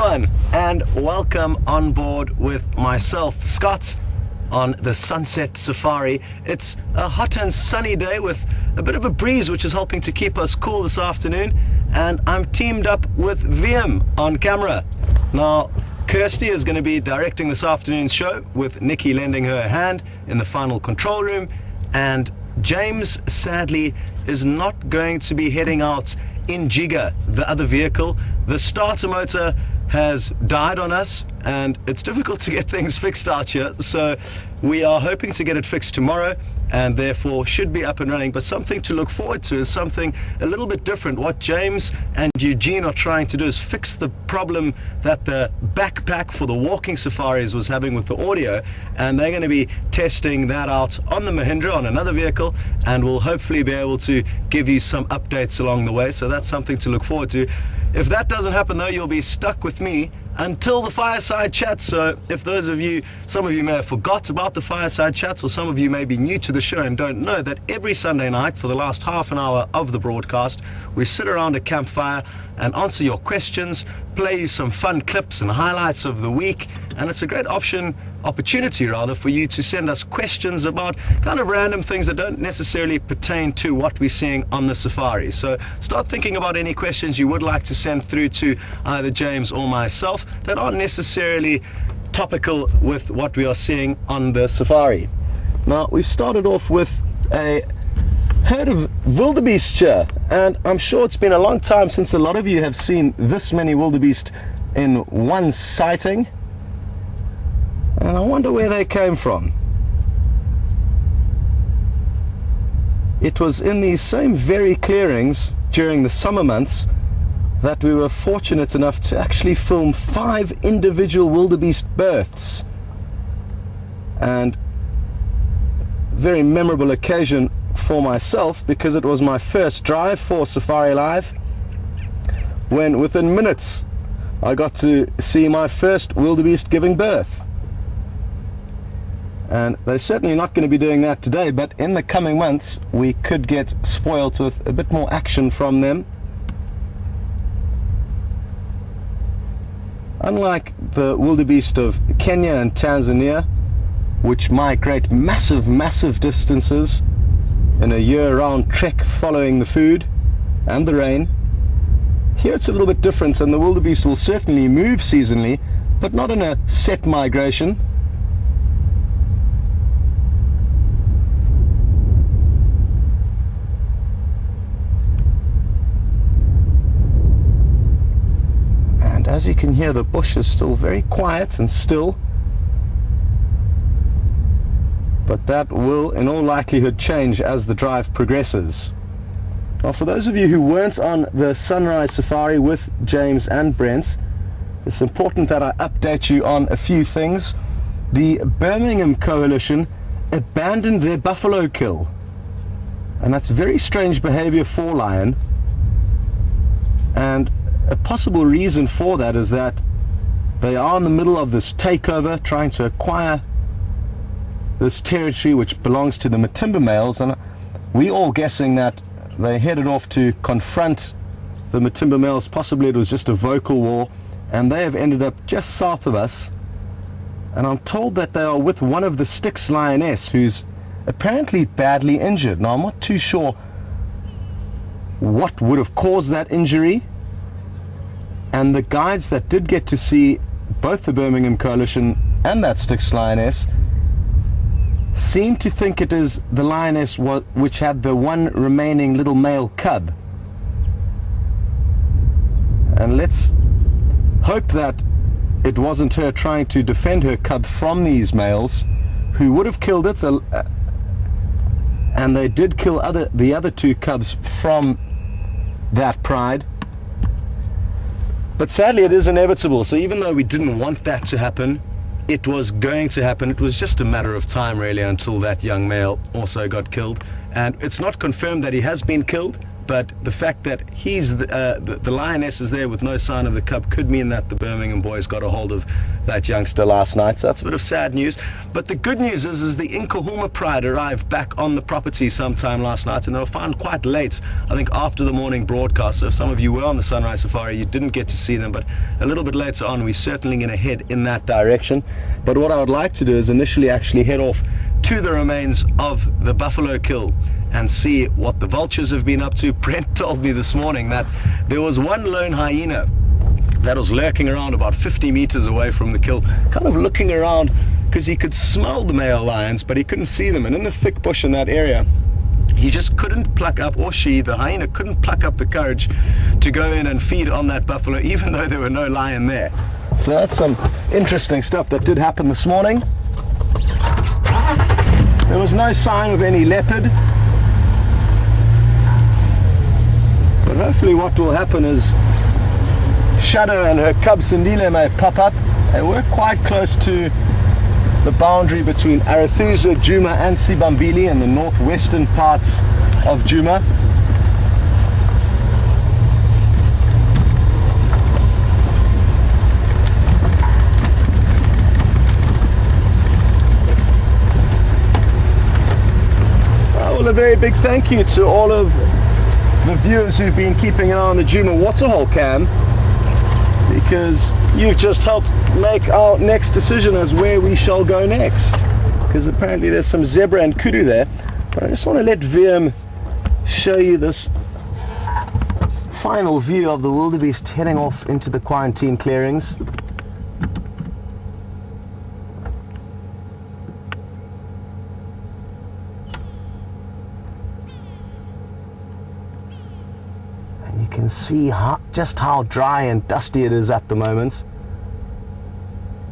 everyone, and welcome on board with myself, Scott, on the Sunset Safari. It's a hot and sunny day with a bit of a breeze, which is helping to keep us cool this afternoon, and I'm teamed up with VM on camera. Now, Kirsty is going to be directing this afternoon's show, with Nikki lending her a hand in the final control room, and James, sadly, is not going to be heading out in Jigga, the other vehicle. The starter motor has died on us, and it's difficult to get things fixed out here, so we are hoping to get it fixed tomorrow, and therefore should be up and running. But something to look forward to is something a little bit different. What James and Eugene are trying to do is fix the problem that the backpack for the walking safaris was having with the audio, and they're going to be testing that out on the Mahindra, on another vehicle, and we'll hopefully be able to give you some updates along the way. So that's something to look forward to. If that doesn't happen though, you'll be stuck with me until the Fireside Chat. So if those of you, some of you may have forgot about the Fireside Chats, or some of you may be new to the show and don't know that every Sunday night for the last half an hour of the broadcast, we sit around a campfire and answer your questions, play you some fun clips and highlights of the week, and it's a great opportunity for you to send us questions about kind of random things that don't necessarily pertain to what we're seeing on the safari. So start thinking about any questions you would like to send through to either James or myself that aren't necessarily topical with what we are seeing on the safari. Now, we've started off with a herd of wildebeest here, and I'm sure it's been a long time since a lot of you have seen this many wildebeest in one sighting, and I wonder where they came from. It was in these same very clearings during the summer months that we were fortunate enough to actually film 5 individual wildebeest births, and very memorable occasion for myself, because it was my first drive for Safari Live, when within minutes I got to see my first wildebeest giving birth. And they're certainly not going to be doing that today, but in the coming months we could get spoilt with a bit more action from them. Unlike the wildebeest of Kenya and Tanzania, which migrate massive distances in a year-round trek following the food and the rain, here it's a little bit different, and the wildebeest will certainly move seasonally, but not in a set migration. And as you can hear, the bush is still very quiet and still, but that will in all likelihood change as the drive progresses. Now, for those of you who weren't on the Sunrise Safari with James and Brent, it's important that I update you on a few things. The Birmingham Coalition abandoned their buffalo kill, and that's very strange behavior for lion, and a possible reason for that is that they are in the middle of this takeover, trying to acquire this territory which belongs to the Matimba males, and we all guessing that they headed off to confront the Matimba males. Possibly it was just a vocal war, and they have ended up just south of us, and I'm told that they are with one of the Styx lioness, who's apparently badly injured. Now, I'm not too sure what would have caused that injury, and the guides that did get to see both the Birmingham Coalition and that Styx lioness seem to think it is the lioness which had the one remaining little male cub. And let's hope that it wasn't her trying to defend her cub from these males, who would have killed it, and they did kill the other 2 cubs from that pride. But sadly it is inevitable, so even though we didn't want that to happen, it was going to happen. It was just a matter of time really until that young male also got killed, and it's not confirmed that he has been killed, but the fact that the lioness is there with no sign of the cub could mean that the Birmingham boys got a hold of that youngster last night. So that's a bit of sad news. But the good news is the Nkuhuma pride arrived back on the property sometime last night, and they were found quite late, I think after the morning broadcast. So if some of you were on the sunrise safari, you didn't get to see them, but a little bit later on we're certainly going to head in that direction. But what I would like to do is initially actually head off to the remains of the buffalo kill and see what the vultures have been up to. Brent told me this morning that there was one lone hyena that was lurking around about 50 meters away from the kill, kind of looking around because he could smell the male lions, but he couldn't see them. And in the thick bush in that area, he just couldn't pluck up, or the hyena couldn't pluck up the courage to go in and feed on that buffalo, even though there were no lion there. So that's some interesting stuff that did happen this morning. There was no sign of any leopard, but hopefully what will happen is Shadow and her cub Sindile may pop up. They were quite close to the boundary between Arathusa, Djuma and Sibambili in the northwestern parts of Djuma. Well, a very big thank you to all of the viewers who've been keeping an eye on the Djuma waterhole cam, because you've just helped make our next decision as where we shall go next, because apparently there's some zebra and kudu there. But I just want to let Viam show you this final view of the wildebeest heading off into the quarantine clearings. You can see just how dry and dusty it is at the moment.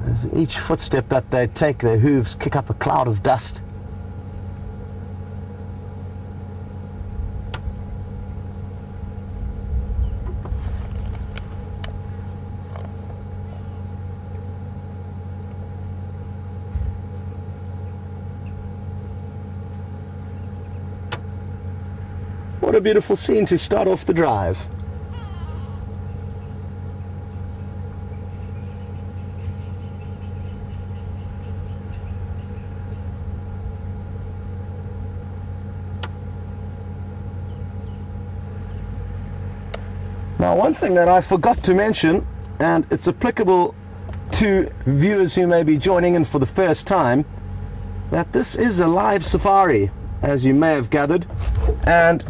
As each footstep that they take, their hooves kick up a cloud of dust. What a beautiful scene to start off the drive. Now, one thing that I forgot to mention, and it's applicable to viewers who may be joining in for the first time, that this is a live safari, as you may have gathered, and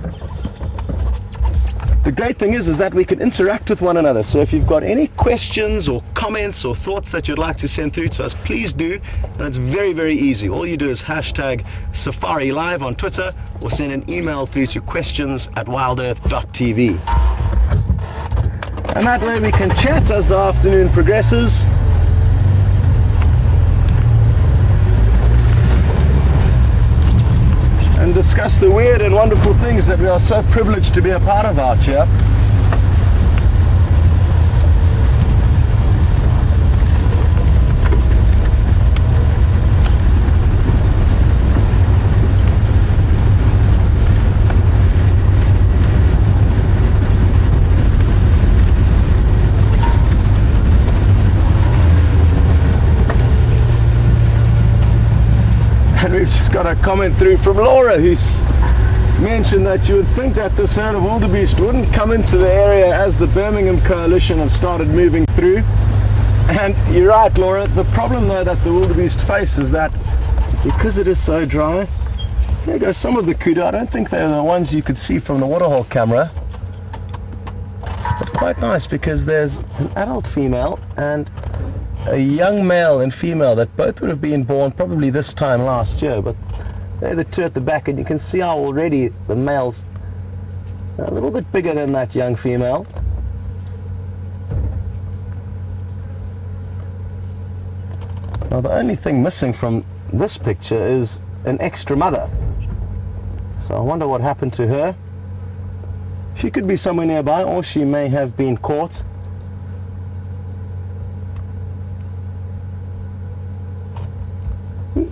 the great thing is that we can interact with one another. So if you've got any questions or comments or thoughts that you'd like to send through to us, please do. And it's very, very easy. All you do is hashtag Safari Live on Twitter, or send an email through to questions@wildearth.tv. And that way we can chat as the afternoon progresses. And discuss the weird and wonderful things that we are so privileged to be a part of out here. And we've just got a comment through from Laura, who's mentioned that you would think that this herd of wildebeest wouldn't come into the area as the Birmingham coalition have started moving through. And you're right, Laura. The problem though that the wildebeest face is that because it is so dry, there goes some of the kudu. I don't think they're the ones you could see from the waterhole camera, but quite nice because there's an adult female and a young male and female that both would have been born probably this time last year, but they're the two at the back, and you can see how already the male's a little bit bigger than that young female. Now the only thing missing from this picture is an extra mother, so I wonder what happened to her. She could be somewhere nearby, or she may have been caught.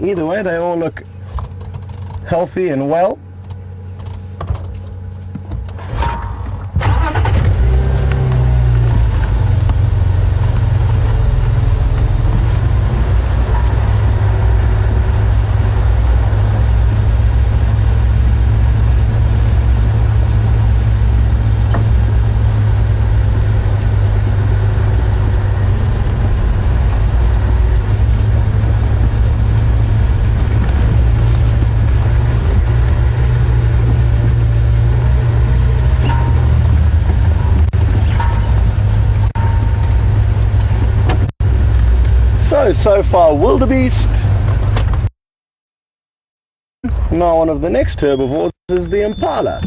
Either way, they all look healthy and well. So far wildebeest. Now one of the next herbivores is the impala.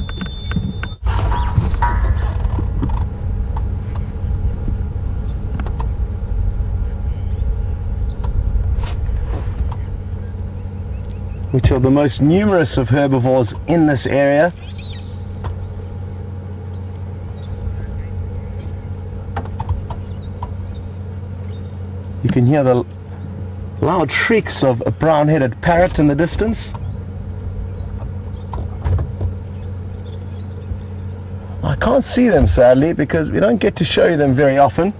Which are the most numerous of herbivores in this area. You can hear the loud shrieks of a brown-headed parrot in the distance. I can't see them sadly because we don't get to show you them very often.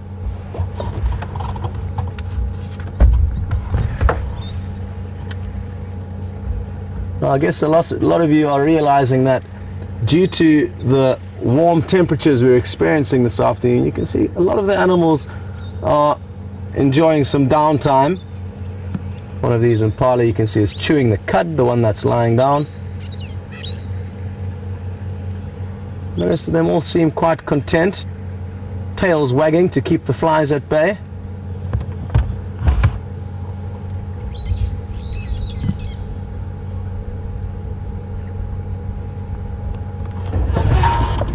Now, I guess a lot of you are realizing that due to the warm temperatures we're experiencing this afternoon, you can see a lot of the animals are enjoying some downtime. One of these impala you can see is chewing the cud, the one that's lying down. The rest of them all seem quite content, tails wagging to keep the flies at bay.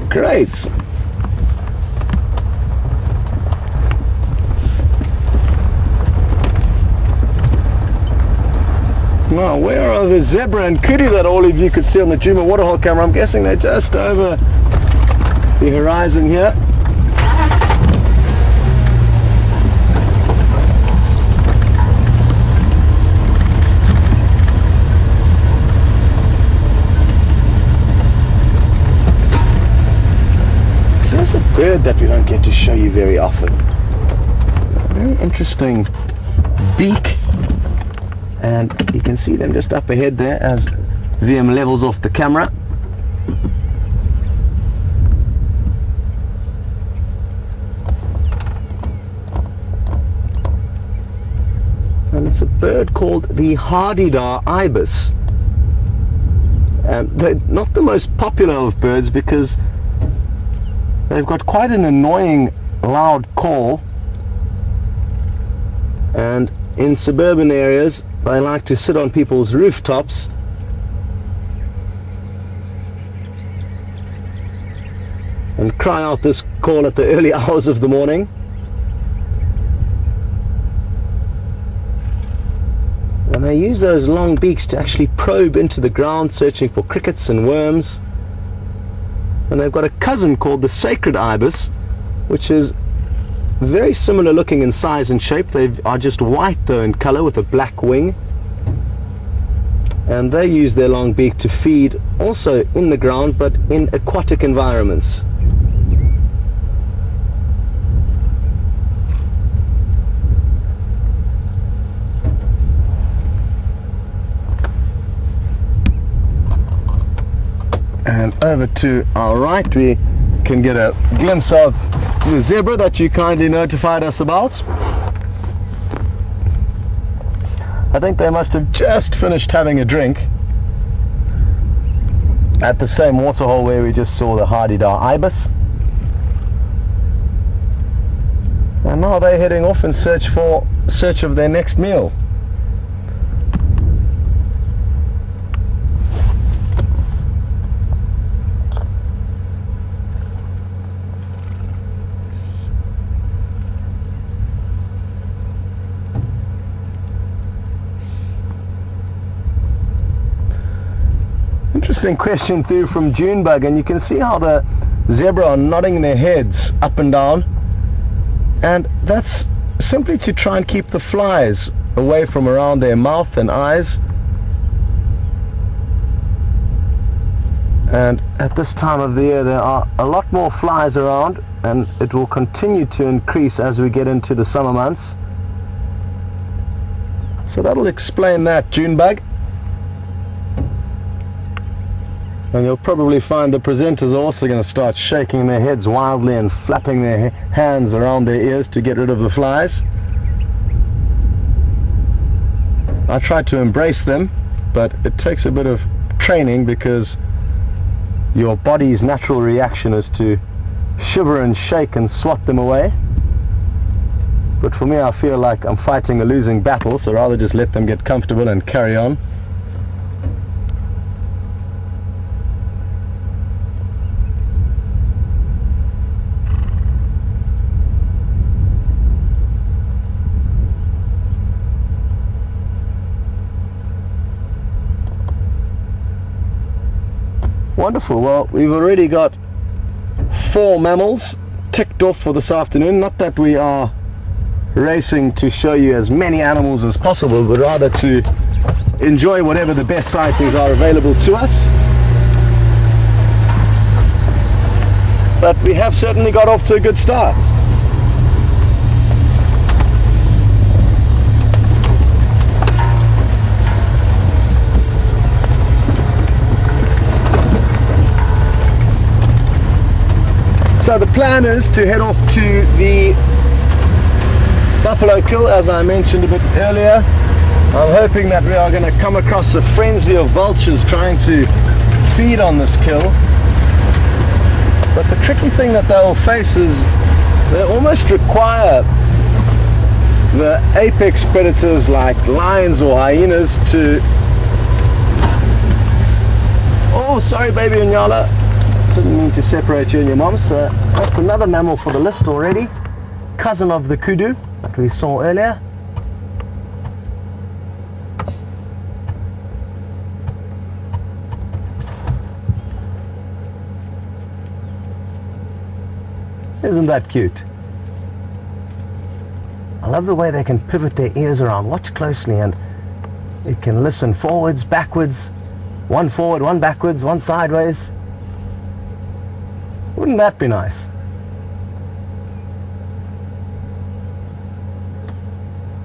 Great. Now, where are the zebra and kudu that all of you could see on the Nkuhuma waterhole camera? I'm guessing they're just over the horizon here. There's a bird that we don't get to show you very often. A very interesting beak. And you can see them just up ahead there as VM levels off the camera. And it's a bird called the Hardida ibis. And they're not the most popular of birds because they've got quite an annoying loud call. And in suburban areas, they like to sit on people's rooftops and cry out this call at the early hours of the morning. And they use those long beaks to actually probe into the ground, searching for crickets and worms. And they've got a cousin called the sacred ibis, which is very similar looking in size and shape. They are just white though in color with a black wing. And they use their long beak to feed also in the ground but in aquatic environments. And over to our right we can get a glimpse of the zebra that you kindly notified us about. I think they must have just finished having a drink at the same waterhole where we just saw the Hardida ibis. And now they're heading off in search of their next meal. Interesting question through from Junebug, and you can see how the zebra are nodding their heads up and down, and that's simply to try and keep the flies away from around their mouth and eyes. And at this time of the year there are a lot more flies around, and it will continue to increase as we get into the summer months. So that'll explain that, Junebug. And you'll probably find the presenters are also going to start shaking their heads wildly and flapping their hands around their ears to get rid of the flies. I try to embrace them, but it takes a bit of training because your body's natural reaction is to shiver and shake and swat them away. But for me, I feel like I'm fighting a losing battle, so rather just let them get comfortable and carry on. Wonderful. Well, we've already got 4 mammals ticked off for this afternoon. Not that we are racing to show you as many animals as possible, but rather to enjoy whatever the best sightings are available to us. But we have certainly got off to a good start. So the plan is to head off to the buffalo kill, as I mentioned a bit earlier. I'm hoping that we are going to come across a frenzy of vultures trying to feed on this kill. But the tricky thing that they'll face is they almost require the apex predators like lions or hyenas to... Oh, sorry baby Nyala. Didn't mean to separate you and your mom. So that's another mammal for the list already. Cousin of the kudu that we saw earlier. Isn't that cute? I love the way they can pivot their ears around. Watch closely and it can listen forwards, backwards, one forward, one backwards, one sideways. Wouldn't that be nice?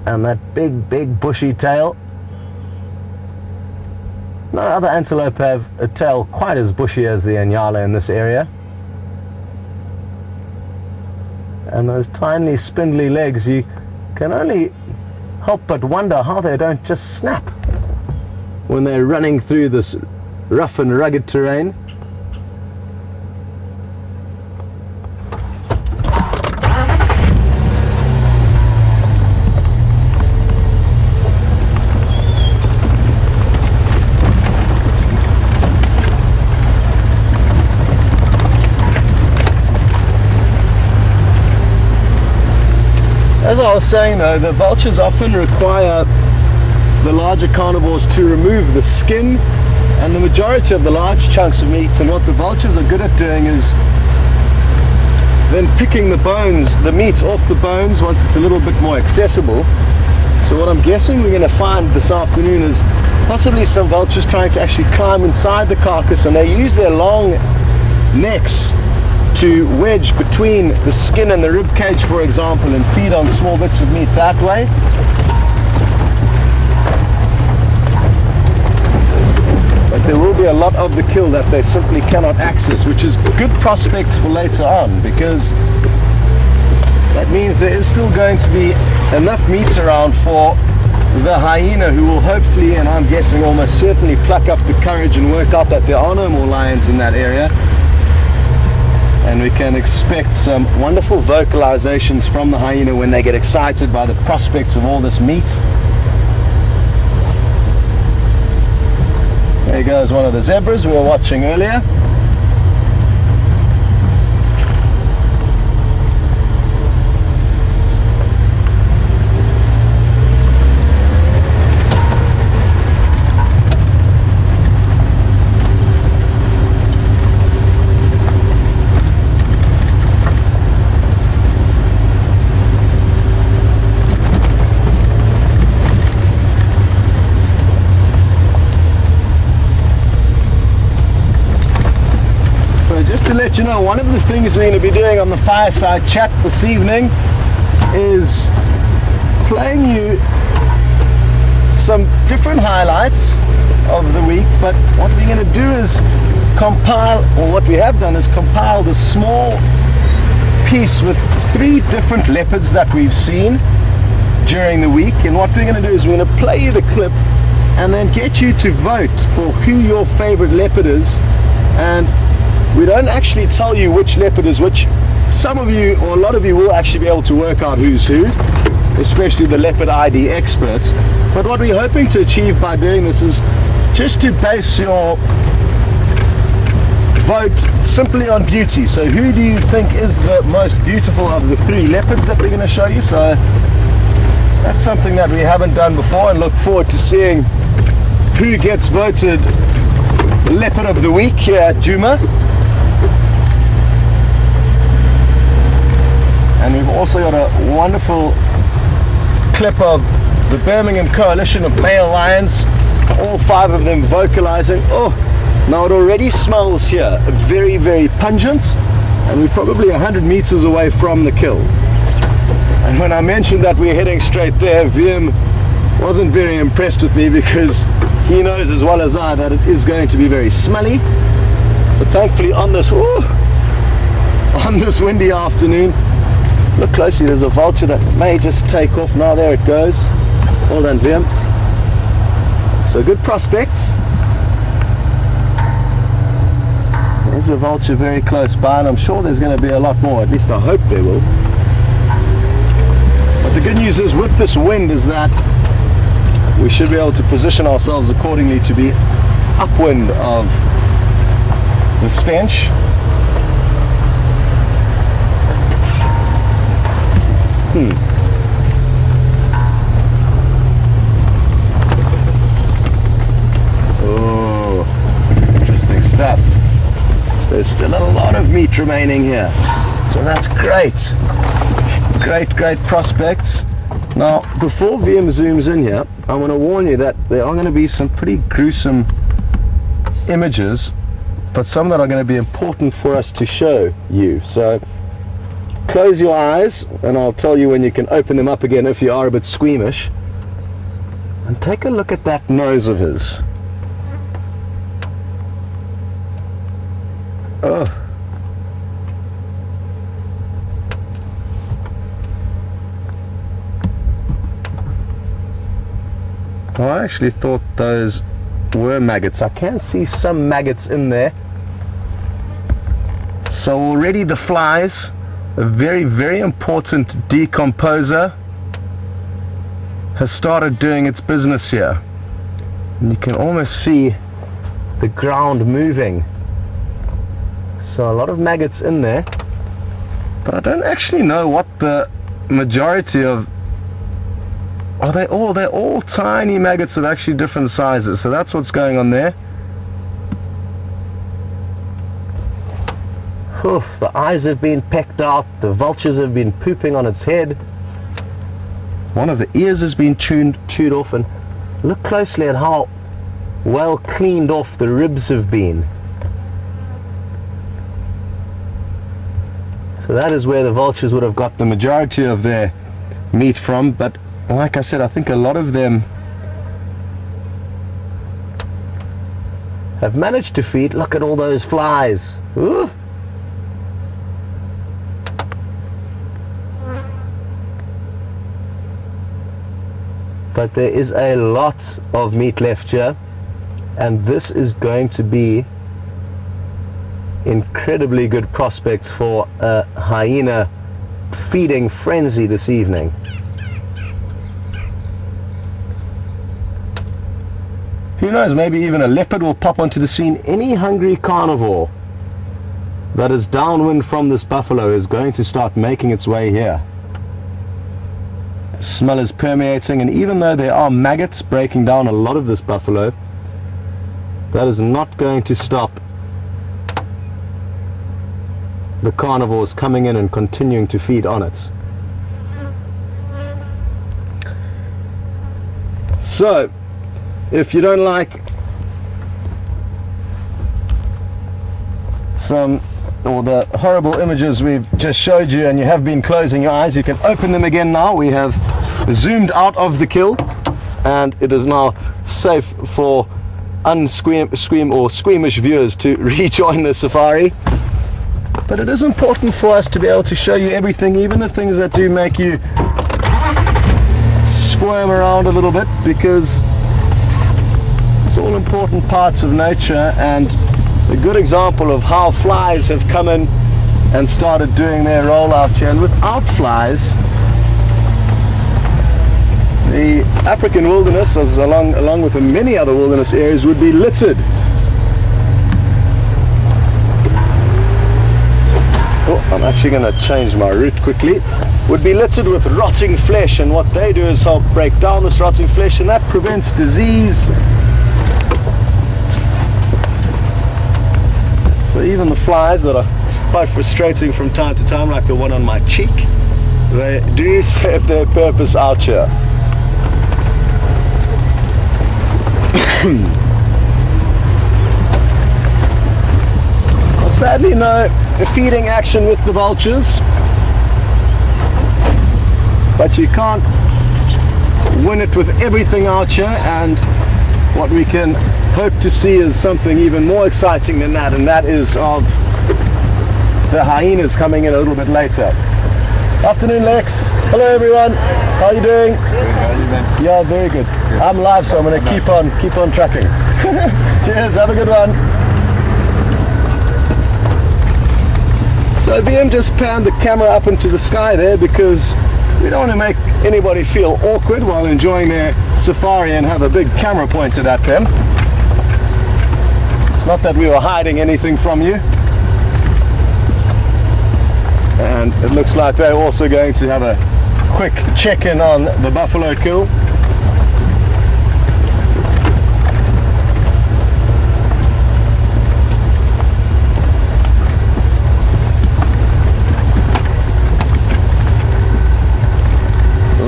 And that big bushy tail. No other antelope have a tail quite as bushy as the Nyala in this area. And those tiny spindly legs, you can only help but wonder how they don't just snap when they're running through this rough and rugged terrain. As I was saying though, the vultures often require the larger carnivores to remove the skin and the majority of the large chunks of meat, and what the vultures are good at doing is then picking the bones, the meat off the bones once it's a little bit more accessible. So what I'm guessing we're going to find this afternoon is possibly some vultures trying to actually climb inside the carcass, and they use their long necks to wedge between the skin and the rib cage, for example, and feed on small bits of meat that way. But there will be a lot of the kill that they simply cannot access, which is good prospects for later on, because that means there is still going to be enough meat around for the hyena, who will hopefully, and I'm guessing almost certainly, pluck up the courage and work out that there are no more lions in that area. And we can expect some wonderful vocalizations from the hyena when they get excited by the prospects of all this meat. There goes one of the zebras we were watching earlier. To let you know, one of the things we're going to be doing on the Fireside chat this evening is playing you some different highlights of the week, but what we're going to do is compile, or what we have done is compile the small piece with 3 different leopards that we've seen during the week. And what we're going to do is we're going to play you the clip and then get you to vote for who your favorite leopard is. And we don't actually tell you which leopard is which. Some of you, or a lot of you, will actually be able to work out who's who. especially the Leopard ID experts. But what we're hoping to achieve by doing this is just to base your vote simply on beauty. So who do you think is the most beautiful of the 3 leopards that we're going to show you? So that's something that we haven't done before, and look forward to seeing who gets voted Leopard of the Week here at Nkuhuma. And we've also got a wonderful clip of the Birmingham Coalition of Male Lions, all 5 of them vocalizing. Oh, now it already smells here very, very pungent, and we're probably 100 meters away from the kill. And when I mentioned that we're heading straight there, VM wasn't very impressed with me, because he knows as well as I that it is going to be very smelly. But thankfully on this windy afternoon, look closely, there's a vulture that may just take off. Now there it goes. Well done, VM. So good prospects. There's a vulture very close by, and I'm sure there's going to be a lot more. At least I hope there will. But the good news is, with this wind, is that we should be able to position ourselves accordingly to be upwind of the stench. Oh, interesting stuff. There's still a lot of meat remaining here, so that's great. Great prospects. Now, before VM zooms in here, I want to warn you that there are going to be some pretty gruesome images, but some that are going to be important for us to show you. So close your eyes, and I'll tell you when you can open them up again if you are a bit squeamish. And take a look at that nose of his. Oh. Well, I actually thought those were maggots. I can see some maggots in there. So already the flies, a very, very important decomposer, has started doing its business here. And you can almost see the ground moving. So a lot of maggots in there. But I don't actually know what the majority of... They're all tiny maggots of actually different sizes. So that's what's going on there. Whew, the eyes have been pecked out. The vultures have been pooping on its head. One of the ears has been chewed off. And look closely at how well cleaned off the ribs have been. So that is where the vultures would have got the majority of their meat from. But like I said, I think a lot of them have managed to feed. Look at all those flies. Ooh. But there is a lot of meat left here, and this is going to be incredibly good prospects for a hyena feeding frenzy this evening. Who knows, maybe even a leopard will pop onto the scene. Any hungry carnivore that is downwind from this buffalo is going to start making its way here. The smell is permeating, and even though there are maggots breaking down a lot of this buffalo, that is not going to stop the carnivores coming in and continuing to feed on it. So, if you don't like the horrible images we've just showed you, and you have been closing your eyes, you can open them again now. We have zoomed out of the kill, and it is now safe for squeamish viewers to rejoin the safari. But it is important for us to be able to show you everything, even the things that do make you squirm around a little bit, because it's all important parts of nature, and a good example of how flies have come in and started doing their rollout here. And without flies, the African wilderness, as along with the many other wilderness areas, would be littered. Oh, I'm actually going to change my route quickly. Would be littered with rotting flesh, and what they do is help break down this rotting flesh, and that prevents disease. So even the flies that are quite frustrating from time to time, like the one on my cheek, they do serve their purpose out here. Well, sadly no feeding action with the vultures, but you can't win it with everything out here, and what we can hope to see is something even more exciting than that, and that is of the hyenas coming in a little bit later. Afternoon, Lex. Hello everyone. How are you doing? Good. How are you, man? Yeah, very good. I'm live, so I'm going to keep on trucking. Cheers. Have a good one. So VM just panned the camera up into the sky there because we don't want to make anybody feel awkward while enjoying their safari and have a big camera pointed at them. It's not that we were hiding anything from you. And it looks like they're also going to have a quick check-in on the buffalo kill.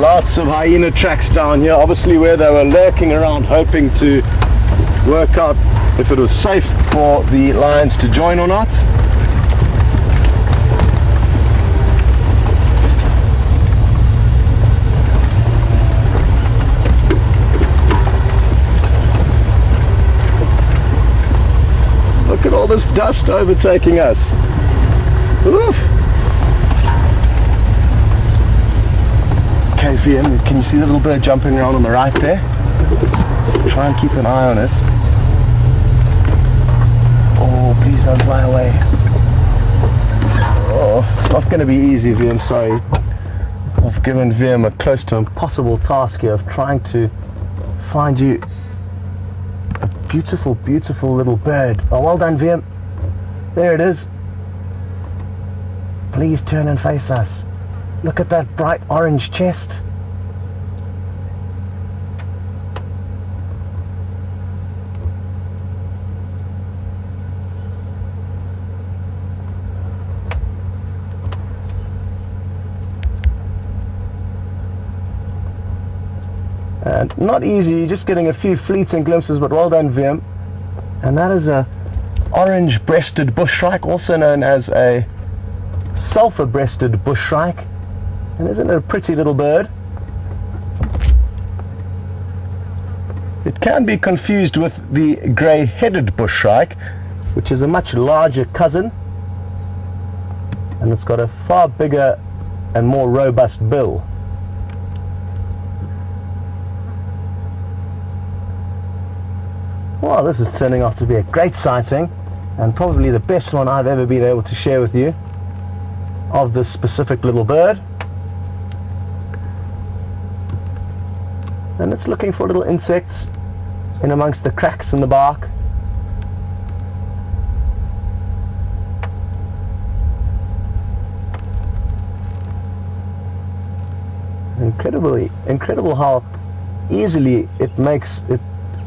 Lots of hyena tracks down here, obviously where they were lurking around hoping to work out if it was safe for the lions to join or not. Look at all this dust overtaking us. Oof. Okay, VM, can you see the little bird jumping around on the right there? Try and keep an eye on it. Oh, please don't fly away. Oh, it's not going to be easy, VM, sorry. I've given VM a close to impossible task here of trying to find you a beautiful, beautiful little bird. Oh, well done, VM. There it is. Please turn and face us. Look at that bright orange chest. And not easy, you're just getting a few fleeting glimpses, but well done, Vim. And that is a orange-breasted bush shrike, also known as a sulphur-breasted bush shrike. And isn't it a pretty little bird? It can be confused with the grey-headed bush shrike, which is a much larger cousin, and it's got a far bigger and more robust bill. Well, this is turning out to be a great sighting, and probably the best one I've ever been able to share with you of this specific little bird. And it's looking for little insects in amongst the cracks in the bark. Incredible how easily it makes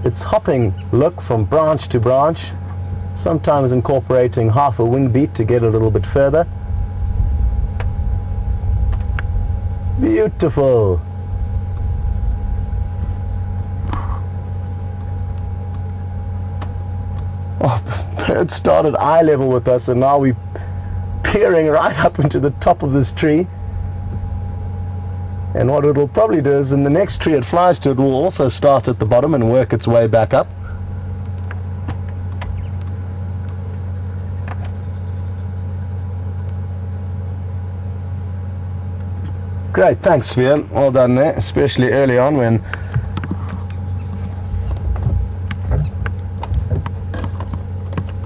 its hopping look from branch to branch, sometimes incorporating half a wing beat to get a little bit further. Beautiful. Oh, this bird started eye level with us, and now we're peering right up into the top of this tree. And what it'll probably do is in the next tree it flies to, it will also start at the bottom and work its way back up. Great, thanks, Vian. Well done there, especially early on when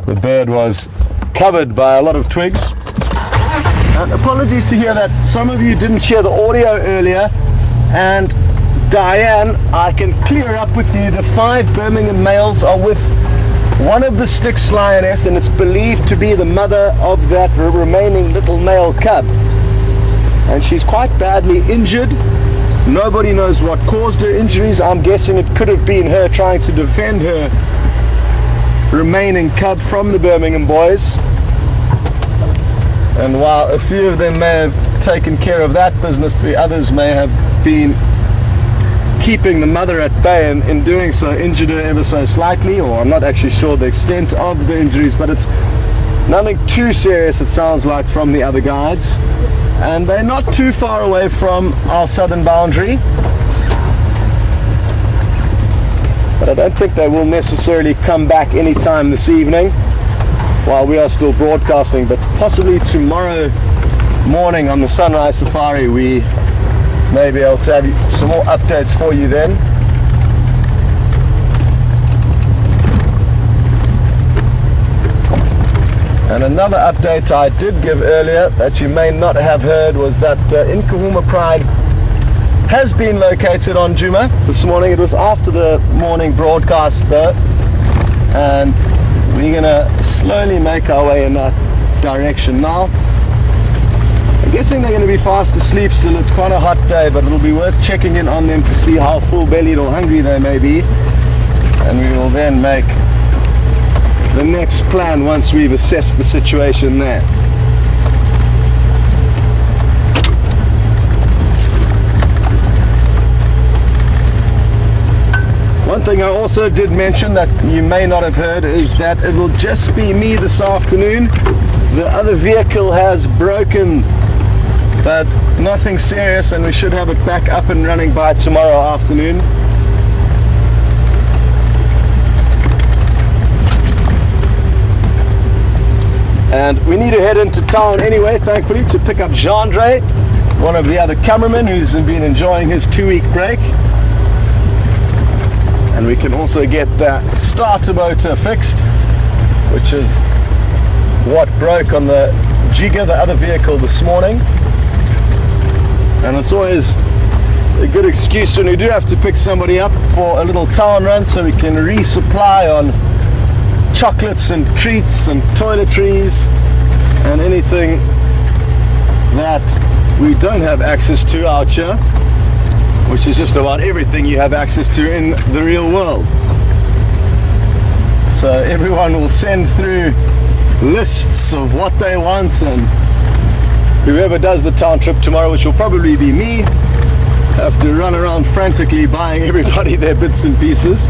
the bird was covered by a lot of twigs. And apologies to hear that some of you didn't hear the audio earlier, and Diane, I can clear up with you. The 5 Birmingham males are with one of the Styx lioness, and it's believed to be the mother of that remaining little male cub. And she's quite badly injured. Nobody knows what caused her injuries. I'm guessing it could have been her trying to defend her remaining cub from the Birmingham boys. And while a few of them may have taken care of that business, the others may have been keeping the mother at bay, and in doing so injured her ever so slightly, or I'm not actually sure the extent of the injuries, but it's nothing too serious, it sounds like, from the other guides. And they're not too far away from our southern boundary, but I don't think they will necessarily come back anytime this evening while we are still broadcasting, but possibly tomorrow morning on the sunrise safari we may be able to have some more updates for you then. And another update I did give earlier that you may not have heard was that the Nkuhuma Pride has been located on Djuma this morning. It was after the morning broadcast though, and we're gonna slowly make our way in that direction now. I'm guessing they're going to be fast asleep still. It's quite a hot day, but it'll be worth checking in on them to see how full-bellied or hungry they may be, and we will then make the next plan once we've assessed the situation there. One thing I also did mention that you may not have heard is that it'll just be me this afternoon. The other vehicle has broken, but nothing serious, and we should have it back up and running by tomorrow afternoon. And we need to head into town anyway, thankfully, to pick up Jean-Andre, one of the other cameramen who's been enjoying his 2-week break. And we can also get that starter motor fixed, which is what broke on the Jigger, the other vehicle, this morning. And it's always a good excuse when we do have to pick somebody up for a little town run, so we can resupply on chocolates and treats and toiletries and anything that we don't have access to out here, which is just about everything you have access to in the real world. So everyone will send through lists of what they want, and whoever does the town trip tomorrow, which will probably be me, have to run around frantically buying everybody their bits and pieces.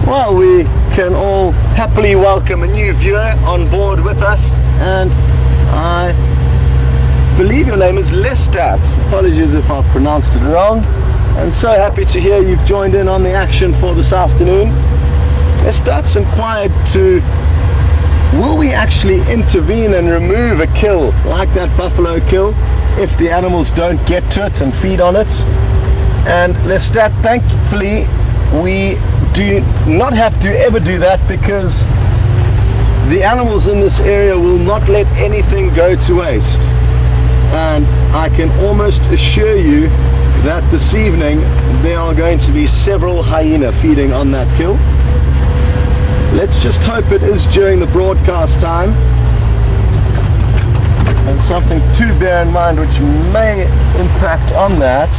Well, we can all happily welcome a new viewer on board with us, and I believe your name is Lestat. Apologies if I pronounced it wrong. I'm so happy to hear you've joined in on the action for this afternoon. Lestat's inquired to, will we actually intervene and remove a kill like that buffalo kill if the animals don't get to it and feed on it? And Lestat, thankfully, we do not have to ever do that, because the animals in this area will not let anything go to waste. And I can almost assure you that this evening there are going to be several hyena feeding on that kill. Let's just hope it is during the broadcast time. And something to bear in mind which may impact on that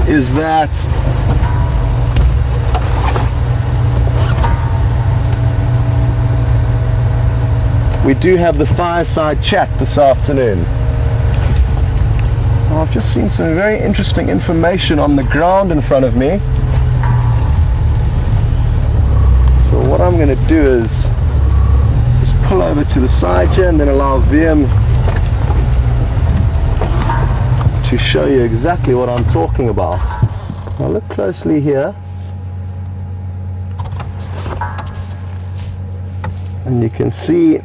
is that we do have the Fireside chat this afternoon. Well, I've just seen some very interesting information on the ground in front of me. So what I'm going to do is just pull over to the side here and then allow VM to show you exactly what I'm talking about. Now look closely here. and you can see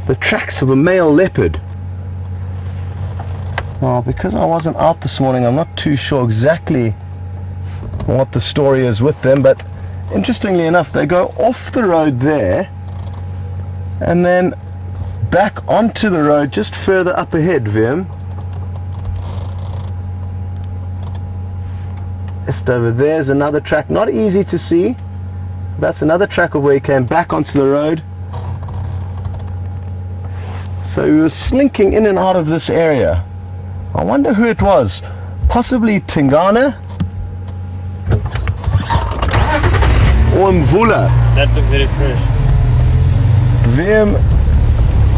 the tracks of a male leopard. Well, because I wasn't out this morning, I'm not too sure exactly what the story is with them, but interestingly enough, they go off the road there and then back onto the road just further up ahead, Vim. Just over there's another track, not easy to see. That's another track of where he came back onto the road. So he was slinking in and out of this area. I wonder who it was. Possibly Tingana or Mvula. That looks very fresh. Vim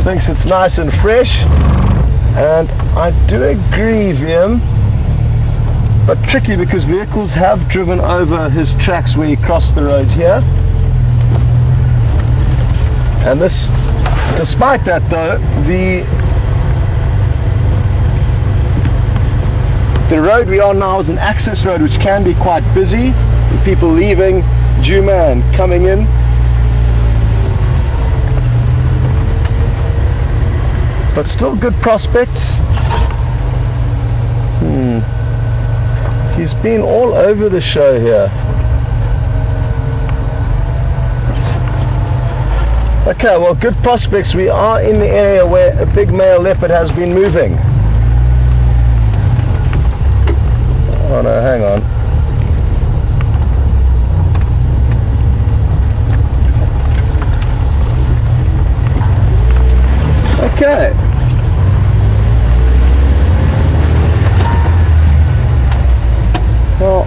thinks it's nice and fresh, and I do agree, Vim, but tricky because vehicles have driven over his tracks where he crossed the road here. And this, despite that though, the road we are now is an access road which can be quite busy, with people leaving Nkuhuma and coming in. But still good prospects. He's been all over the show here. Okay, well, good prospects. We are in the area where a big male leopard has been moving. Oh no, hang on. Okay. Well,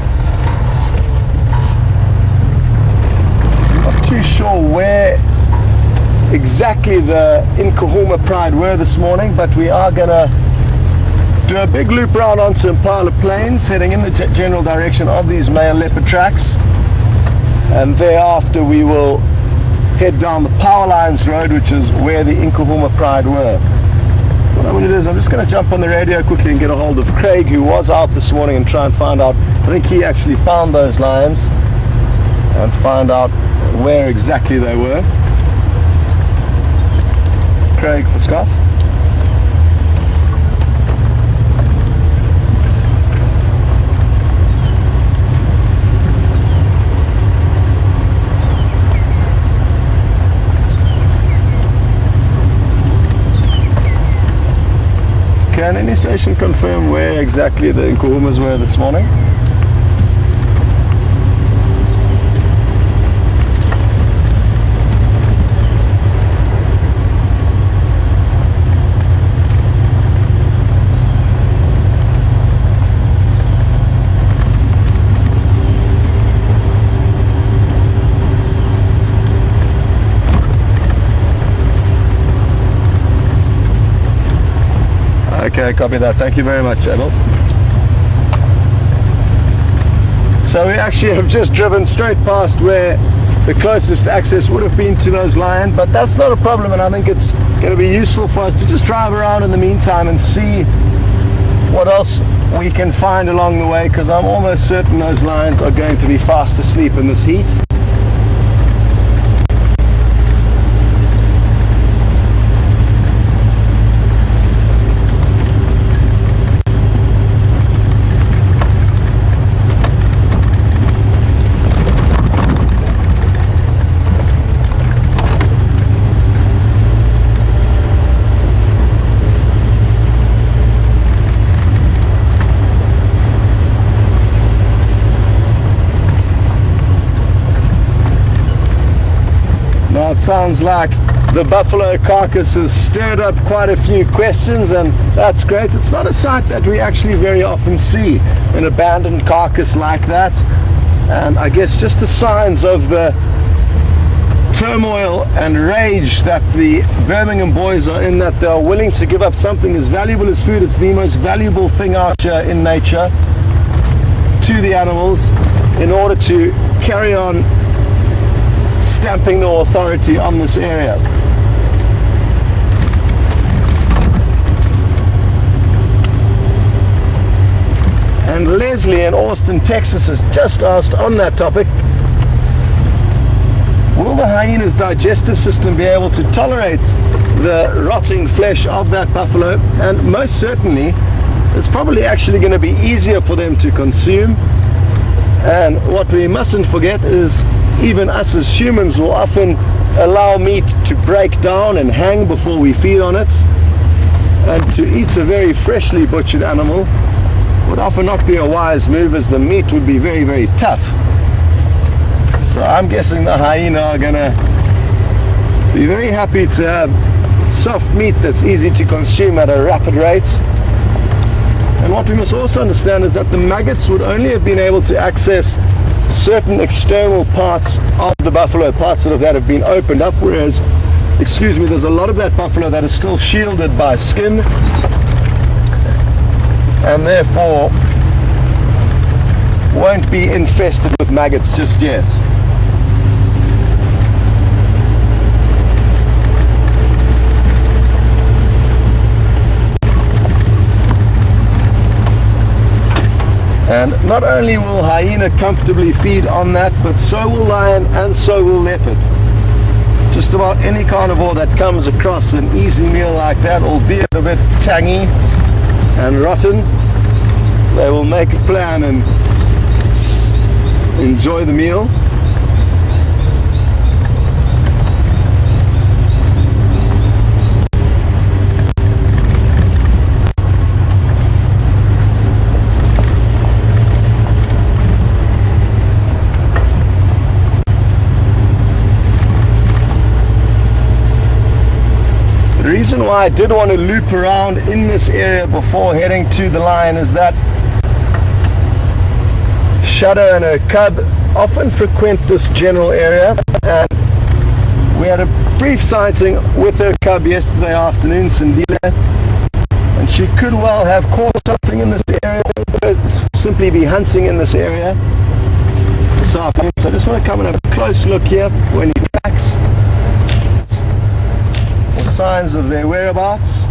not too sure where exactly the Nkuhuma Pride were this morning, but we are gonna do a big loop round onto Impala Plains, heading in the general direction of these male leopard tracks, and thereafter we will head down the Power Lines Road, which is where the Nkuhuma Pride were. What I'm going to do is I'm just going to jump on the radio quickly and get a hold of Craig, who was out this morning, and try and find out, I think he actually found those lions, and find out where exactly they were. Craig for Scott. Can any station confirm where exactly the Nkuhumas were this morning? Okay, copy that. Thank you very much, Emil. So we actually have just driven straight past where the closest access would have been to those lions, but that's not a problem, and I think it's going to be useful for us to just drive around in the meantime and see what else we can find along the way, because I'm almost certain those lions are going to be fast asleep in this heat. It sounds like the buffalo carcass has stirred up quite a few questions, and that's great. It's not a sight that we actually very often see, an abandoned carcass like that, and I guess just the signs of the turmoil and rage that the Birmingham boys are in, that they're willing to give up something as valuable as food. It's the most valuable thing out here in nature to the animals, in order to carry on stamping the authority on this area. And Leslie in Austin, Texas has just asked on that topic, will the hyena's digestive system be able to tolerate the rotting flesh of that buffalo? And most certainly, it's probably actually going to be easier for them to consume. And what we mustn't forget is even us as humans will often allow meat to break down and hang before we feed on it. And to eat a very freshly butchered animal would often not be a wise move, as the meat would be very, very tough. So I'm guessing the hyena are going to be very happy to have soft meat that's easy to consume at a rapid rate. And what we must also understand is that the maggots would only have been able to access certain external parts of the buffalo, parts that have been opened up, whereas, there's a lot of that buffalo that is still shielded by skin, and therefore won't be infested with maggots just yet. And not only will hyena comfortably feed on that, but so will lion and so will leopard. Just about any carnivore that comes across an easy meal like that, albeit a bit tangy and rotten, they will make a plan and enjoy the meal. The reason why I did want to loop around in this area before heading to the lion is that Shadow and her cub often frequent this general area, and we had a brief sighting with her cub yesterday afternoon, Sindile, and she could well have caught something in this area, simply be hunting in this area this afternoon. So I just want to come and have a close look here when he tracks. Signs of their whereabouts.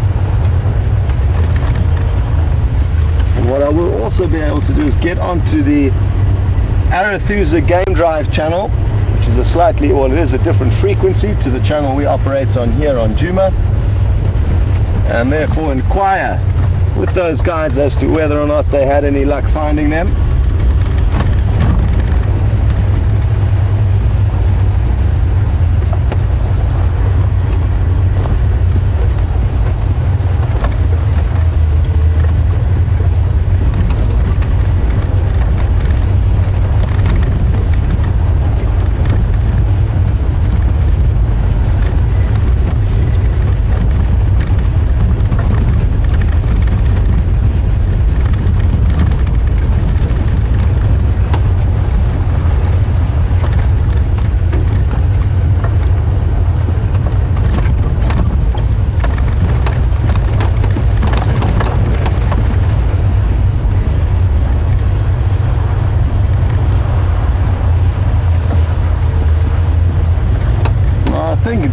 And what I will also be able to do is get onto the Arathusa Game Drive channel, which is it is a different frequency to the channel we operate on here on Nkuhuma, and therefore inquire with those guides as to whether or not they had any luck finding them.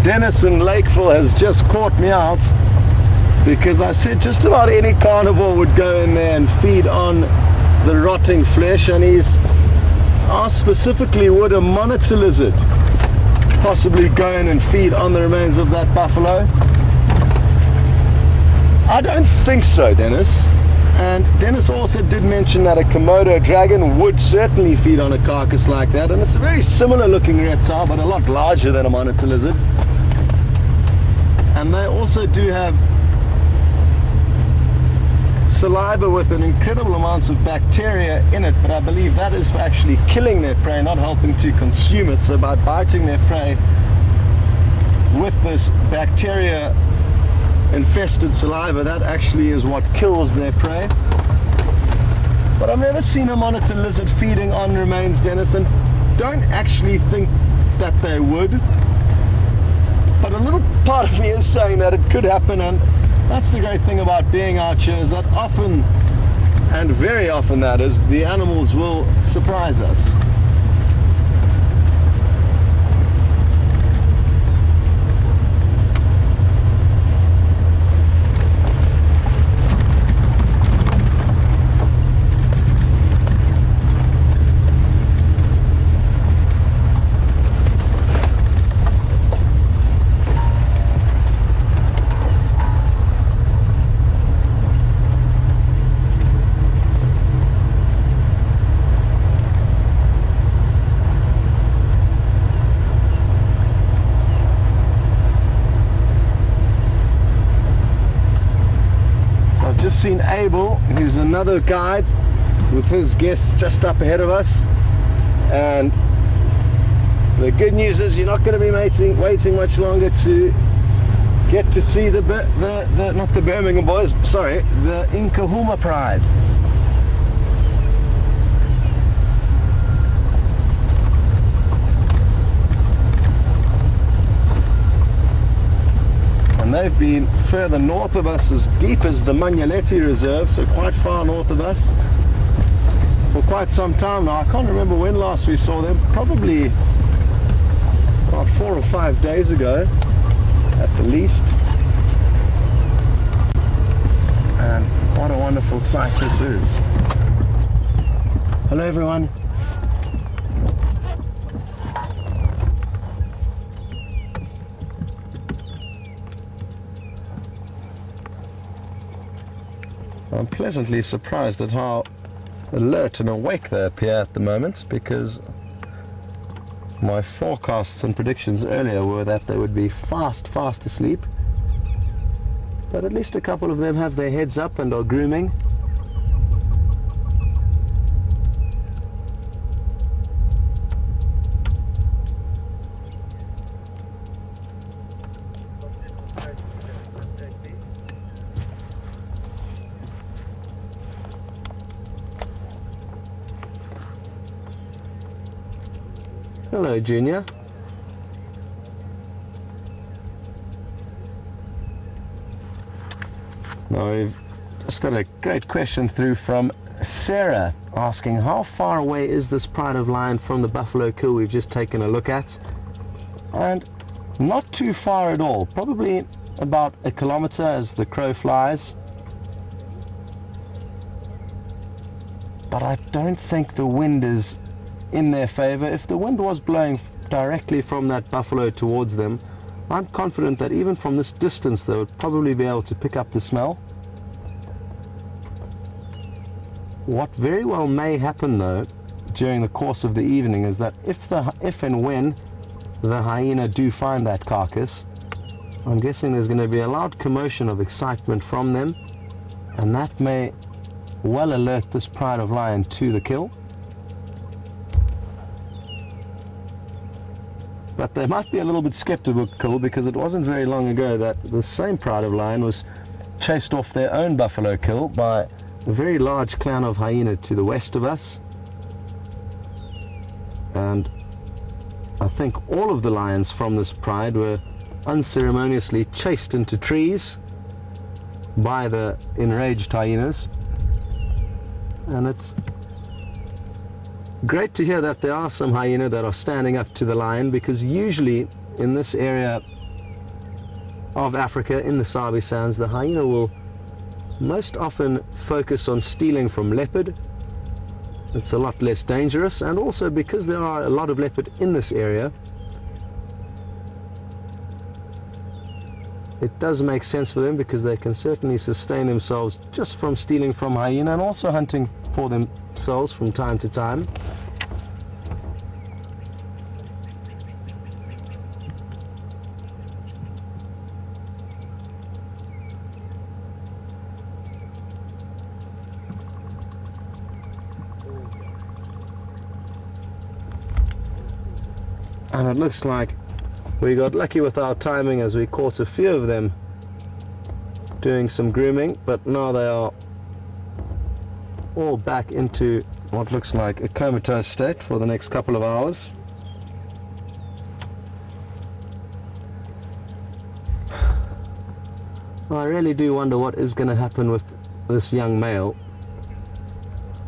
Dennis in Lakeville has just caught me out, because I said just about any carnivore would go in there and feed on the rotting flesh, and he's asked specifically, would a monitor lizard possibly go in and feed on the remains of that buffalo? I don't think so, Dennis. And Dennis also did mention that a Komodo dragon would certainly feed on a carcass like that, and it's a very similar looking reptile, but a lot larger than a monitor lizard. And they also do have saliva with an incredible amounts of bacteria in it, but I believe that is for actually killing their prey, not helping to consume it. So by biting their prey with this bacteria infested saliva, that actually is what kills their prey. But I've never seen a monitor lizard feeding on remains, Dennis, and don't actually think that they would. But a little part of me is saying that it could happen, and that's the great thing about being out here, is that often, and very often that is, the animals will surprise us. just seen Abel, who's another guide, with his guests just up ahead of us. And the good news is you're not going to be waiting much longer to get to see the not the Birmingham boys, sorry, the Nkuhuma pride. And they've been further north of us, as deep as the Manyaleti Reserve, so quite far north of us for quite some time now. I can't remember when last we saw them, probably about 4 or 5 days ago at the least. And what a wonderful sight this is. Hello everyone. I'm pleasantly surprised at how alert and awake they appear at the moment, because my forecasts and predictions earlier were that they would be fast asleep. But at least a couple of them have their heads up and are grooming. Hello, Junior. Now we've just got a great question through from Sarah, asking how far away is this pride of lion from the buffalo kill we've just taken a look at. And not too far at all, probably about 1 kilometer as the crow flies. But I don't think the wind is in their favor. If the wind was blowing directly from that buffalo towards them, I'm confident that even from this distance they would probably be able to pick up the smell. What very well may happen though during the course of the evening is that if and when the hyena do find that carcass, I'm guessing there's going to be a loud commotion of excitement from them, and that may well alert this pride of lion to the kill. But they might be a little bit skeptical, because it wasn't very long ago that the same pride of lion was chased off their own buffalo kill by a very large clan of hyena to the west of us. And I think all of the lions from this pride were unceremoniously chased into trees by the enraged hyenas. And it's great to hear that there are some hyena that are standing up to the lion, because usually in this area of Africa, in the Sabi Sands, the hyena will most often focus on stealing from leopard. It's a lot less dangerous, and also because there are a lot of leopard in this area, it does make sense for them, because they can certainly sustain themselves just from stealing from hyena and also hunting for themselves from time to time. And it looks like we got lucky with our timing, as we caught a few of them doing some grooming, but now they are all back into what looks like a comatose state for the next couple of hours. I really do wonder what is going to happen with this young male.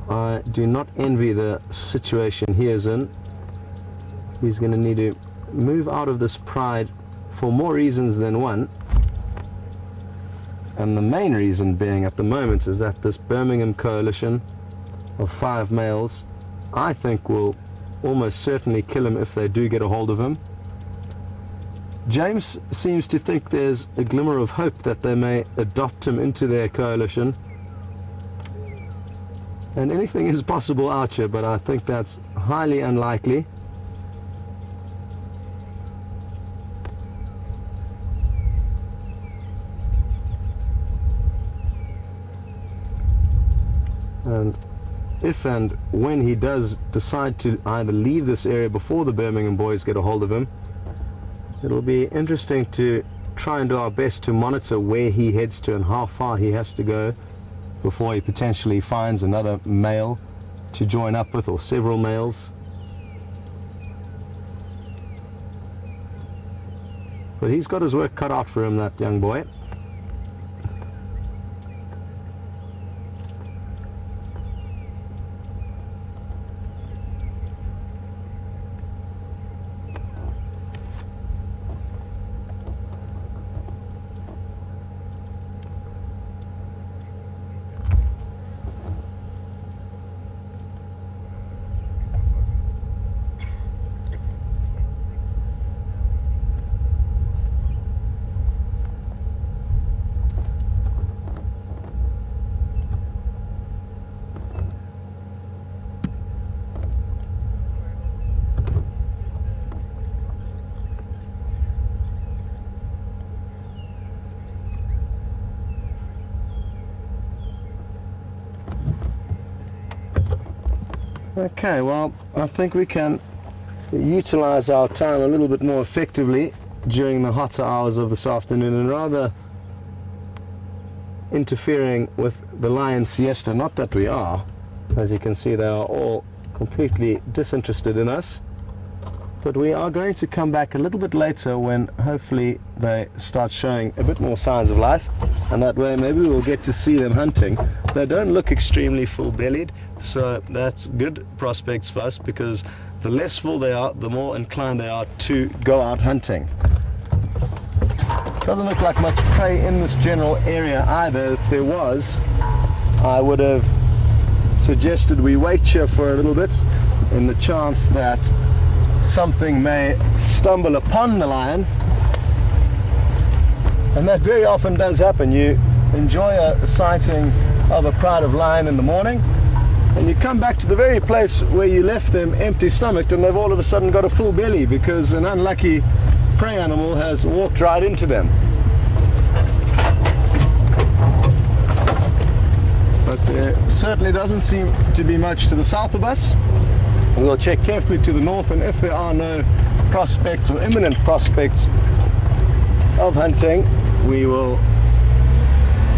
I do not envy the situation he is in. He's going to need to move out of this pride for more reasons than one. And the main reason being at the moment is that this Birmingham coalition of 5 males, I think, will almost certainly kill him if they do get a hold of him. James seems to think there's a glimmer of hope that they may adopt him into their coalition. And anything is possible out here, but I think that's highly unlikely. And if and when he does decide to either leave this area before the Birmingham boys get a hold of him, it'll be interesting to try and do our best to monitor where he heads to and how far he has to go before he potentially finds another male to join up with, or several males. But he's got his work cut out for him, that young boy. Okay, well, I think we can utilize our time a little bit more effectively during the hotter hours of this afternoon, and rather interfering with the lion siesta. Not that we are. As you can see, they are all completely disinterested in us. But we are going to come back a little bit later when hopefully they start showing a bit more signs of life, and that way maybe we'll get to see them hunting. They don't look extremely full-bellied, so that's good prospects for us, because the less full they are, the more inclined they are to go out hunting. Doesn't look like much prey in this general area either. If there was, I would have suggested we wait here for a little bit in the chance that something may stumble upon the lion, and that very often does happen. You enjoy a sighting of a pride of lion in the morning, and you come back to the very place where you left them empty-stomached, and they've all of a sudden got a full belly because an unlucky prey animal has walked right into them. But there certainly doesn't seem to be much to the south of us. We'll check carefully to the north, and if there are no prospects or imminent prospects of hunting, we will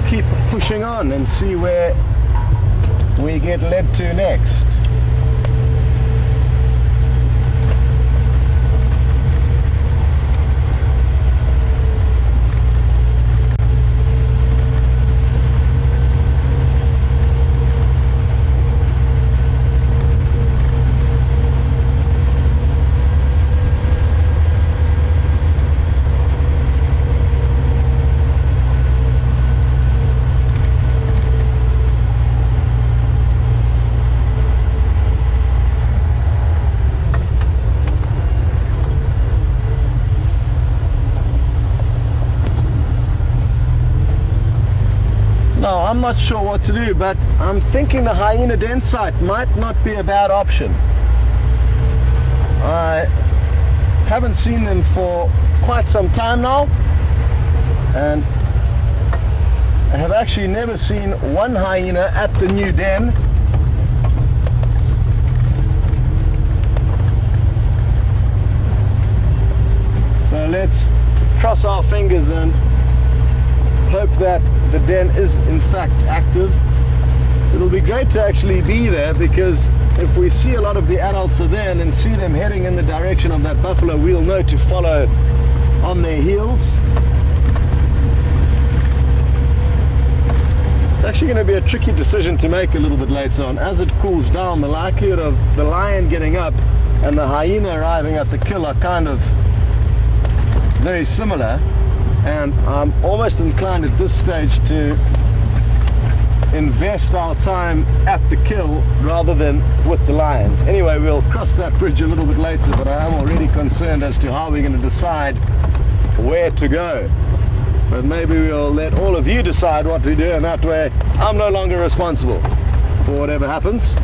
keep pushing on and see where we get led to next. Now, I'm not sure what to do, but I'm thinking the hyena den site might not be a bad option. I haven't seen them for quite some time now, and I have actually never seen one hyena at the new den. So let's cross our fingers and hope that the den is in fact active. It'll be great to actually be there, because if we see a lot of the adults are there and then see them heading in the direction of that buffalo, we'll know to follow on their heels. It's actually going to be a tricky decision to make a little bit later on. As it cools down, the likelihood of the lion getting up and the hyena arriving at the kill are kind of very similar. And I'm almost inclined at this stage to invest our time at the kill rather than with the lions. Anyway, we'll cross that bridge a little bit later, but I am already concerned as to how we're going to decide where to go. But maybe we'll let all of you decide what we do, and that way I'm no longer responsible for whatever happens.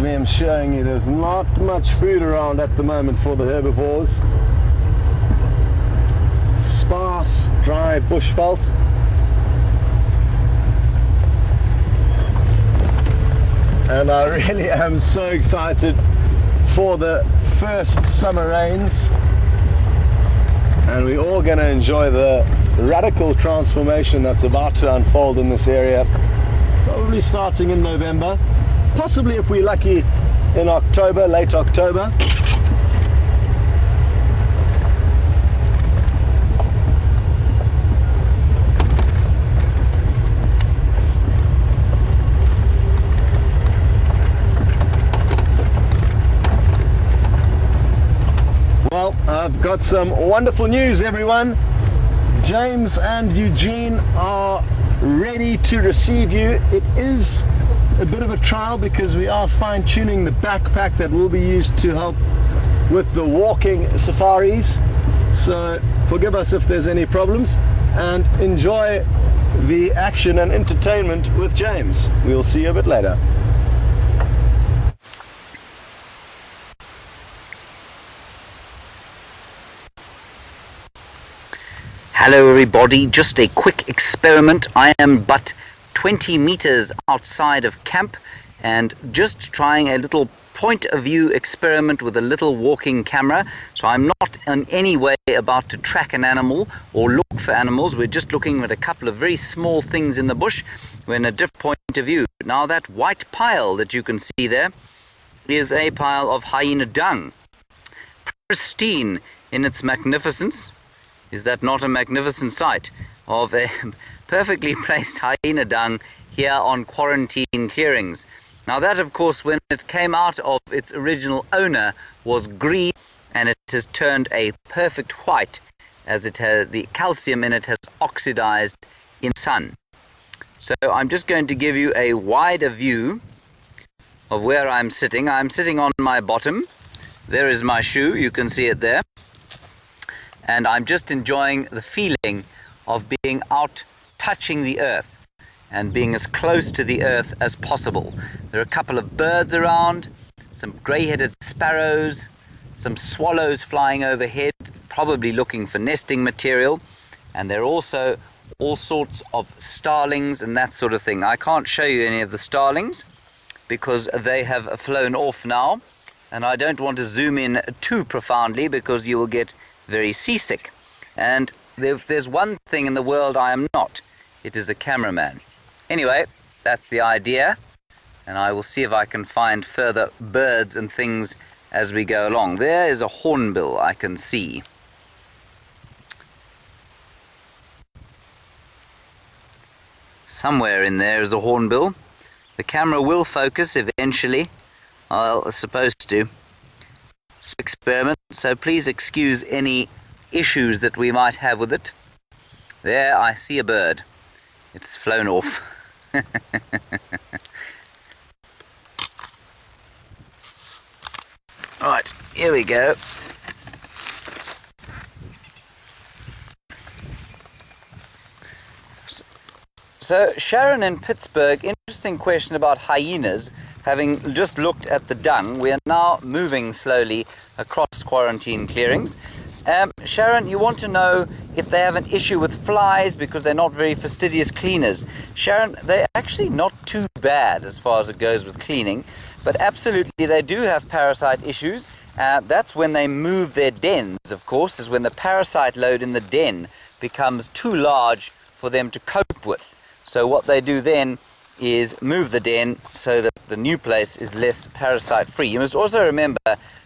me am showing you, there's not much food around at the moment for the herbivores. Sparse, dry bushveld. And I really am so excited for the first summer rains. And we're all going to enjoy the radical transformation that's about to unfold in this area. Probably starting in November. Possibly, if we're lucky, in October, late October. Well, I've got some wonderful news, everyone. James and Eugene are ready to receive you. It is a bit of a trial because we are fine-tuning the backpack that will be used to help with the walking safaris. So forgive us if there's any problems, and enjoy the action and entertainment with James. We'll see you a bit later. Hello everybody, just a quick experiment. I am but 20 meters outside of camp and just trying a little point of view experiment with a little walking camera. So I'm not in any way about to track an animal or look for animals. We're just looking at a couple of very small things in the bush. We're in a different point of view. Now that white pile that you can see there is a pile of hyena dung. Pristine in its magnificence. Is that not a magnificent sight of a perfectly placed hyena dung here on quarantine clearings? Now that, of course, when it came out of its original owner was green, and it has turned a perfect white as it has, the calcium in it has oxidized in the sun. So I'm just going to give you a wider view of where I'm sitting. I'm sitting on my bottom. There is my shoe, you can see it there. And I'm just enjoying the feeling of being out touching the earth and being as close to the earth as possible. There are a couple of birds around, some grey-headed sparrows, some swallows flying overhead, probably looking for nesting material, and there are also all sorts of starlings and that sort of thing. I can't show you any of the starlings because they have flown off now, and I don't want to zoom in too profoundly because you will get very seasick. And if there's one thing in the world I am not, it is a cameraman. Anyway, that's the idea, and I will see if I can find further birds and things as we go along. There is a hornbill I can see. Somewhere in there is a hornbill. The camera will focus eventually. Well, it's supposed to. It's an experiment, so please excuse any issues that we might have with it. There, I see a bird. It's flown off. Right, here we go. So Sharon in Pittsburgh, interesting question about hyenas. Having just looked at the dung, we are now moving slowly across quarantine clearings. Sharon, you want to know if they have an issue with flies because they're not very fastidious cleaners. Sharon, they're actually not too bad as far as it goes with cleaning, but absolutely they do have parasite issues. That's when they move their dens, of course, is when the parasite load in the den becomes too large for them to cope with. So what they do then is move the den so that the new place is less parasite free. You must also remember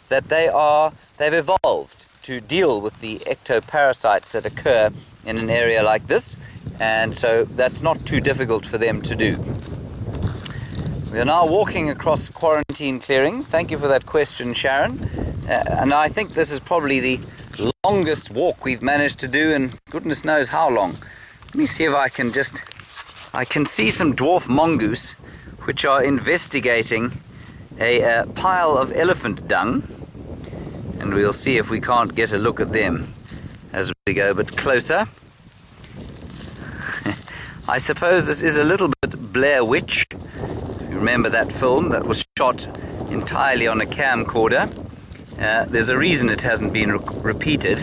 that they've evolved to deal with the ectoparasites that occur in an area like this, and so that's not too difficult for them to do. We are now walking across quarantine clearings. Thank you for that question, Sharon. And I think this is probably the longest walk we've managed to do, and goodness knows how long. Let me see if I can see some dwarf mongoose which are investigating a pile of elephant dung, and we'll see if we can't get a look at them as we go a bit closer. I suppose this is a little bit Blair Witch. If you remember that film that was shot entirely on a camcorder. There's a reason it hasn't been repeated.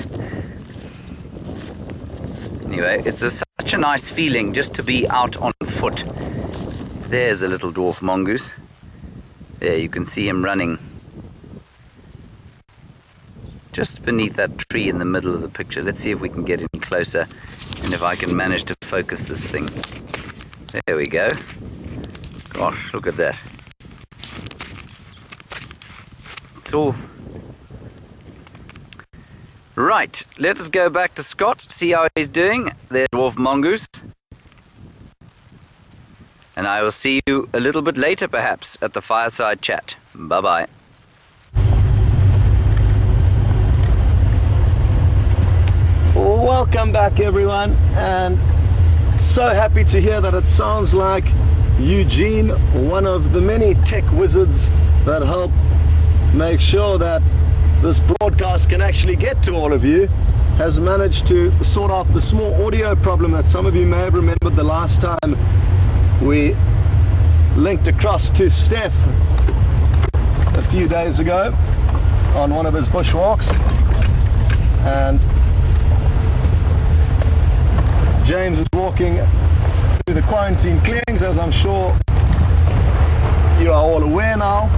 Anyway, it's such a nice feeling just to be out on foot. There's the little dwarf mongoose. There you can see him running just beneath that tree in the middle of the picture. Let's see if we can get in closer and if I can manage to focus this thing. There we go. Gosh, look at that. It's all... Right, let us go back to Scott, see how he's doing. There's dwarf mongoose. And I will see you a little bit later perhaps at the fireside chat. Bye-bye. Welcome back everyone, and so happy to hear that it sounds like Eugene, one of the many tech wizards that help make sure that this broadcast can actually get to all of you, has managed to sort out the small audio problem that some of you may have remembered the last time we linked across to Steph a few days ago on one of his bushwalks. And James is walking through the quarantine clearings, as I'm sure you are all aware now.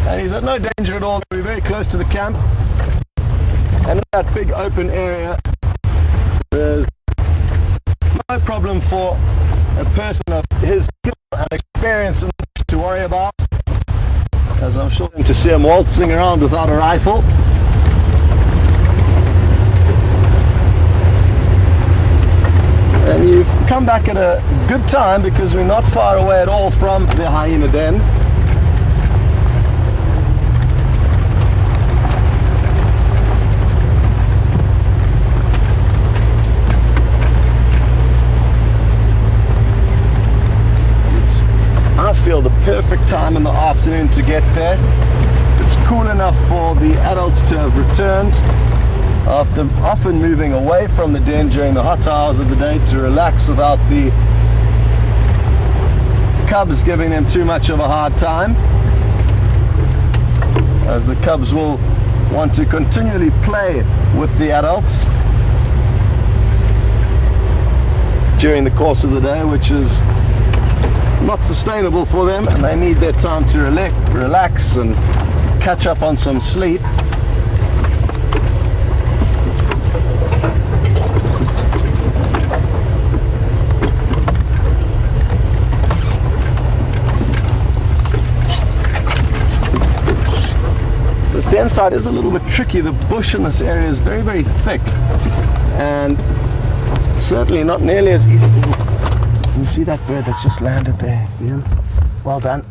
And he's at no danger at all. We're very close to the camp. And in that big open area, there's no problem for a person of his skill and experience to worry about. As I'm sure to see him waltzing around without a rifle. And you've come back at a good time because we're not far away at all from the hyena den. I feel the perfect time in the afternoon to get there. It's cool enough for the adults to have returned after often moving away from the den during the hot hours of the day to relax without the cubs giving them too much of a hard time, as the cubs will want to continually play with the adults during the course of the day, which is not sustainable for them, and they need their time to relax and catch up on some sleep. This den side is a little bit tricky. The bush in this area is very, very thick and certainly not nearly as easy to... You see that bird that's just landed there? Yeah. Well done.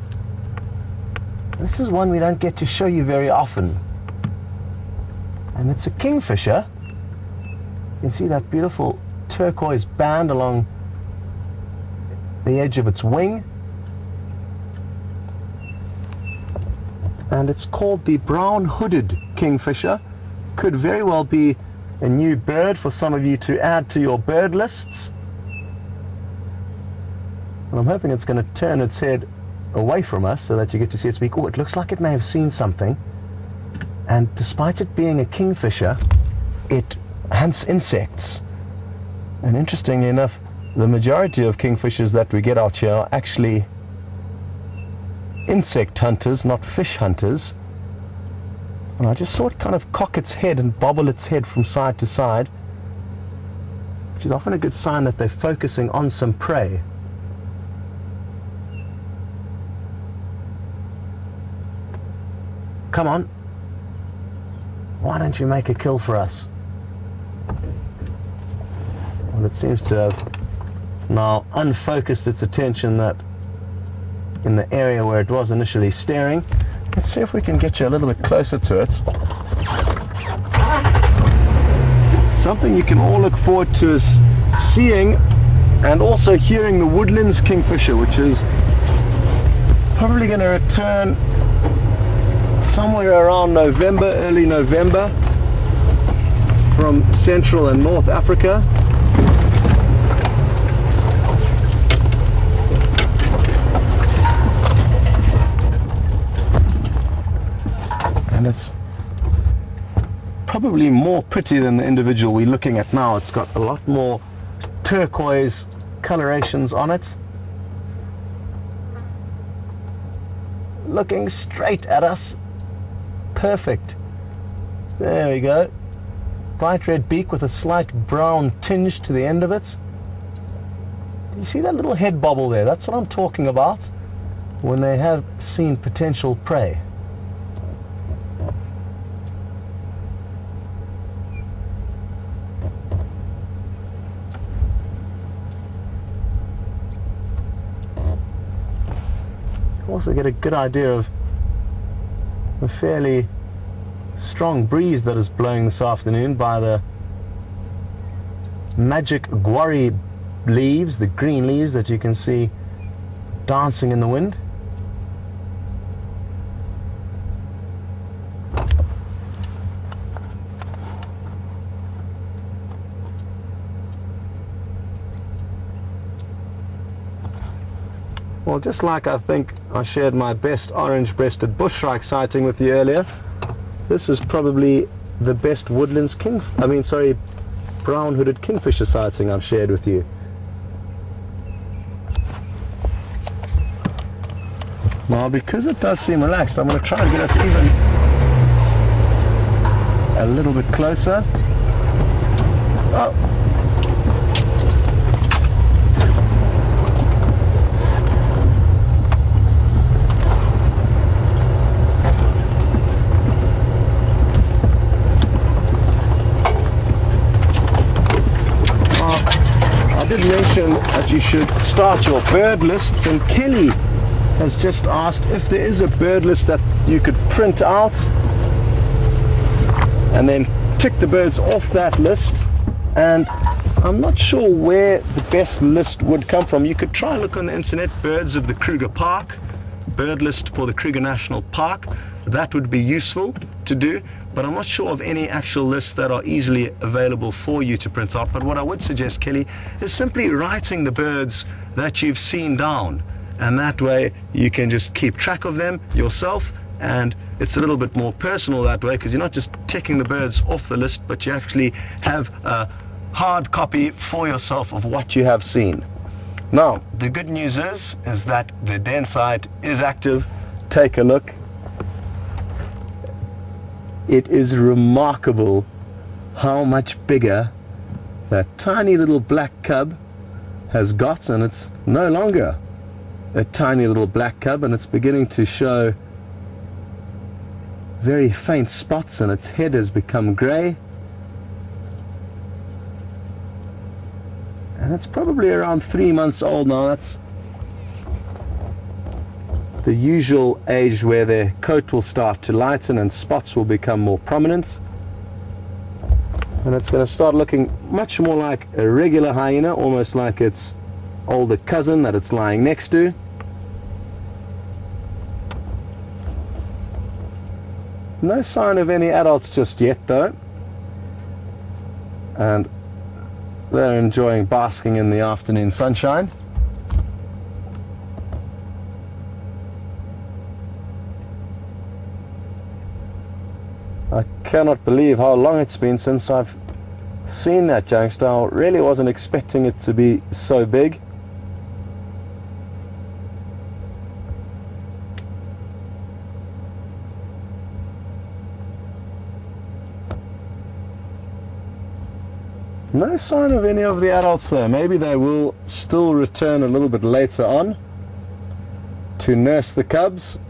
This is one we don't get to show you very often. And it's a kingfisher. You can see that beautiful turquoise band along the edge of its wing. And it's called the brown-hooded kingfisher. Could very well be a new bird for some of you to add to your bird lists. And I'm hoping it's going to turn its head away from us so that you get to see it speak. Oh, it looks like it may have seen something. And despite it being a kingfisher, it hunts insects. And interestingly enough, the majority of kingfishers that we get out here are actually insect hunters, not fish hunters. And I just saw it kind of cock its head and bobble its head from side to side, which is often a good sign that they're focusing on some prey. Come on, why don't you make a kill for us? Well, it seems to have now unfocused its attention that in the area where it was initially staring. Let's see if we can get you a little bit closer to it. Something you can all look forward to is seeing and also hearing the woodlands kingfisher, which is probably going to return somewhere around November, early November, from Central and North Africa. And it's probably more pretty than the individual we're looking at now. It's got a lot more turquoise colorations on it. Looking straight at us. Perfect. There we go. Bright red beak with a slight brown tinge to the end of it. Do you see that little head bobble there? That's what I'm talking about when they have seen potential prey. Also get a good idea of a fairly strong breeze that is blowing this afternoon by the Magic Gwarrie leaves, the green leaves that you can see dancing in the wind. Well, just like I think I shared my best orange-breasted bush shrike sighting with you earlier, this is probably the best woodlands brown-hooded kingfisher sighting I've shared with you. Now, because it does seem relaxed, I'm going to try and get us even a little bit closer. Oh. I did mention that you should start your bird lists, and Kelly has just asked if there is a bird list that you could print out and then tick the birds off that list. And I'm not sure where the best list would come from. You could try and look on the internet, birds of the Kruger Park, bird list for the Kruger National Park. That would be useful to do, but I'm not sure of any actual lists that are easily available for you to print out. But what I would suggest, Kelly, is simply writing the birds that you've seen down, and that way you can just keep track of them yourself, and it's a little bit more personal that way, because you're not just ticking the birds off the list, but you actually have a hard copy for yourself of what you have seen. Now, the good news is that the den site is active. Take a look. It is remarkable how much bigger that tiny little black cub has got, and it's no longer a tiny little black cub, and it's beginning to show very faint spots, and its head has become grey, and it's probably around 3 months old now. That's the usual age where their coat will start to lighten and spots will become more prominent, and it's going to start looking much more like a regular hyena, almost like its older cousin that it's lying next to. No sign of any adults just yet though, and they're enjoying basking in the afternoon sunshine. I cannot believe how long it's been since I've seen that youngster. I really wasn't expecting it to be so big. No sign of any of the adults there. Maybe they will still return a little bit later on to nurse the cubs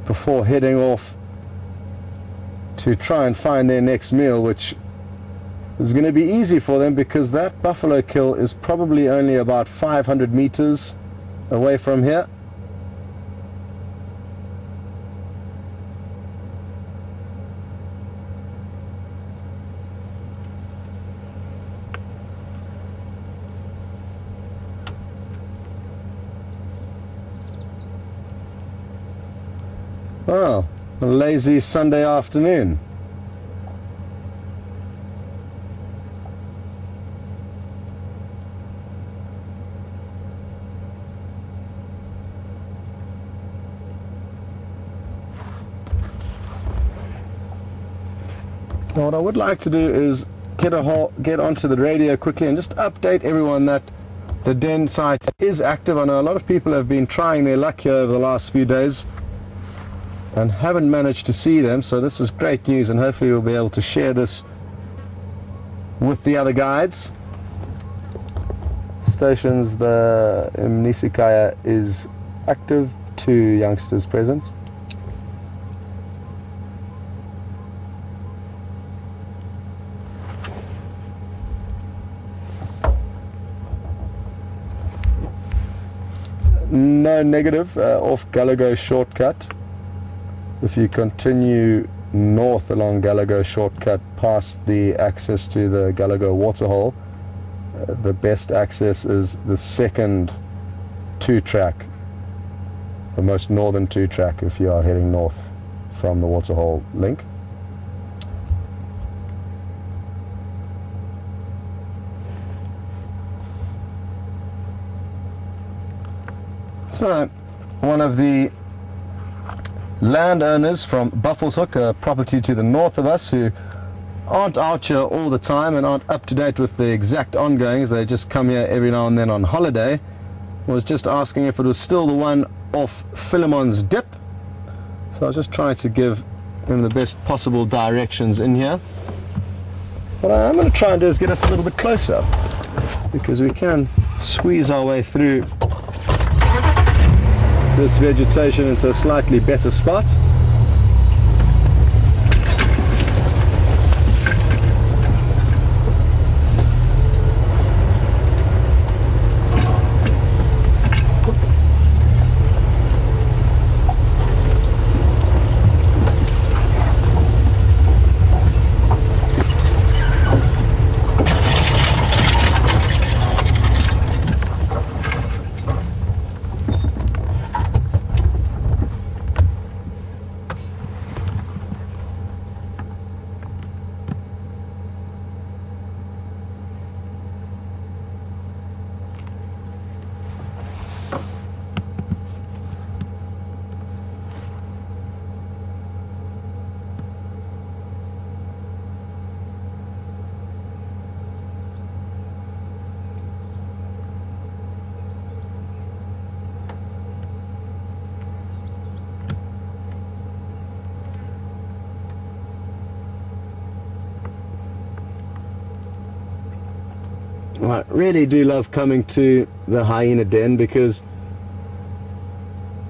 before heading off to try and find their next meal, which is going to be easy for them because that buffalo kill is probably only about 500 meters away from here. Well, a lazy Sunday afternoon. Now what I would like to do is get onto the radio quickly and just update everyone that the den site is active. I know a lot of people have been trying their luck here over the last few days and haven't managed to see them, so this is great news, and hopefully we'll be able to share this with the other guides. Stations, the Mnisikaya is active, 2 youngsters present. No negative off Galago shortcut. If you continue north along Galago shortcut past the access to the Galago waterhole, the best access is the second 2-track, the most northern 2-track if you are heading north from the waterhole link. So, one of the landowners from Buffelshoek, a property to the north of us, who aren't out here all the time and aren't up to date with the exact ongoings, they just come here every now and then on holiday, was just asking if it was still the one off Philemon's Dip. So I was just trying to give him the best possible directions in here. What I am going to try and do is get us a little bit closer, because we can squeeze our way through this vegetation into a slightly better spot. I really do love coming to the hyena den, because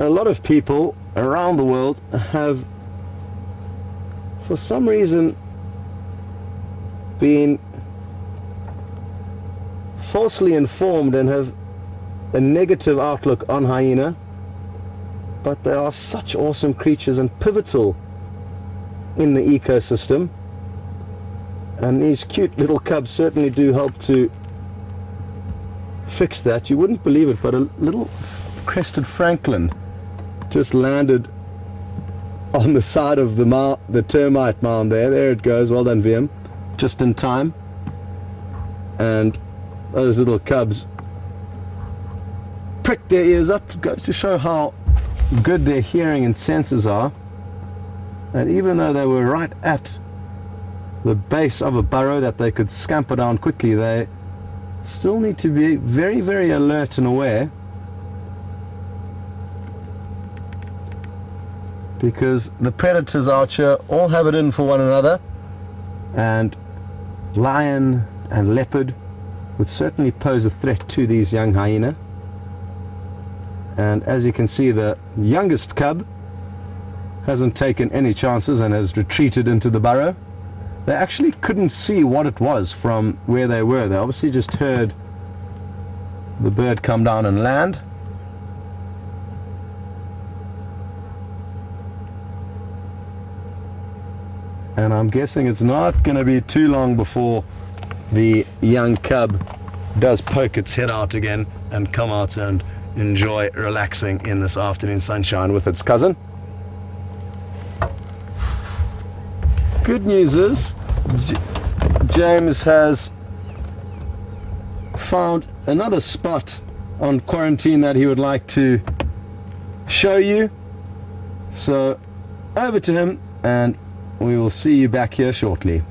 a lot of people around the world have, for some reason, been falsely informed and have a negative outlook on hyena, but they are such awesome creatures and pivotal in the ecosystem, and these cute little cubs certainly do help to fix that. You wouldn't believe it, but a little crested francolin just landed on the side of the termite mound there. There it goes. Well done, VM. Just in time. And those little cubs pricked their ears up. It goes to show how good their hearing and senses are. And even though they were right at the base of a burrow that they could scamper down quickly, they still need to be very, very alert and aware, because the predators out here all have it in for one another, and lion and leopard would certainly pose a threat to these young hyena. And as you can see, the youngest cub hasn't taken any chances and has retreated into the burrow. They actually couldn't see what it was from where they were. They obviously just heard the bird come down and land. And I'm guessing it's not going to be too long before the young cub does poke its head out again and come out and enjoy relaxing in this afternoon sunshine with its cousin. Good news is James has found another spot on quarantine that he would like to show you. So over to him, and we will see you back here shortly.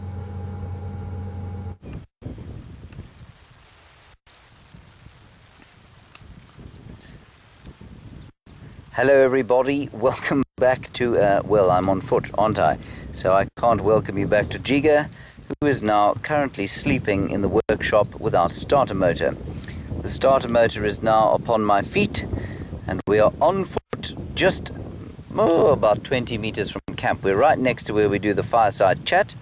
Hello everybody, welcome back to, well, I'm on foot, aren't I? So I can't welcome you back to Jiga, who is now currently sleeping in the workshop without starter motor. The starter motor is now upon my feet, and we are on foot just about 20 meters from camp. We're right next to where we do the fireside chat,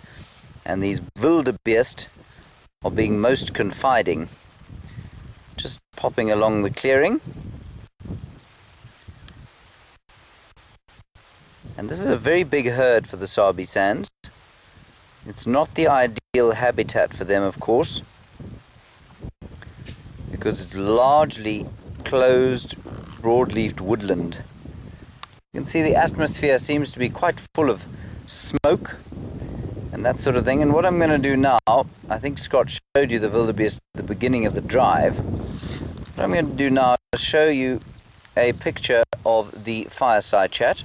and these wildebeest are being most confiding. Just popping along the clearing. And this is a very big herd for the Sabi Sands. It's not the ideal habitat for them, of course, because it's largely closed, broadleafed woodland. You can see the atmosphere seems to be quite full of smoke and that sort of thing. And what I'm going to do now, I think Scott showed you the wildebeest at the beginning of the drive. What I'm going to do now is show you a picture of the fireside chat.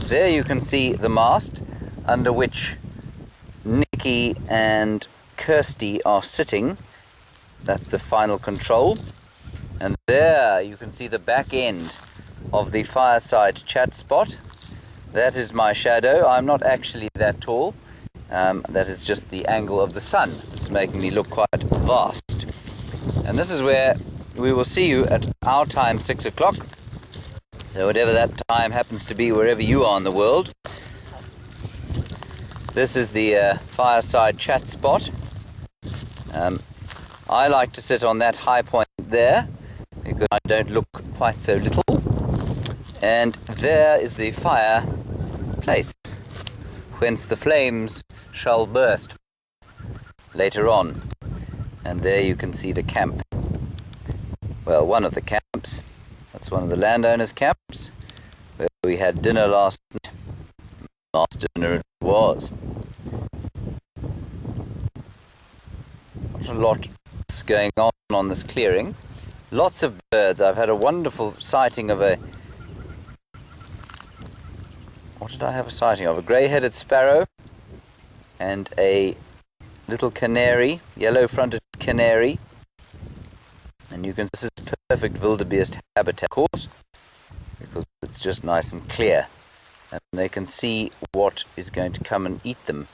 There you can see the mast under which Nikki and Kirsty are sitting. That's the final control. And there you can see the back end of the fireside chat spot. That is my shadow. I'm not actually that tall. That is just the angle of the sun. It's making me look quite vast. And this is where we will see you at our time, 6 o'clock. So whatever that time happens to be, wherever you are in the world. This is the fireside chat spot. I like to sit on that high point there, because I don't look quite so little. And there is the fireplace, whence the flames shall burst later on. And there you can see the camp. Well, one of the camps. That's one of the landowners' camps, where we had dinner last night. Last dinner it was. Not a lot is going on this clearing. Lots of birds. I've had a wonderful sighting of a... What did I have a sighting of? A grey-headed sparrow and a little canary, yellow-fronted canary. And you can see this is perfect wildebeest habitat, of course, because it's just nice and clear, and they can see what is going to come and eat them.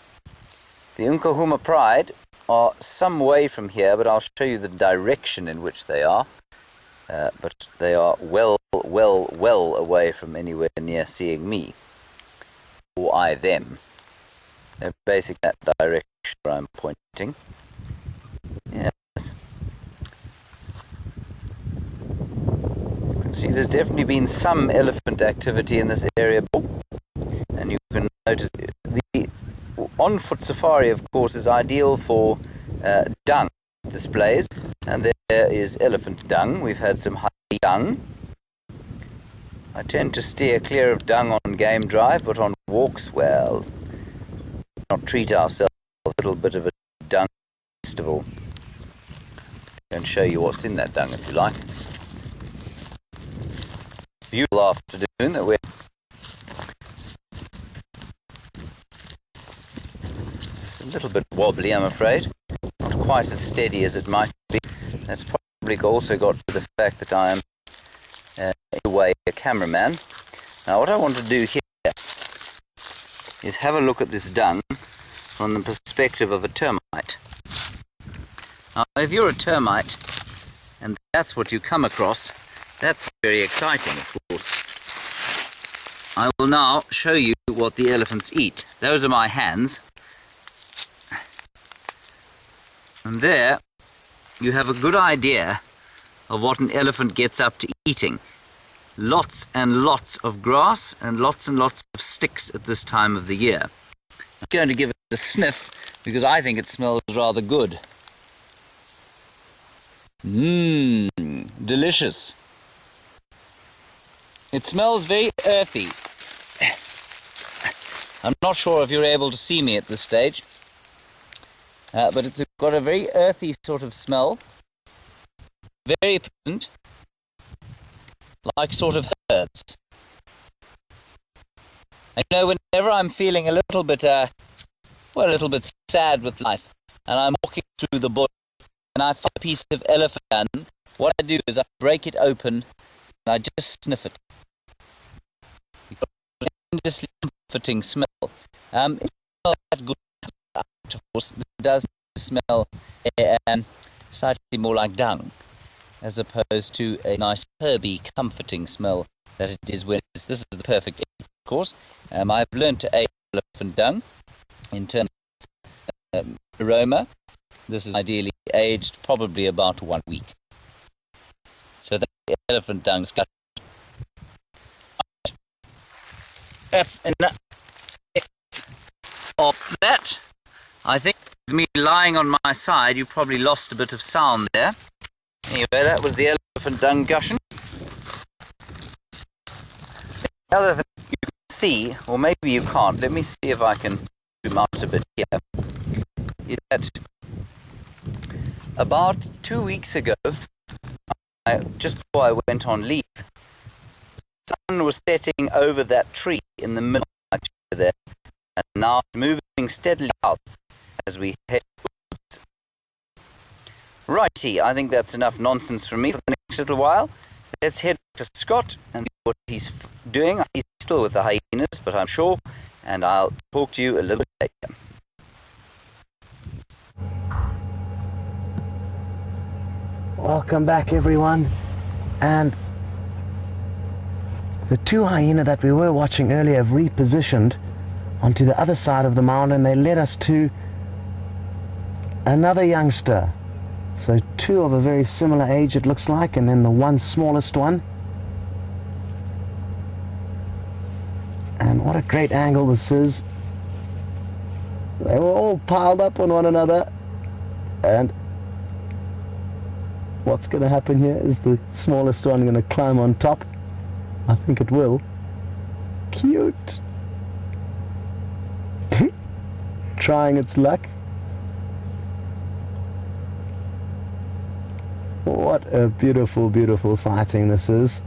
The Nkuhuma pride are some way from here, but I'll show you the direction in which they are. But they are well away from anywhere near seeing me, or I them. They're basically that direction where I'm pointing. Yes. See, there's definitely been some elephant activity in this area, and you can notice the on-foot safari, of course, is ideal for dung displays, and there is elephant dung. We've had some high dung. I tend to steer clear of dung on game drive, but on walks, well, not treat ourselves a little bit of a dung festival. I can show you what's in that dung if you like. Beautiful afternoon that we're... It's a little bit wobbly, I'm afraid. Not quite as steady as it might be. That's probably also got to the fact that I am, in a way, a cameraman. Now, what I want to do here is have a look at this dung from the perspective of a termite. Now, if you're a termite, and that's what you come across, that's very exciting, of course. I will now show you what the elephants eat. Those are my hands. And there you have a good idea of what an elephant gets up to eating. Lots and lots of grass and lots of sticks at this time of the year. I'm going to give it a sniff because I think it smells rather good. Delicious. It smells very earthy. I'm not sure if you're able to see me at this stage, but it's got a very earthy sort of smell. Very pleasant, like sort of herbs. And you know, whenever I'm feeling a little bit sad with life, and I'm walking through the bush, and I find a piece of elephant dung, what I do is I break it open, and I just sniff it. tremendously comforting smell. It's not that good, of course. It does smell slightly more like dung, as opposed to a nice herby, comforting smell that it is when this is the perfect age, of course. I've learned to age elephant dung in terms of aroma. This is ideally aged probably about 1 week. So that's the elephant dung discussion. That's enough of that. I think with me lying on my side, you probably lost a bit of sound there. Anyway, that was the elephant dung gushing. The other thing you can see, or maybe you can't, let me see if I can zoom out a bit here, is that about 2 weeks ago, just before I went on leave, the sun was setting over that tree in the middle of my tree there, and now moving steadily out as we head towards. Righty, I think that's enough nonsense from me for the next little while. Let's head to Scott and see what he's doing. He's still with the hyenas, but I'm sure, and I'll talk to you a little bit later. Welcome back, everyone. And the two hyena that we were watching earlier have repositioned onto the other side of the mountain. They led us to another youngster. So two of a very similar age, it looks like, and then the one smallest one. And what a great angle this is. They were all piled up on one another, and what's going to happen here is the smallest one going to climb on top. I think it will. Cute. Trying its luck. What a beautiful, beautiful sighting this is.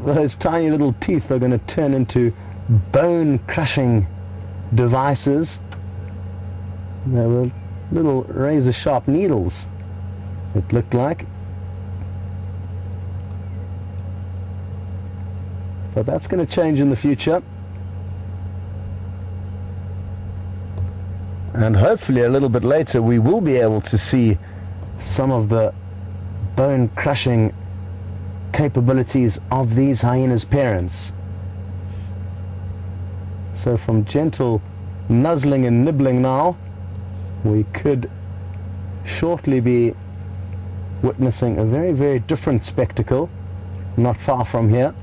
Those tiny little teeth are going to turn into bone-crushing devices. They were little razor-sharp needles, it looked like. But that's going to change in the future. And hopefully a little bit later we will be able to see some of the bone-crushing capabilities of these hyenas' parents. So from gentle nuzzling and nibbling now, we could shortly be witnessing a very, very different spectacle not far from here.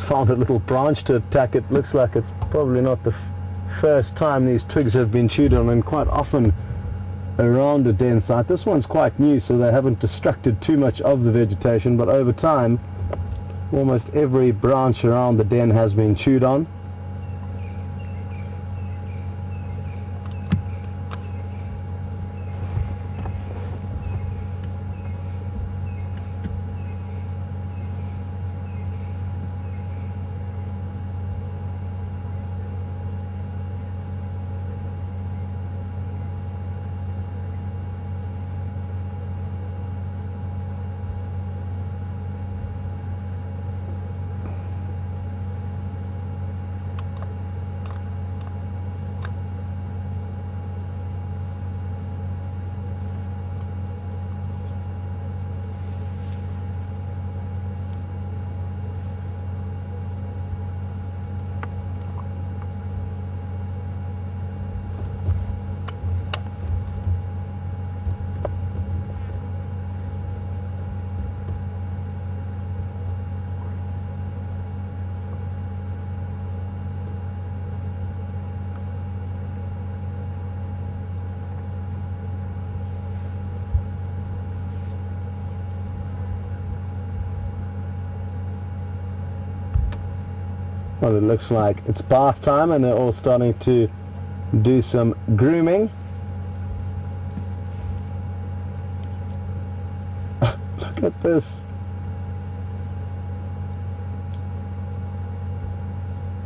Found a little branch to attack. It looks like it's probably not the first time these twigs have been chewed on, and quite often around a den site. This one's quite new, so they haven't destructed too much of the vegetation, but over time almost every branch around the den has been chewed on. Well, it looks like it's bath time and they're all starting to do some grooming. Look at this.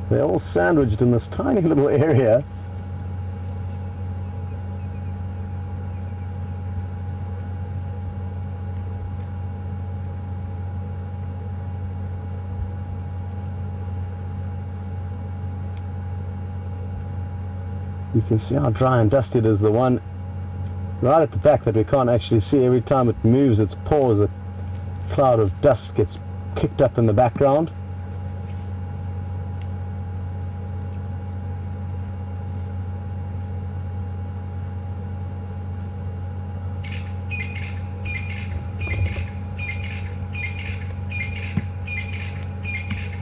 They're all sandwiched in this tiny little area. You can see how dry and dusty it is. The one right at the back that we can't actually see, every time it moves its paws, a cloud of dust gets kicked up in the background.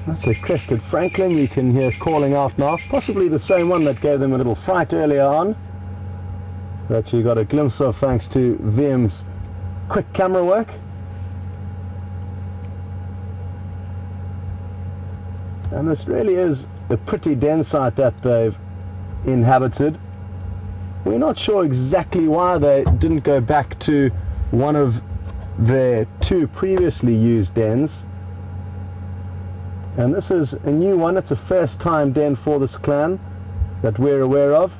That's a crested francolin you can hear calling out now, possibly the same one that gave them a little fright earlier on, that you got a glimpse of thanks to VM's quick camera work. And this really is a pretty den site that they've inhabited. We're not sure exactly why they didn't go back to one of their two previously used dens. And this is a new one. It's a first time den for this clan that we're aware of.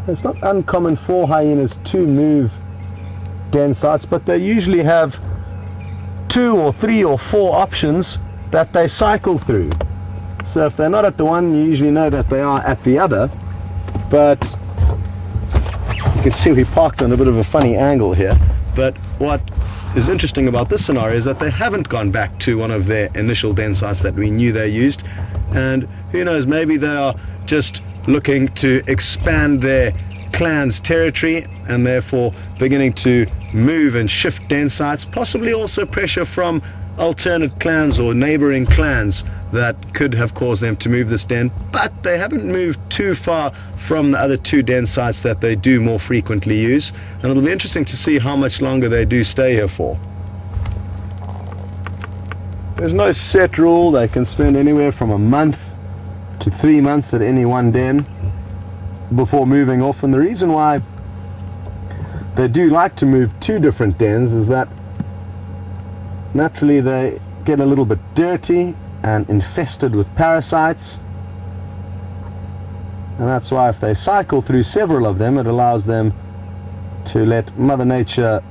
It's not uncommon for hyenas to move den sites, but they usually have 2 or 3 or 4 options that they cycle through. So if they're not at the one, you usually know that they are at the other. But you can see we parked on a bit of a funny angle here. But what is interesting about this scenario is that they haven't gone back to one of their initial den sites that we knew they used. And who knows, maybe they are just looking to expand their clan's territory and therefore beginning to move and shift den sites, possibly also pressure from alternate clans or neighboring clans that could have caused them to move this den. But they haven't moved too far from the other 2 den sites that they do more frequently use, and it'll be interesting to see how much longer they do stay here for. There's no set rule. They can spend anywhere from a month to 3 months at any one den before moving off. And the reason why they do like to move 2 different dens is that naturally they get a little bit dirty and infested with parasites, and that's why if they cycle through several of them, it allows them to let Mother Nature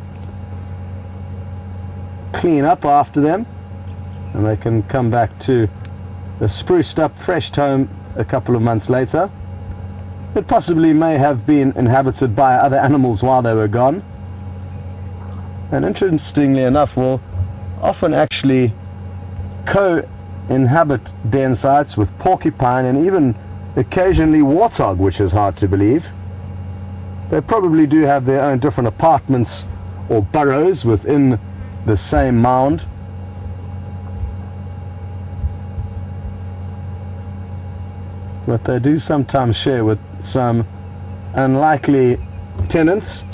clean up after them, and they can come back to a spruced up, fresh home a couple of months later. It possibly may have been inhabited by other animals while they were gone, and interestingly enough will often actually co-inhabit den sites with porcupine and even occasionally warthog, which is hard to believe. They probably do have their own different apartments or burrows within the same mound. But they do sometimes share with some unlikely tenants.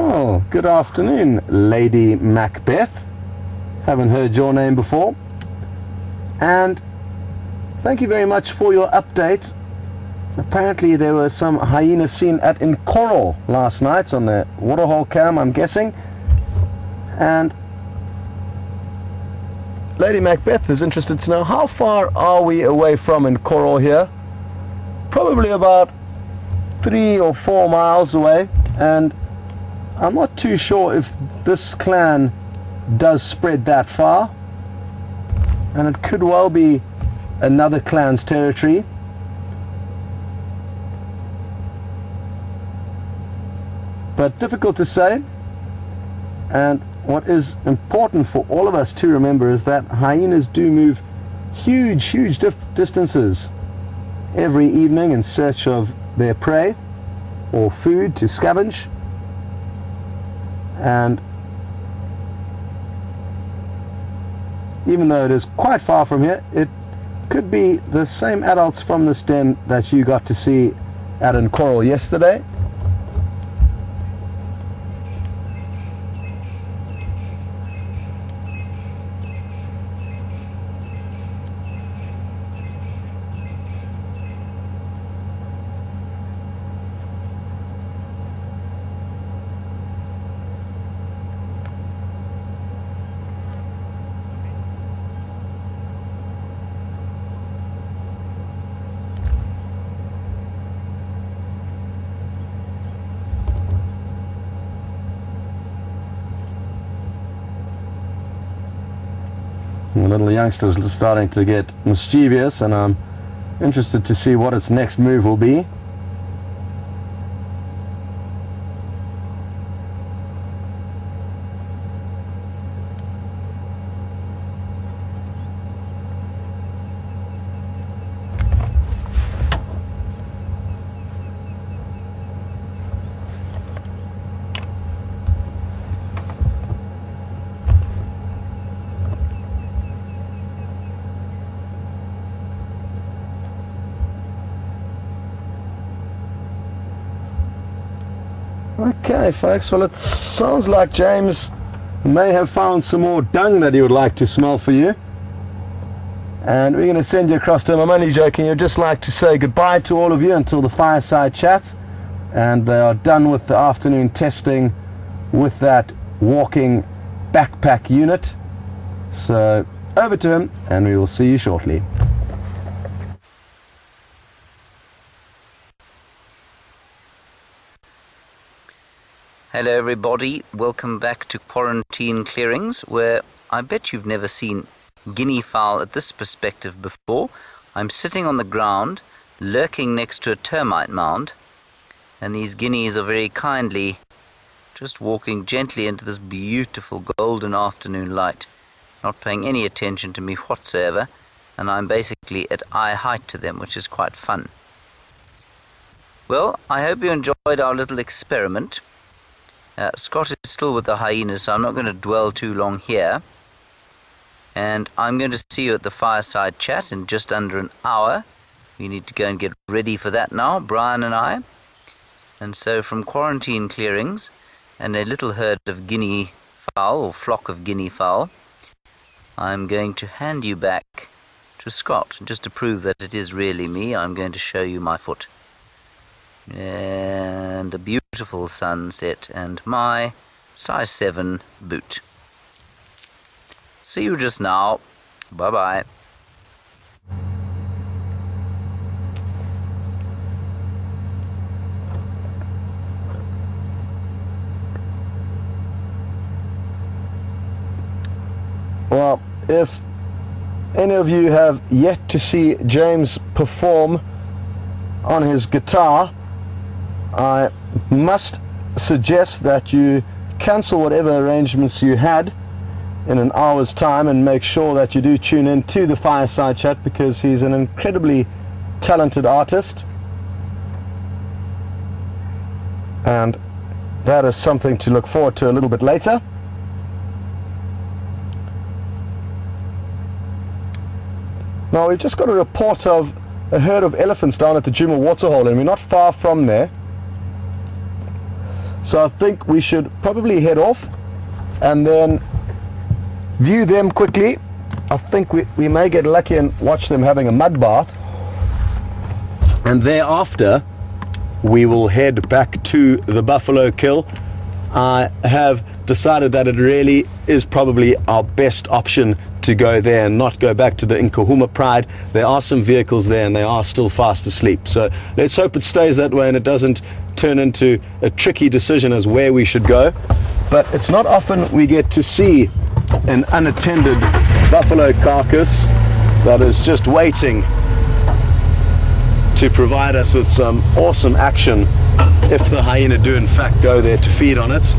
Oh, good afternoon, Lady Macbeth. Haven't heard your name before. And thank you very much for your update. Apparently there were some hyenas seen at Nkuhuma last night on the waterhole cam, I'm guessing. And Lady Macbeth is interested to know, how far are we away from Nkuhuma here? Probably about 3 or 4 miles away, and I'm not too sure if this clan does spread that far, and it could well be another clan's territory. But difficult to say. And what is important for all of us to remember is that hyenas do move huge distances every evening in search of their prey or food to scavenge. And even though it is quite far from here, it could be the same adults from this den that you got to see at Nkuhuma yesterday. The little youngster's starting to get mischievous, and I'm interested to see what its next move will be. Okay folks, well it sounds like James may have found some more dung that he would like to smell for you, and we're going to send you across to him. I'm only joking. I'd just like to say goodbye to all of you until the fireside chat, and they are done with the afternoon testing with that walking backpack unit. So over to him, and we will see you shortly. Hello everybody, welcome back to Quarantine Clearings, where I bet you've never seen guinea fowl at this perspective before. I'm sitting on the ground, lurking next to a termite mound, and these guineas are very kindly just walking gently into this beautiful golden afternoon light, not paying any attention to me whatsoever, and I'm basically at eye height to them, which is quite fun. Well, I hope you enjoyed our little experiment. Scott is still with the hyenas, so I'm not going to dwell too long here. And I'm going to see you at the fireside chat in just under an hour. We need to go and get ready for that now, Brian and I. And so from Quarantine Clearings and a little herd of guinea fowl, or flock of guinea fowl, I'm going to hand you back to Scott. Just to prove that it is really me, I'm going to show you my foot. And a beautiful sunset and my size 7 boot. See you just now. Bye bye. Well, if any of you have yet to see James perform on his guitar, I must suggest that you cancel whatever arrangements you had in an hour's time and make sure that you do tune in to the fireside chat, because he's an incredibly talented artist, and that is something to look forward to a little bit later. Now we've just got a report of a herd of elephants down at the Nkuhuma waterhole, and we're not far from there. So I think we should probably head off and then view them quickly. I think we may get lucky and watch them having a mud bath. And thereafter, we will head back to the buffalo kill. I have decided that it really is probably our best option to go there and not go back to the Nkuhuma Pride. There are some vehicles there and they are still fast asleep. So let's hope it stays that way and it doesn't turn into a tricky decision as where we should go. But it's not often we get to see an unattended buffalo carcass. that is just waiting to provide us with some awesome action if the hyena do in fact go there to feed on it.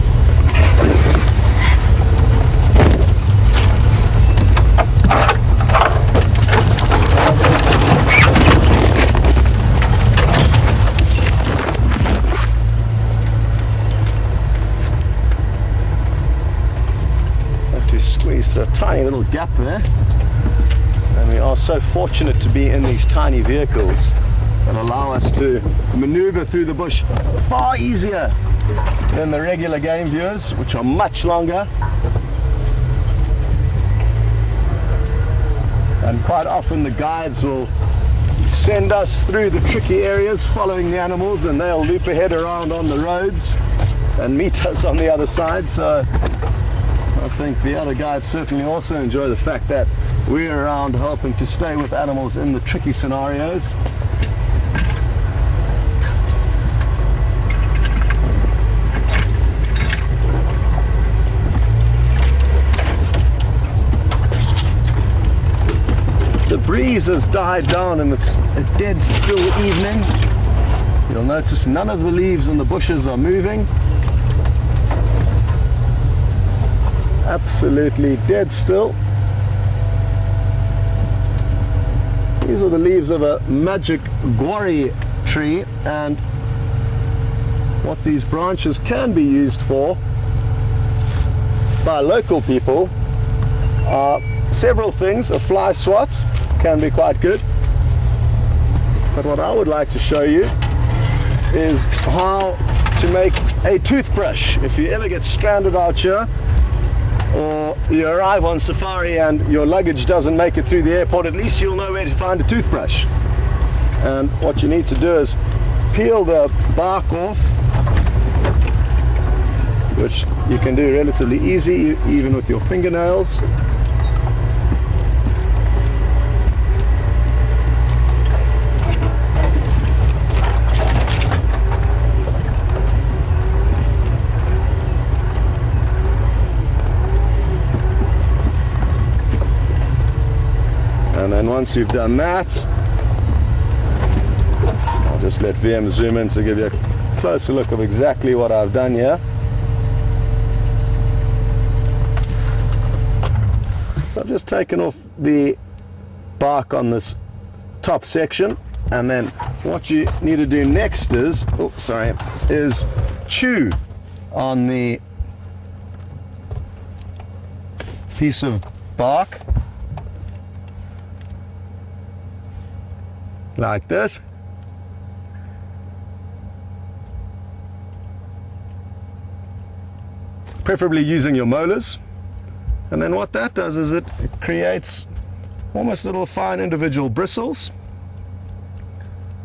Squeeze through a tiny little gap there, and we are so fortunate to be in these tiny vehicles that allow us to maneuver through the bush far easier than the regular game viewers, which are much longer, and quite often the guides will send us through the tricky areas following the animals, and they'll loop ahead around on the roads and meet us on the other side. So I think the other guides certainly also enjoy the fact that we're around helping to stay with animals in the tricky scenarios. The breeze has died down and it's a dead still evening. You'll notice none of the leaves in the bushes are moving. Absolutely dead still. These are the leaves of a Magic Gwarrie tree, and what these branches can be used for by local people are several things. A fly swat can be quite good, but what I would like to show you is how to make a toothbrush. If you ever get stranded out here, or you arrive on safari and your luggage doesn't make it through the airport, at least you'll know where to find a toothbrush. And what you need to do is peel the bark off, which you can do relatively easy, even with your fingernails. And then once you've done that, I'll just let VM zoom in to give you a closer look of exactly what I've done here. So I've just taken off the bark on this top section, and then what you need to do next is, is chew on the piece of bark like this. Preferably using your molars. And then what that does is it creates almost little fine individual bristles,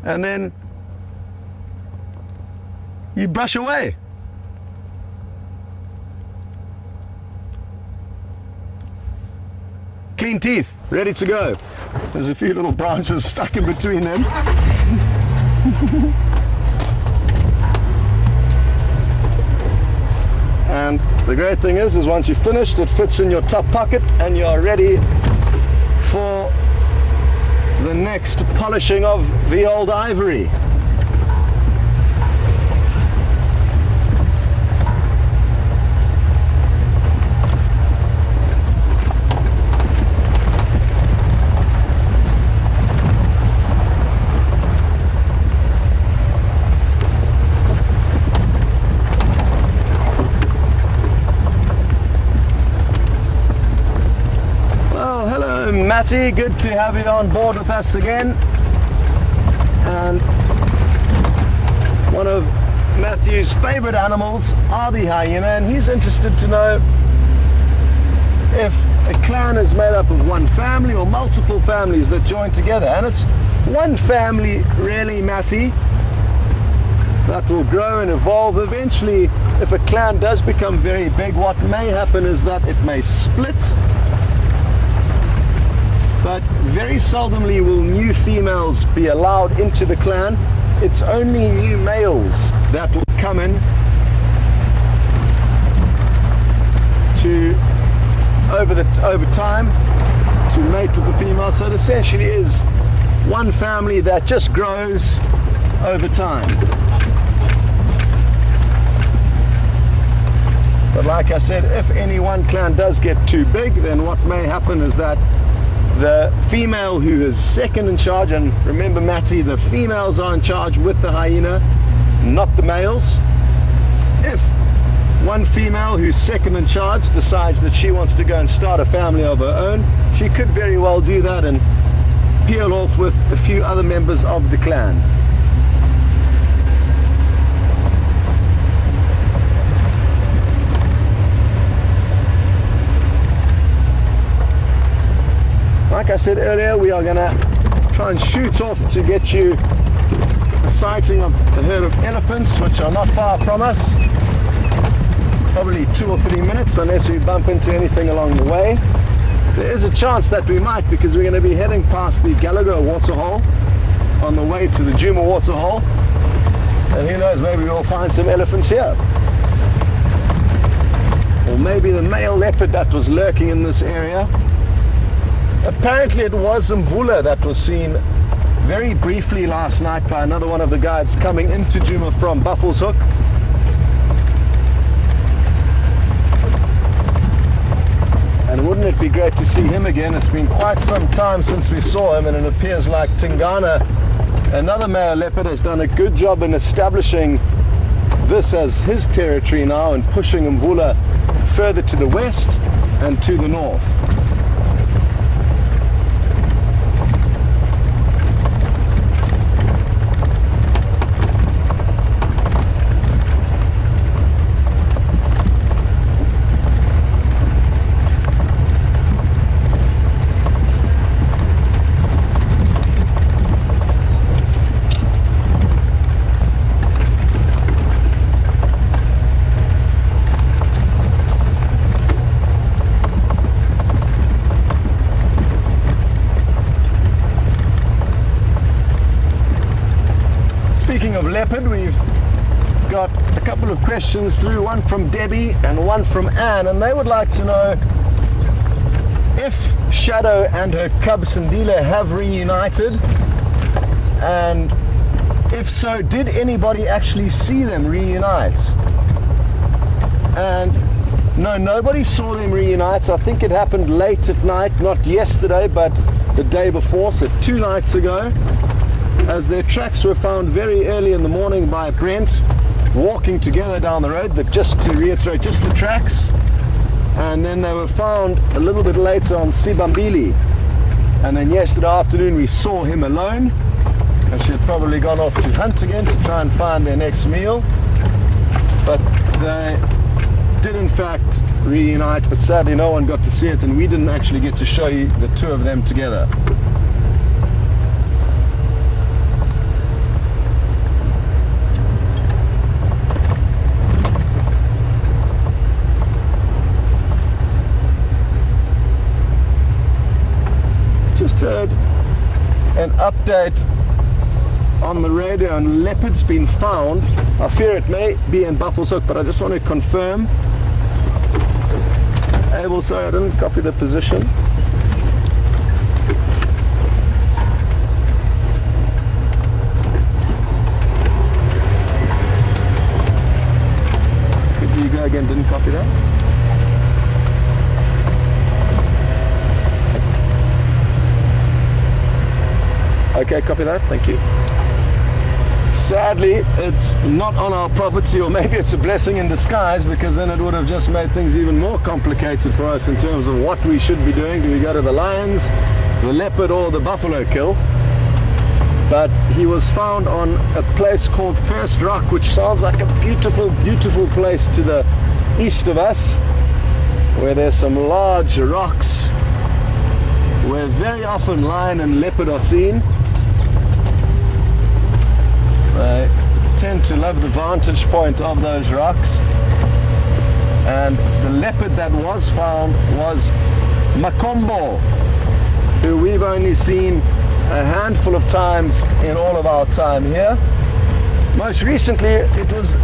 and then you brush away. Clean teeth, ready to go. There's a few little branches stuck in between them. And the great thing is once you've finished, it fits in your top pocket and you're ready for the next polishing of the old ivory. Matty, good to have you on board with us again. And one of Matthew's favorite animals are the hyena, and he's interested to know if a clan is made up of one family or multiple families that join together. And it's one family really, Matty, that will grow and evolve. Eventually, if a clan does become very big, what may happen is that it may split. But very seldomly will new females be allowed into the clan. It's only new males that will come in over time to mate with the female. So it essentially is one family that just grows over time. But like I said, if any one clan does get too big, then what may happen is that the female who is second in charge, and remember Matty, the females are in charge with the hyena, not the males. If one female who's second in charge decides that she wants to go and start a family of her own, she could very well do that and peel off with a few other members of the clan. Like I said earlier, we are going to try and shoot off to get you a sighting of a herd of elephants, which are not far from us. Probably 2 or 3 minutes, unless we bump into anything along the way. There is a chance that we might, because we're going to be heading past the Gallagher waterhole on the way to the Nkuhuma waterhole. And who knows, maybe we'll find some elephants here. Or maybe the male leopard that was lurking in this area. Apparently it was Mvula that was seen very briefly last night by another one of the guides coming into Nkuhuma from Buffalo's Hook. And wouldn't it be great to see him again? It's been quite some time since we saw him, and it appears like Tingana, another male leopard, has done a good job in establishing this as his territory now and pushing Mvula further to the west and to the north. Speaking of leopard, we've got a couple of questions through, one from Debbie and one from Anne, and they would like to know if Shadow and her cub Sindile have reunited, and if so, did anybody actually see them reunite? And no, nobody saw them reunite. I think it happened late at night, not yesterday, but the day before, so 2 nights ago, as their tracks were found very early in the morning by Brent, walking together down the road, but just to reiterate, just the tracks. And then they were found a little bit later on Sibambili. And then yesterday afternoon we saw him alone, and she had probably gone off to hunt again to try and find their next meal. But they did in fact reunite, but sadly no one got to see it, and we didn't actually get to show you the 2 of them together. Just heard an update on the radio, and leopard's been found. I fear it may be in Buffalo's Hook, but I just want to confirm. Abel, sorry, I didn't copy the position. Could you go again? Didn't copy that? Okay, copy that, thank you. Sadly, it's not on our property, or maybe it's a blessing in disguise, because then it would have just made things even more complicated for us in terms of what we should be doing. Do we go to the lions, the leopard, or the buffalo kill? But he was found on a place called First Rock, which sounds like a beautiful, beautiful place to the east of us, where there's some large rocks where very often lion and leopard are seen. They tend to love the vantage point of those rocks. And the leopard that was found was Makombo, who we've only seen a handful of times in all of our time here. Most recently, it was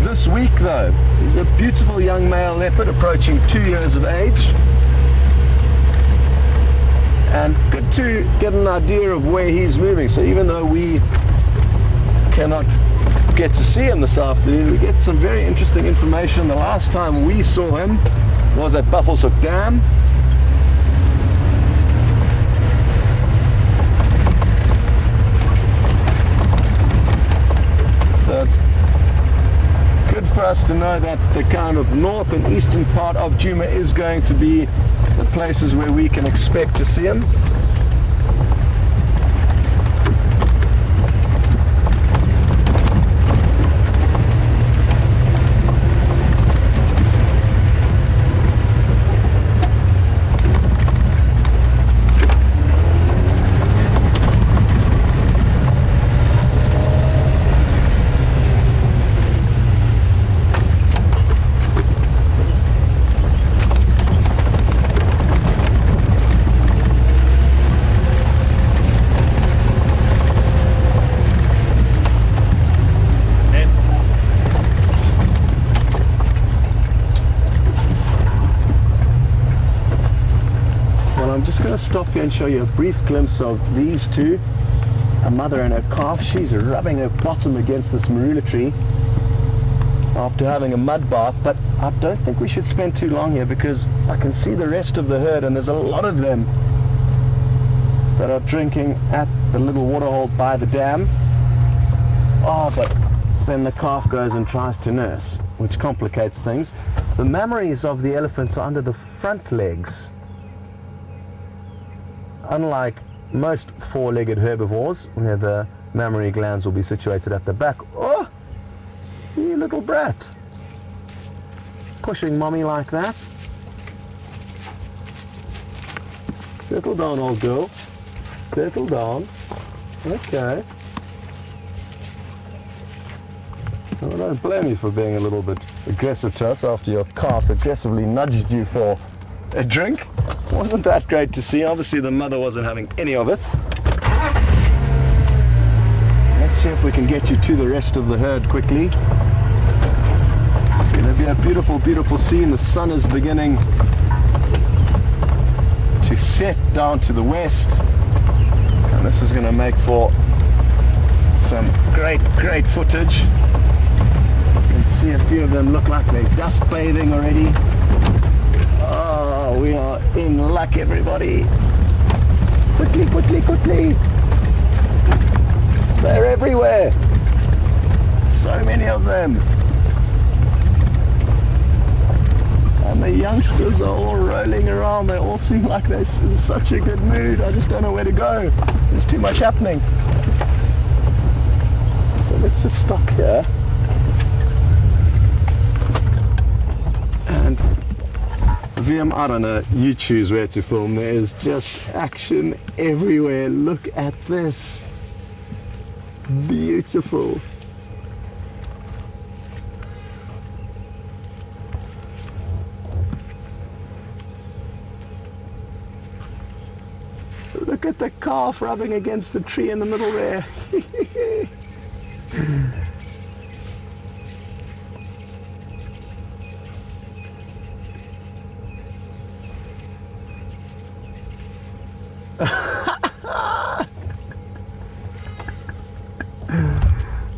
this week though. He's a beautiful young male leopard approaching 2 years of age. and good to get an idea of where he's moving. So even though we cannot get to see him this afternoon, we get some very interesting information. The last time we saw him was at Buffalo's Hook Dam. So it's good for us to know that the kind of north and eastern part of Djuma is going to be the places where we can expect to see him. I'm just going to stop here and show you a brief glimpse of these two, a mother and her calf. She's rubbing her bottom against this marula tree after having a mud bath, but I don't think we should spend too long here because I can see the rest of the herd and there's a lot of them that are drinking at the little waterhole by the dam. Oh, but then the calf goes and tries to nurse, which complicates things. The mammaries of the elephants are under the front legs. Unlike most four-legged herbivores, where the mammary glands will be situated at the back. Oh, you little brat. Pushing mommy like that. Settle down, old girl. Settle down. Okay. Well, I don't blame you for being a little bit aggressive to us after your calf aggressively nudged you for a drink. Wasn't that great to see? Obviously the mother wasn't having any of it. Let's see if we can get you to the rest of the herd quickly. It's going to be a beautiful, beautiful scene. The sun is beginning to set down to the west. And this is going to make for some great, great footage. You can see a few of them look like they're dust bathing already. Oh, we are in luck, everybody. Quickly, quickly, quickly. They're everywhere. So many of them. And the youngsters are all rolling around. They all seem like they're in such a good mood. I just don't know where to go. There's too much happening. So let's just stop here. And VM, I don't know, you choose where to film. There is just action everywhere. Look at this. Beautiful. Look at the calf rubbing against the tree in the middle there.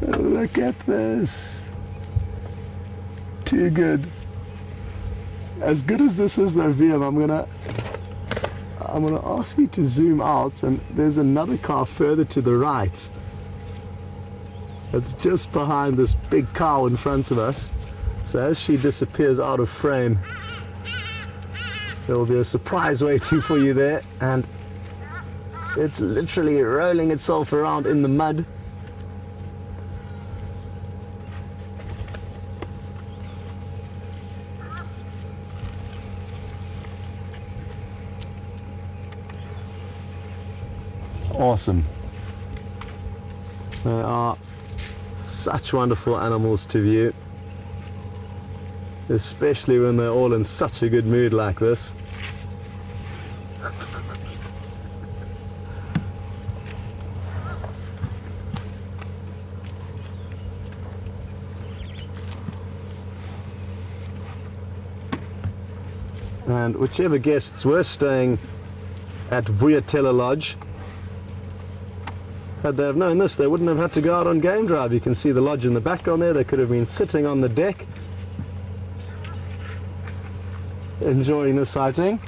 Look at this. Too good. As good as this is though, VM, I'm gonna ask you to zoom out, and there's another calf further to the right. It's just behind this big cow in front of us. So as she disappears out of frame, there will be a surprise waiting for you there, and it's literally rolling itself around in the mud. Awesome. They are such wonderful animals to view, especially when they're all in such a good mood like this. And whichever guests were staying at Vuyatela Lodge. Had they have known this, they wouldn't have had to go out on game drive. You can see the lodge in the background there. They could have been sitting on the deck enjoying the sighting.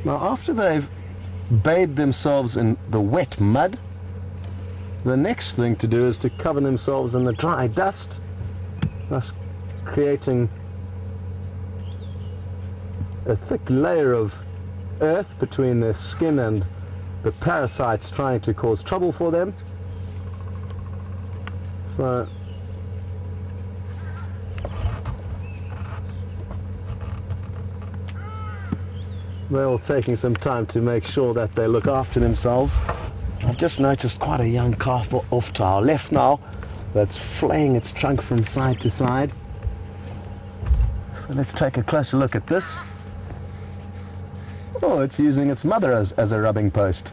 Now after they've bathed themselves in the wet mud, the next thing to do is to cover themselves in the dry dust, thus creating a thick layer of earth between their skin and the parasites trying to cause trouble for them. So they're all taking some time to make sure that they look after themselves. I've just noticed quite a young calf off to our left now that's flaying its trunk from side to side. So let's take a closer look at this. Oh, it's using its mother as a rubbing post.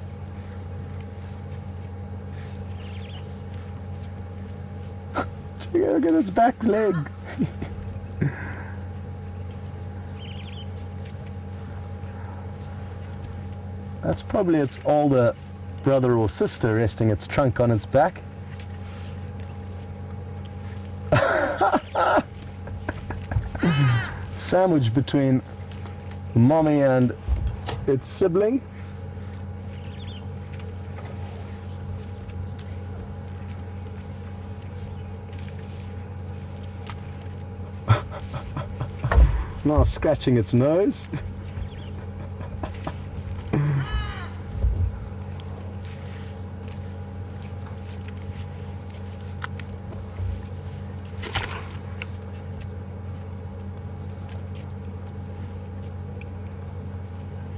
Look at its back leg. That's probably its older brother or sister resting its trunk on its back. Sandwiched between mommy and its sibling. Now scratching its nose.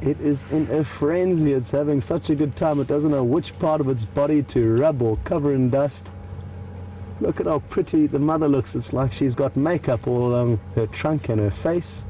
It is in a frenzy. It's having such a good time. It doesn't know which part of its body to rub or cover in dust. Look at how pretty the mother looks. It's like she's got makeup all along her trunk and her face.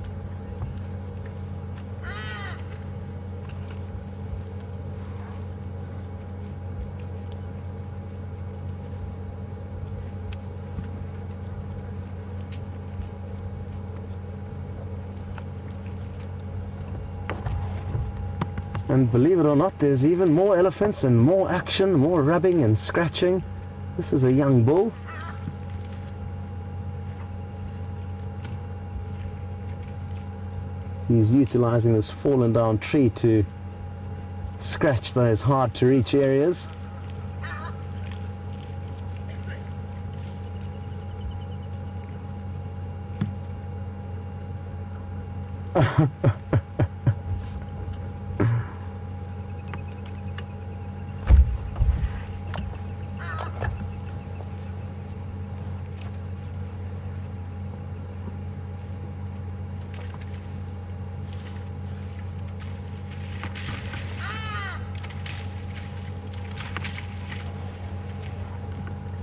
And believe it or not, there's even more elephants and more action, more rubbing and scratching. This is a young bull. He's utilizing this fallen down tree to scratch those hard to reach areas.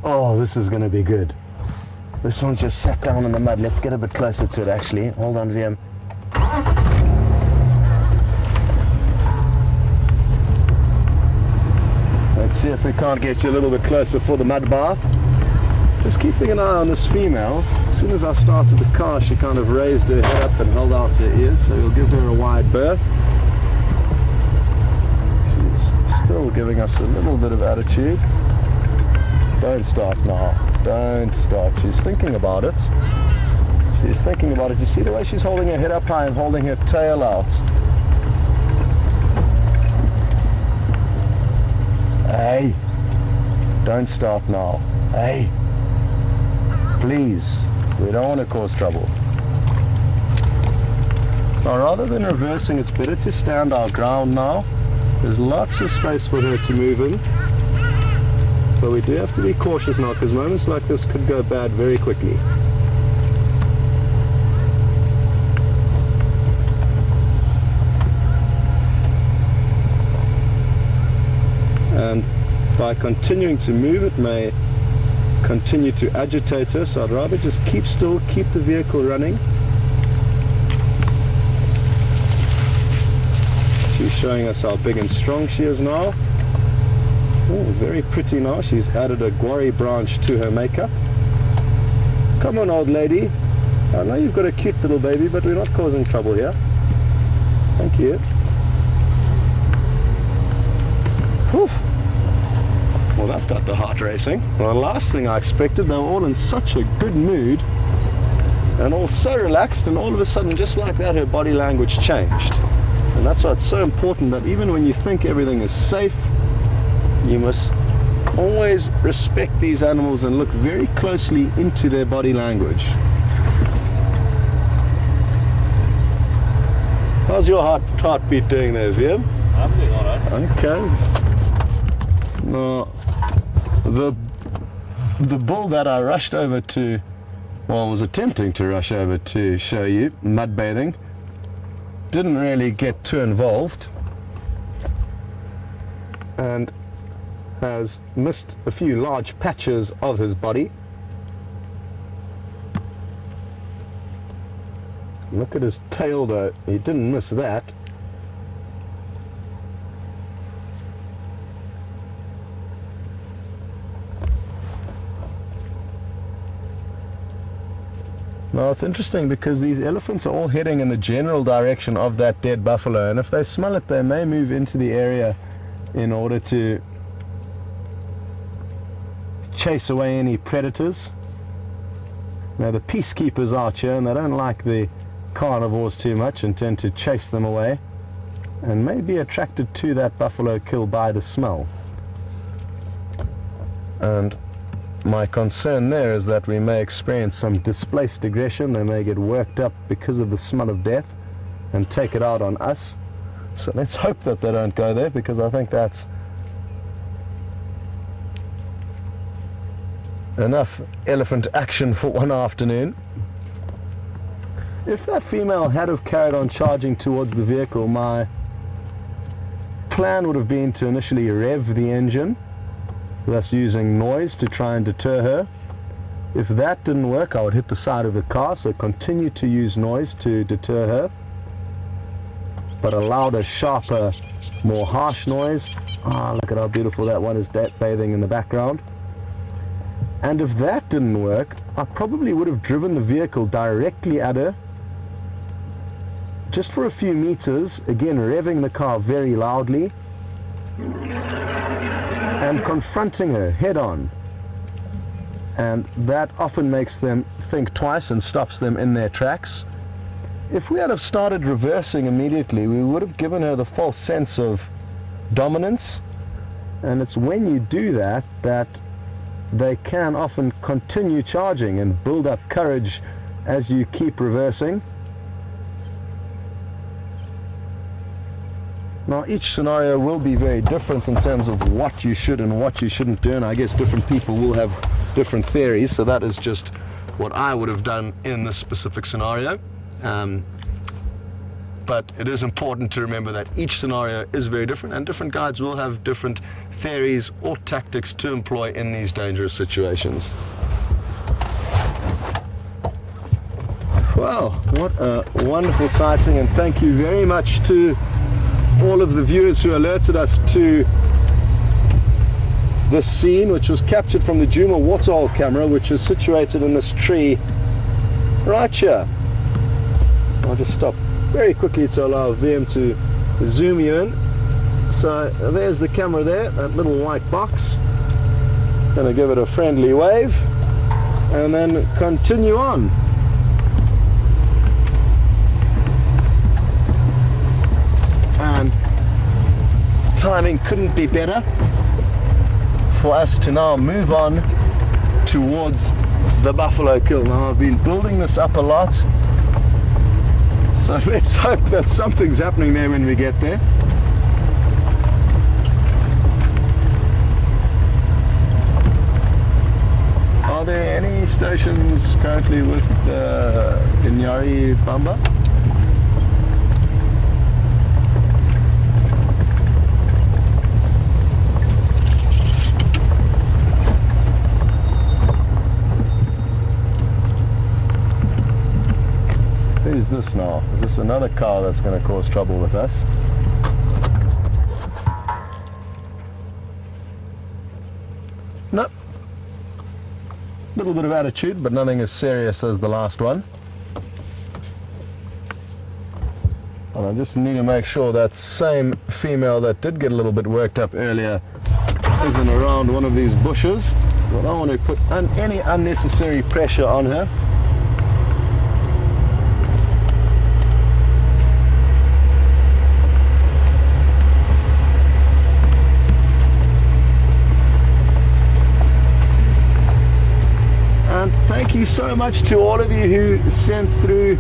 Oh, this is going to be good. This one's just sat down in the mud. Let's get a bit closer to it actually. Hold on, VM. Let's see if we can't get you a little bit closer for the mud bath. Just keeping an eye on this female. As soon as I started the car, she kind of raised her head up and held out her ears, so we'll give her a wide berth. She's still giving us a little bit of attitude. Don't start now. Don't start. She's thinking about it. She's thinking about it. You see the way she's holding her head up high and holding her tail out. Hey. Don't start now. Hey. Please. We don't want to cause trouble. Now, rather than reversing, it's better to stand our ground now. There's lots of space for her to move in. But we do have to be cautious now, because moments like this could go bad very quickly. And by continuing to move, it may continue to agitate her, so I'd rather just keep still, keep the vehicle running. She's showing us how big and strong she is now. Oh, very pretty now. She's added a Gwarrie branch to her makeup. Come on, old lady. I know you've got a cute little baby, but we're not causing trouble here. Thank you. Whew. Well, that got the heart racing. Well, the last thing I expected, they were all in such a good mood and all so relaxed, and all of a sudden, just like that, her body language changed. And that's why it's so important that even when you think everything is safe, you must always respect these animals and look very closely into their body language. How's your heartbeat doing there, Viam? I'm doing alright. Okay. Now, the bull that I rushed over to, well, was attempting to rush over to show you, mud bathing, didn't really get too involved and has missed a few large patches of his body. Look at his tail though, he didn't miss that. Now it's interesting because these elephants are all heading in the general direction of that dead buffalo, and if they smell it they may move into the area in order to chase away any predators. Now the peacekeepers are here and they don't like the carnivores too much and tend to chase them away and may be attracted to that buffalo kill by the smell. And my concern there is that we may experience some displaced aggression. They may get worked up because of the smell of death and take it out on us. So let's hope that they don't go there, because I think that's enough elephant action for one afternoon. If that female had have carried on charging towards the vehicle, my plan would have been to initially rev the engine, thus using noise to try and deter her. If that didn't work, I would hit the side of the car, so continue to use noise to deter her, but a louder, sharper, more harsh noise. Ah, look at how beautiful that one is bathing in the background. And if that didn't work, I probably would have driven the vehicle directly at her, just for a few meters, again revving the car very loudly and confronting her head on. And that often makes them think twice and stops them in their tracks. If we had have started reversing immediately, we would have given her the false sense of dominance, and it's when you do that that they can often continue charging and build up courage as you keep reversing. Now each scenario will be very different in terms of what you should and what you shouldn't do, and I guess different people will have different theories, so that is just what I would have done in this specific scenario. But it is important to remember that each scenario is very different, and different guides will have different theories or tactics to employ in these dangerous situations. Well, what a wonderful sighting, and thank you very much to all of the viewers who alerted us to this scene, which was captured from the Nkuhuma waterhole camera, which is situated in this tree right here. I'll just stop very quickly to allow VM to zoom you in. So there's the camera there, that little white box. Gonna give it a friendly wave and then continue on. And timing couldn't be better for us to now move on towards the buffalo kill. Now I've been building this up a lot, so let's hope that something's happening there when we get there. Are there any stations currently with Inyari Bamba? Who's this now? Is this another car that's going to cause trouble with us? Nope. Little bit of attitude, but nothing as serious as the last one. And I just need to make sure that same female that did get a little bit worked up earlier isn't around one of these bushes. I don't want to put any unnecessary pressure on her. And thank you so much to all of you who sent through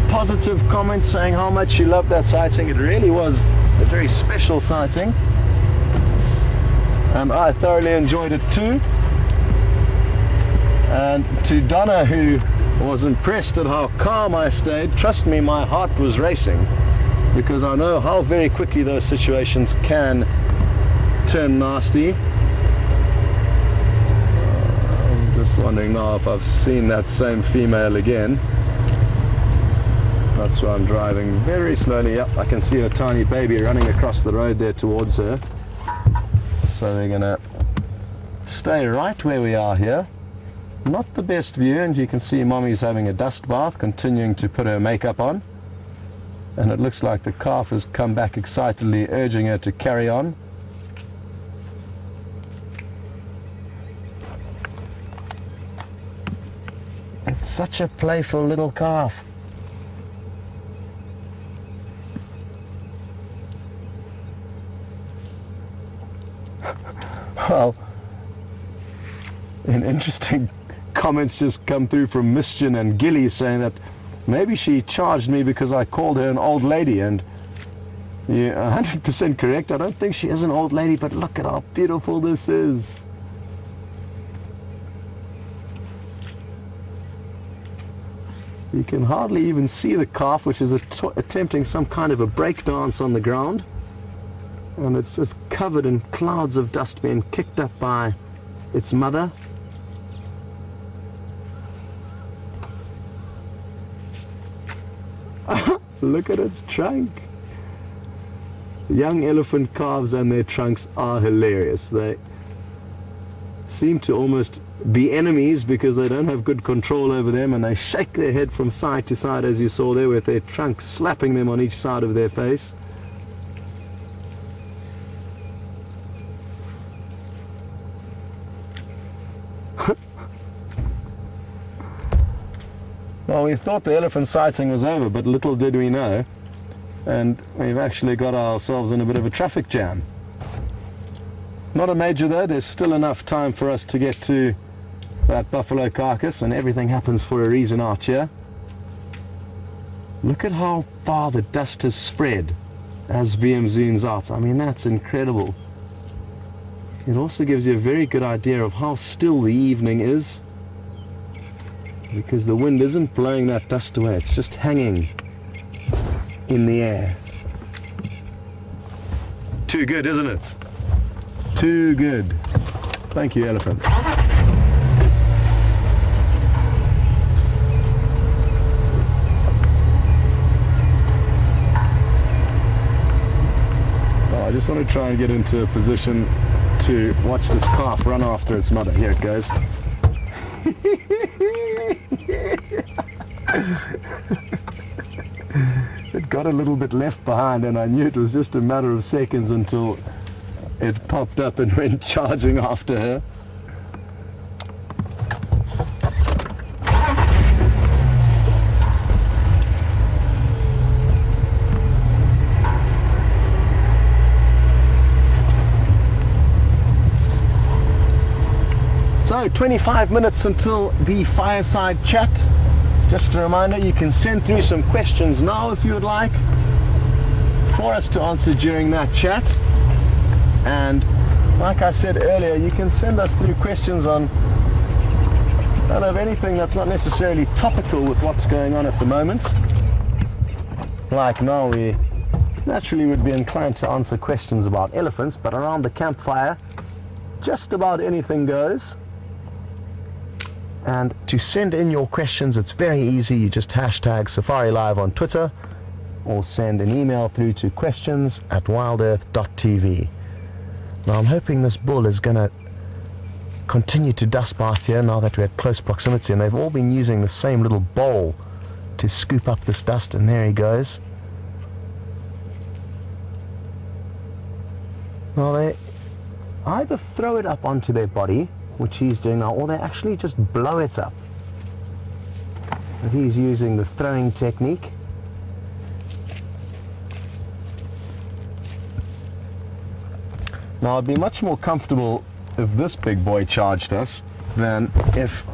positive comments saying how much you loved that sighting. It really was a very special sighting, and I thoroughly enjoyed it too. And to Donna, who was impressed at how calm I stayed, trust me, my heart was racing, because I know how very quickly those situations can turn nasty. I'm just wondering now if I've seen that same female again. That's why I'm driving very slowly. Yep, I can see a tiny baby running across the road there towards her. So we're gonna stay right where we are here. Not the best view, and you can see Mommy's having a dust bath, continuing to put her makeup on. And it looks like the calf has come back excitedly, urging her to carry on. It's such a playful little calf. Well, an interesting comments just come through from Mischian and Gilly saying that maybe she charged me because I called her an old lady, and you're 100% correct. I don't think she is an old lady, but look at how beautiful this is. You can hardly even see the calf, which is attempting some kind of a break dance on the ground. And it's just covered in clouds of dust being kicked up by its mother. Look at its trunk. Young elephant calves and their trunks are hilarious. They seem to almost be enemies because they don't have good control over them, and they shake their head from side to side, as you saw there, with their trunks slapping them on each side of their face. Well, we thought the elephant sighting was over, but little did we know, and we've actually got ourselves in a bit of a traffic jam. Not a major though. There's still enough time for us to get to that buffalo carcass, and everything happens for a reason out here. Look at how far the dust has spread as VM zooms out. I mean, that's incredible. It also gives you a very good idea of how still the evening is, because the wind isn't blowing that dust away, it's just hanging in the air. Too good, isn't it? Too good. Thank you, elephants. Well, I just want to try and get into a position to watch this calf run after its mother. Here it goes. It got a little bit left behind, and I knew it was just a matter of seconds until it popped up and went charging after her. So 25 minutes until the fireside chat. Just a reminder, you can send through some questions now if you would like for us to answer during that chat. And like I said earlier, you can send us through questions on kind of anything that's not necessarily topical with what's going on at the moment. Like now, we naturally would be inclined to answer questions about elephants, but around the campfire, just about anything goes. And to send in your questions, it's very easy. You just hashtag Safari Live on Twitter, or send an email through to questions@wildearth.tv. Now I'm hoping this bull is going to continued to dust bath here now that we're at close proximity, and they've all been using the same little bowl to scoop up this dust, and there he goes. Well, they either throw it up onto their body, which he's doing now, or they actually just blow it up. But he's using the throwing technique. Now, I'd be much more comfortable if this big boy charged us than if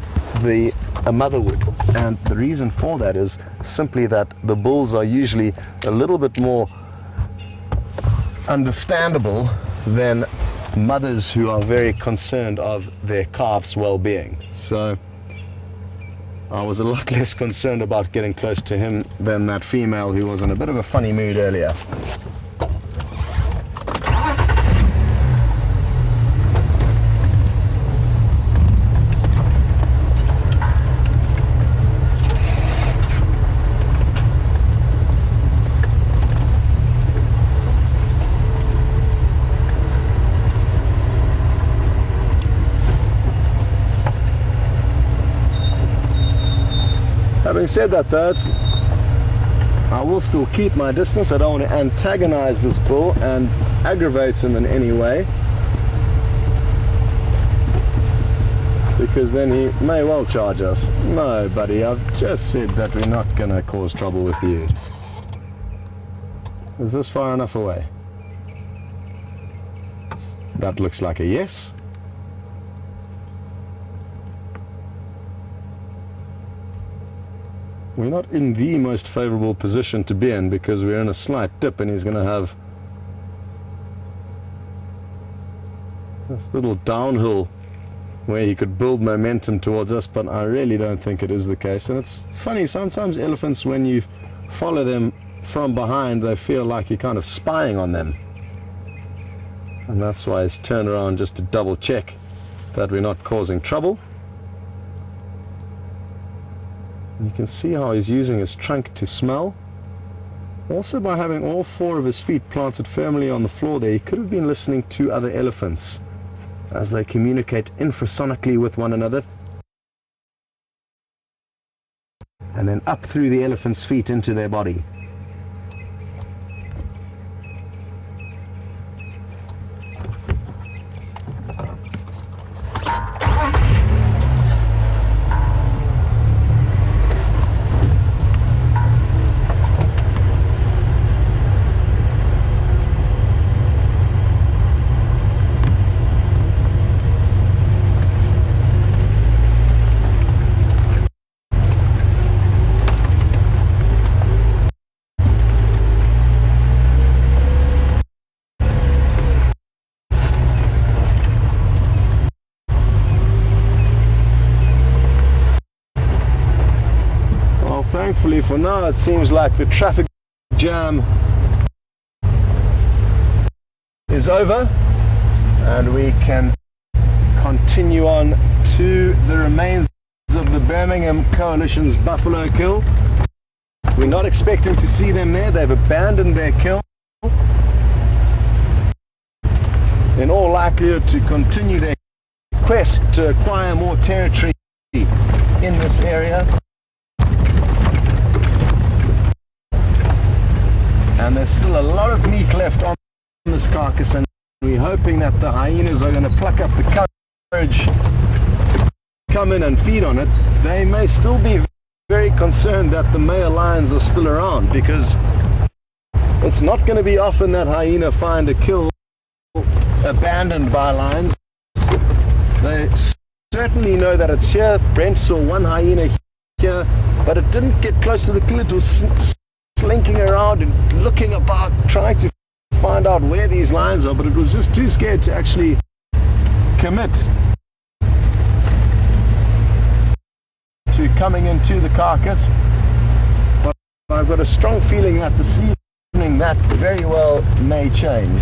a mother would. And the reason for that is simply that the bulls are usually a little bit more understandable than mothers who are very concerned of their calves' well-being. So I was a lot less concerned about getting close to him than that female who was in a bit of a funny mood earlier. Having said that though, I will still keep my distance. I don't want to antagonize this bull and aggravate him in any way, because then he may well charge us. No, buddy, I've just said that we're not going to cause trouble with you. Is this far enough away? That looks like a yes. We're not in the most favorable position to be in, because we're in a slight dip and he's going to have this little downhill where he could build momentum towards us, but I really don't think it is the case. And it's funny, sometimes elephants, when you follow them from behind, they feel like you're kind of spying on them. And that's why he's turned around just to double check that we're not causing trouble. You can see how he's using his trunk to smell. Also, by having all 4 of his feet planted firmly on the floor there, he could have been listening to other elephants as they communicate infrasonically with one another. And then up through the elephant's feet into their body. Thankfully for now, it seems like the traffic jam is over and we can continue on to the remains of the Birmingham Coalition's buffalo kill. We're not expecting to see them there. They've abandoned their kill. In all likelihood to continue their quest to acquire more territory in this area. And there's still a lot of meat left on this carcass, and we're hoping that the hyenas are going to pluck up the courage to come in and feed on it. They may still be very concerned that the male lions are still around, because it's not going to be often that hyena find a kill abandoned by lions. They certainly know that it's here. Brent saw one hyena here, but it didn't get close to the kill. It was slinking around and looking about, trying to find out where these lions are, but it was just too scared to actually commit to coming into the carcass. But I've got a strong feeling that this evening that very well may change.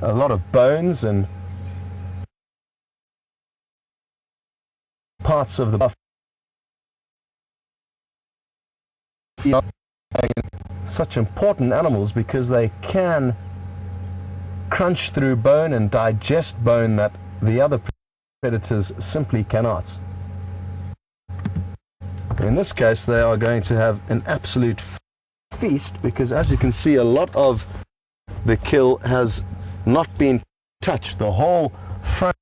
a lot of bones and parts of the buffalo. Such important animals because they can crunch through bone and digest bone that the other predators simply cannot. In this case, they are going to have an absolute feast because, as you can see, a lot of the kill has not been touched. The whole front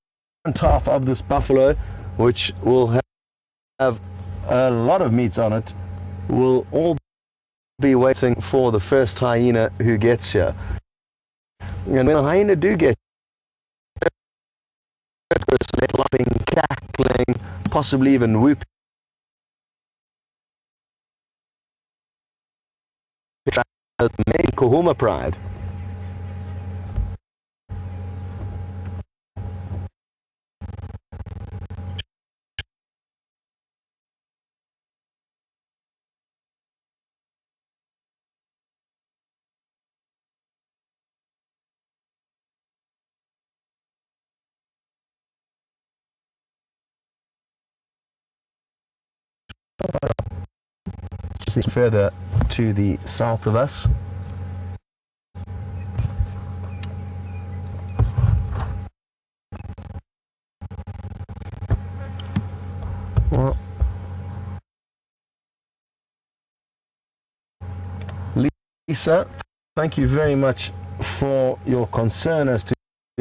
half of this buffalo, which will have a lot of meat on it, will all be waiting for the first hyena who gets here. And when the hyena do get laughing, cackling, possibly even whooping, Nkuhuma pride. Just further to the south of us. Well, Lisa, thank you very much for your concern as to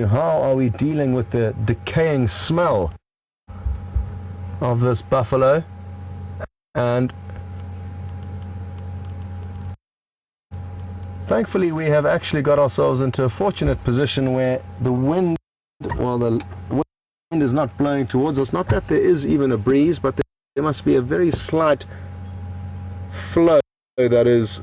how are we dealing with the decaying smell of this buffalo. And thankfully we have actually got ourselves into a fortunate position where the wind, well, the wind is not blowing towards us. Not that there is even a breeze, but there must be a very slight flow that is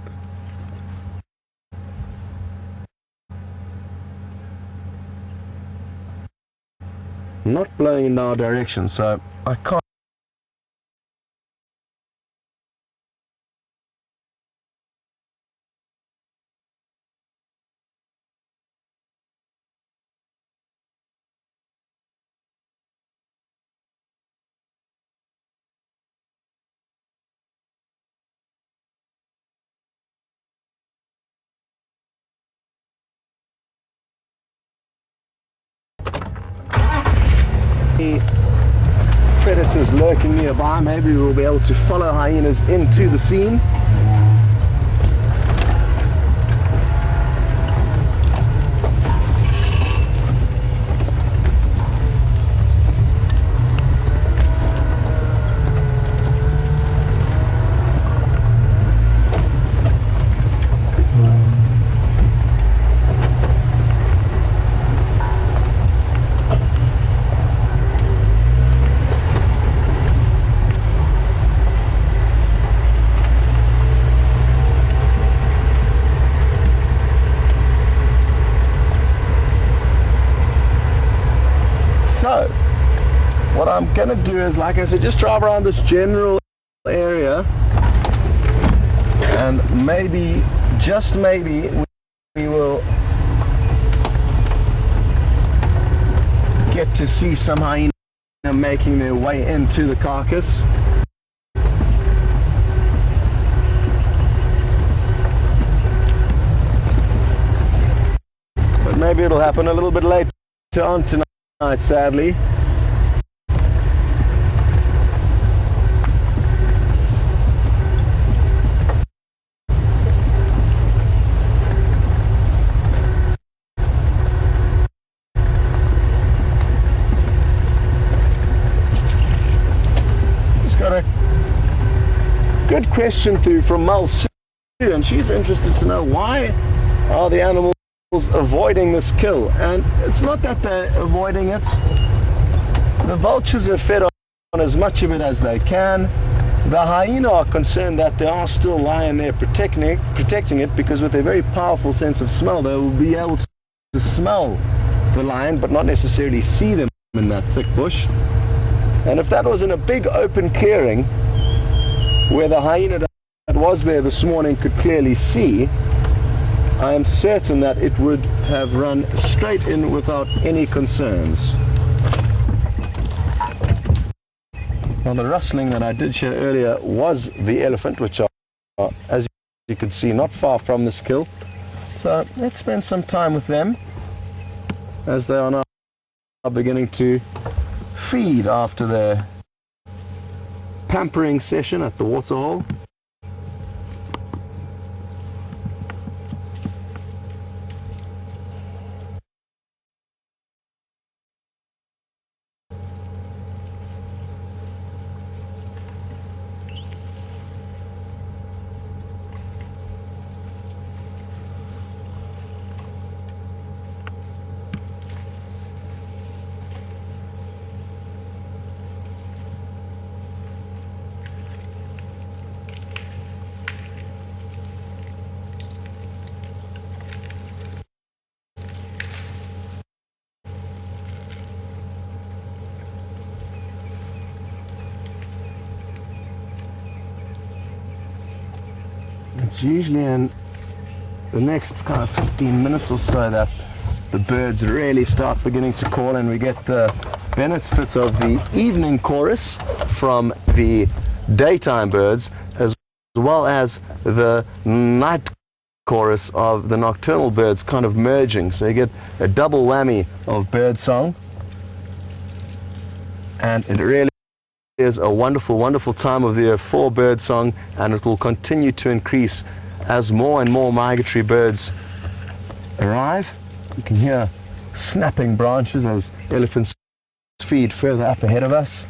not blowing in our direction, so I can't. Predators lurking nearby. Maybe we'll be able to follow hyenas into the scene. So, what I'm going to do is, like I said, just drive around this general area and maybe, just maybe, we will get to see some hyena making their way into the carcass. But maybe it'll happen a little bit later on tonight. Sadly. Just got a good question through from Mel Sue, and she's interested to know why are the animals avoiding this kill. And it's not that they're avoiding it. The vultures are fed on as much of it as they can. The hyena are concerned that they are still lying there protecting it, because with their very powerful sense of smell, they will be able to smell the lion but not necessarily see them in that thick bush. And if that was in a big open clearing where the hyena that was there this morning could clearly see, I am certain that it would have run straight in without any concerns. Now, the rustling that I did hear earlier was the elephant, which are, as you can see, not far from this kill. So let's spend some time with them as they are now beginning to feed after their pampering session at the waterhole. It's usually in the next kind of 15 minutes or so that the birds really start beginning to call, and we get the benefits of the evening chorus from the daytime birds as well as the night chorus of the nocturnal birds kind of merging. So you get a double whammy of bird song, and it really is a wonderful, wonderful time of the year for bird song, and it will continue to increase as more and more migratory birds arrive. You can hear snapping branches as elephants feed further up ahead of us.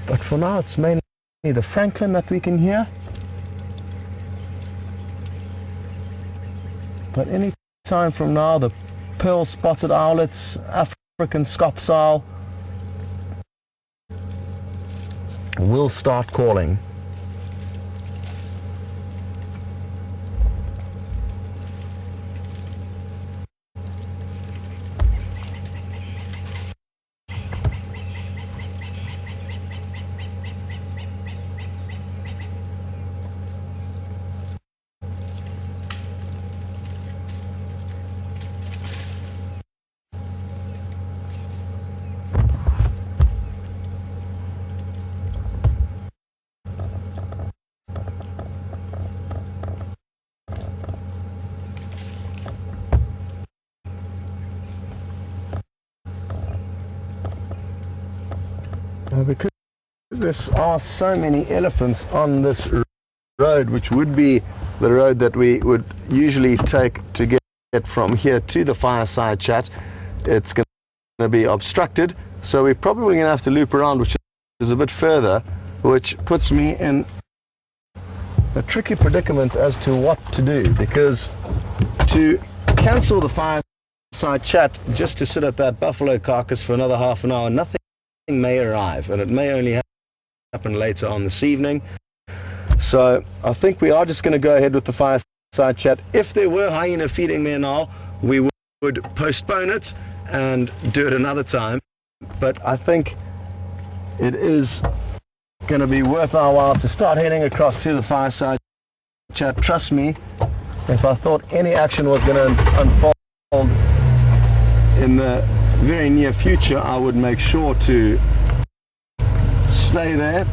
But for now, it's mainly the francolin that we can hear. But any time from now, the pearl-spotted owlets, African scops owl will start calling. Because there are so many elephants on this road, which would be the road that we would usually take to get from here to the Fireside chat, it's going to be obstructed. So we're probably going to have to loop around, which is a bit further, which puts me in a tricky predicament as to what to do. Because to cancel the Fireside chat just to sit at that buffalo carcass for another half an hour, nothing may arrive, and it may only happen later on this evening. So I think we are just going to go ahead with the Fireside chat. If there were hyena feeding there now, we would postpone it and do it another time. But I think it is going to be worth our while to start heading across to the Fireside chat. Trust me, if I thought any action was going to unfold in the very near future, I would make sure to stay there.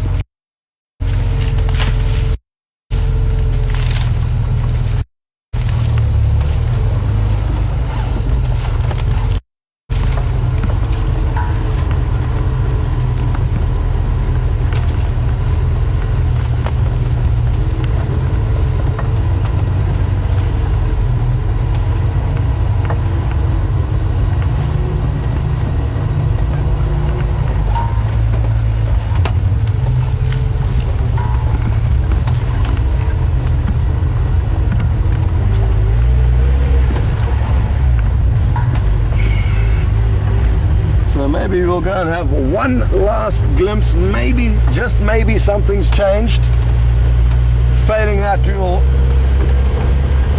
maybe we'll go and have one last glimpse. Maybe, just maybe, something's changed. Failing that, we will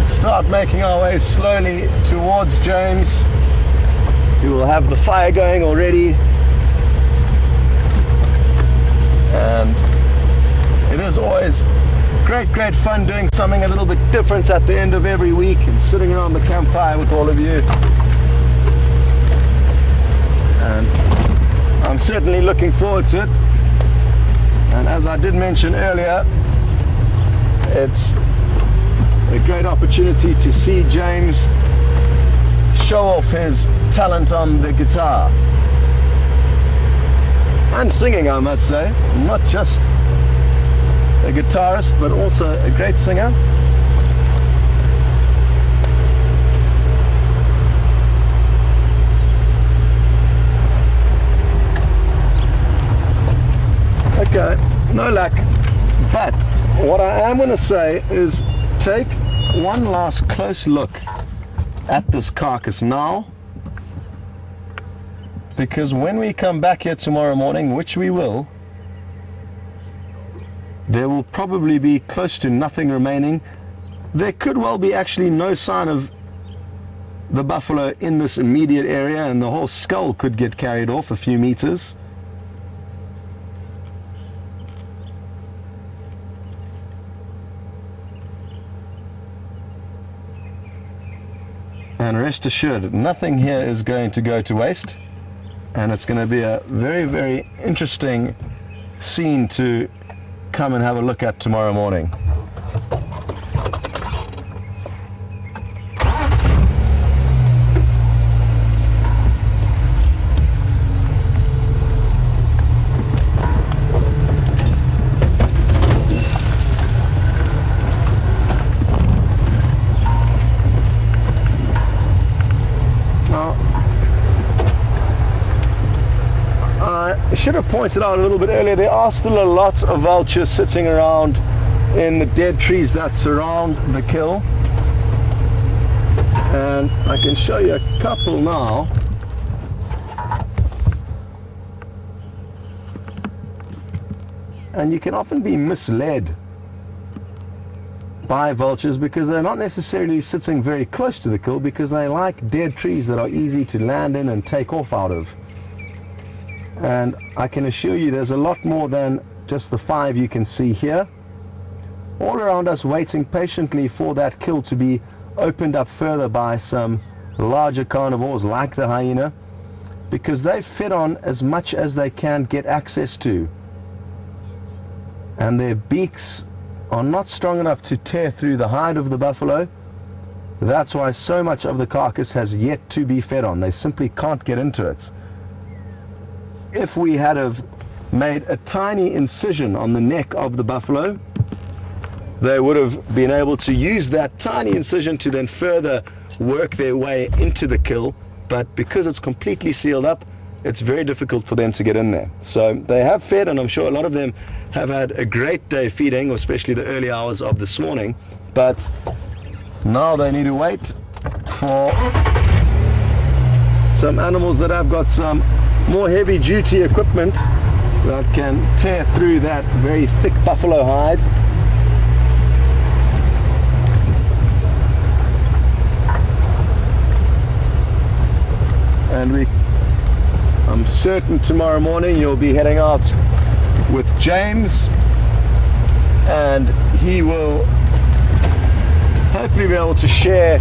start making our way slowly towards James. We will have the fire going already. And it is always great fun doing something a little bit different at the end of every week and sitting around the campfire with all of you. And I'm certainly looking forward to it. And as I did mention earlier, it's a great opportunity to see James show off his talent on the guitar. And singing, I must say. Not just a guitarist, but also a great singer. Okay, no luck. But what I am going to say is take one last close look at this carcass now, because when we come back here tomorrow morning, which we will, there will probably be close to nothing remaining. There could well be actually no sign of the buffalo in this immediate area, and the whole skull could get carried off a few meters. And rest assured, nothing here is going to go to waste, and it's going to be a very interesting scene to come and have a look at tomorrow morning. I should have pointed out a little bit earlier, there are still a lot of vultures sitting around in the dead trees that surround the kill, and I can show you a couple now. And you can often be misled by vultures because they're not necessarily sitting very close to the kill, because they like dead trees that are easy to land in and take off out of. And I can assure you there's a lot more than just the 5 you can see here all around us, waiting patiently for that kill to be opened up further by some larger carnivores like the hyena, because they've fed on as much as they can get access to, and their beaks are not strong enough to tear through the hide of the buffalo. That's why so much of the carcass has yet to be fed on. They simply can't get into it. If we had have made a tiny incision on the neck of the buffalo, they would have been able to use that tiny incision to then further work their way into the kill, but because it's completely sealed up, it's very difficult for them to get in there. So they have fed, and I'm sure a lot of them have had a great day feeding, especially the early hours of this morning, but now they need to wait for some animals that have got some more heavy duty equipment that can tear through that very thick buffalo hide. And I'm certain tomorrow morning you'll be heading out with James, and he will hopefully be able to share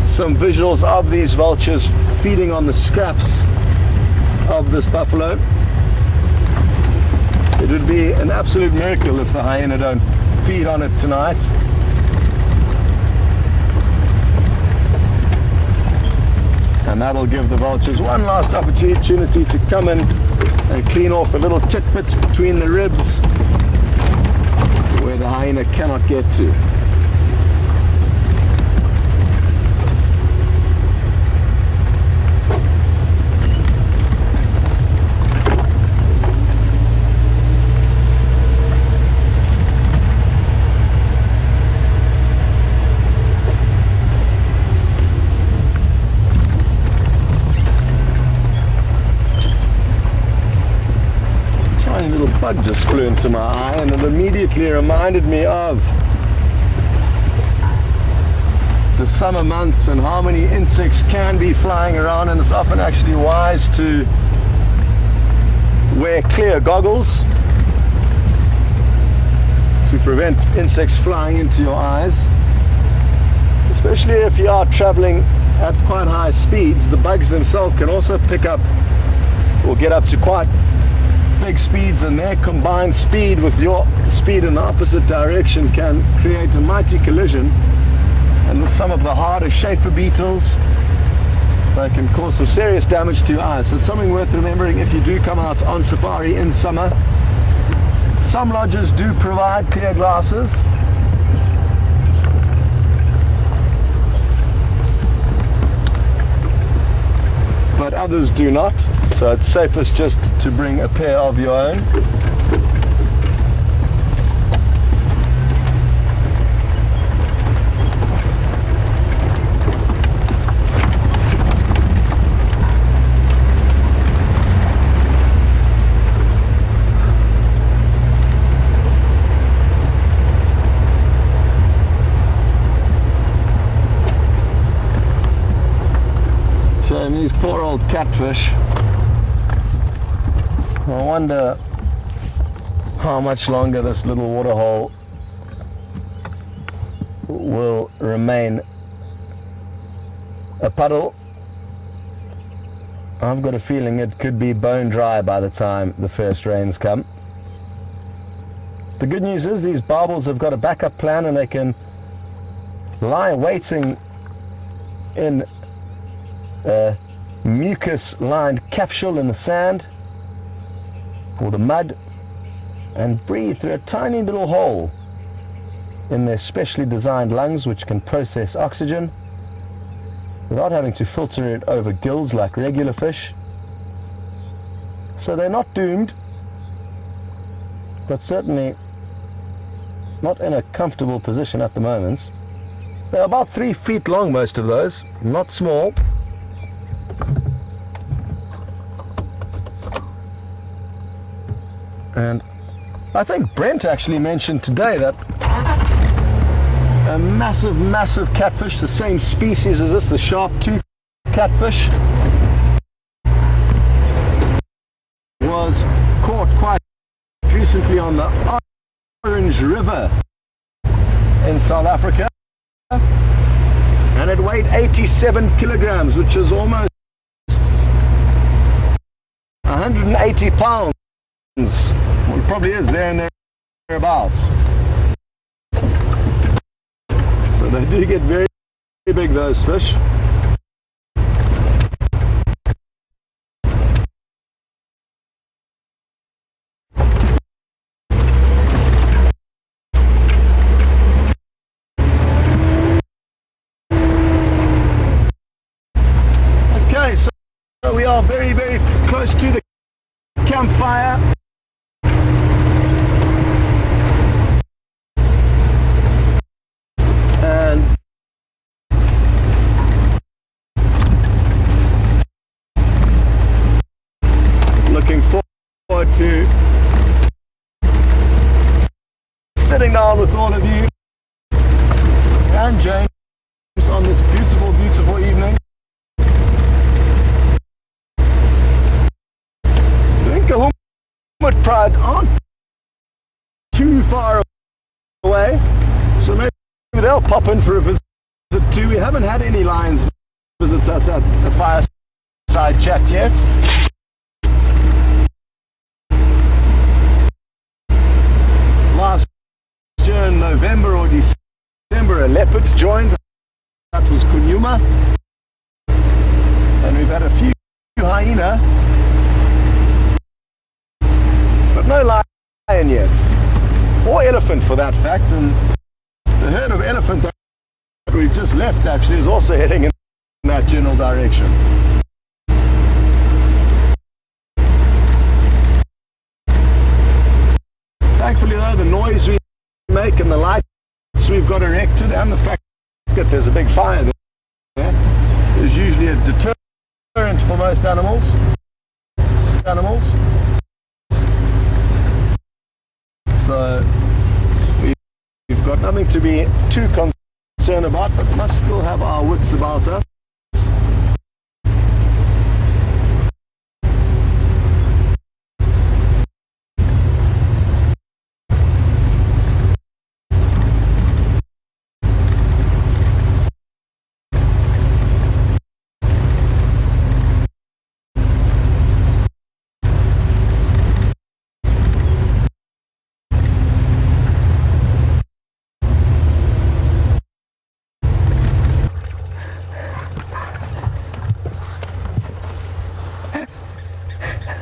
some visuals of these vultures feeding on the scraps of this buffalo. It would be an absolute miracle if the hyena don't feed on it tonight. And that'll give the vultures one last opportunity to come in and clean off the little tidbits between the ribs where the hyena cannot get to. bug just flew into my eye, and it immediately reminded me of the summer months and how many insects can be flying around, and it's often actually wise to wear clear goggles to prevent insects flying into your eyes, especially if you are traveling at quite high speeds. The bugs themselves can also pick up or get up to quite big speeds, and their combined speed with your speed in the opposite direction can create a mighty collision. And with some of the harder Schaefer beetles, they can cause some serious damage to your eyes. So it's something worth remembering if you do come out on safari in summer. Some lodges do provide clear glasses. But others do not, so it's safest just to bring a pair of your own. These poor old catfish. I wonder how much longer this little waterhole will remain a puddle. I've got a feeling it could be bone dry by the time the first rains come. The good news is these barbels have got a backup plan, and they can lie waiting in a mucus-lined capsule in the sand or the mud and breathe through a tiny little hole in their specially designed lungs, which can process oxygen without having to filter it over gills like regular fish. So they're not doomed, but certainly not in a comfortable position at the moment. They're about 3 feet long, most of those, not small. And I think Brent actually mentioned today that a massive catfish, the same species as this, the sharp-toothed catfish, was caught quite recently on the Orange River in South Africa, and it weighed 87 kilograms, which is almost 180 pounds. Well, it probably is there and thereabouts. So they do get very, very big, those fish. Okay, so we are very, very close to the campfire. And looking forward to sitting down with all of you and James on this beautiful, beautiful evening. The Nkuhuma Pride aren't too far away, so maybe they'll pop in for a visit too. We haven't had any lions visit us at the Fireside chat yet. Last year in November or December, a leopard joined. That was Nkuhuma. And we've had a few hyena, but no lion yet. Or elephant for that fact. And the herd of elephant that we've just left actually is also heading in that general direction. Thankfully though, the noise we make and the lights we've got erected and the fact that there's a big fire there is usually a deterrent for most animals. So we've got nothing to be too concerned about, but must still have our wits about us.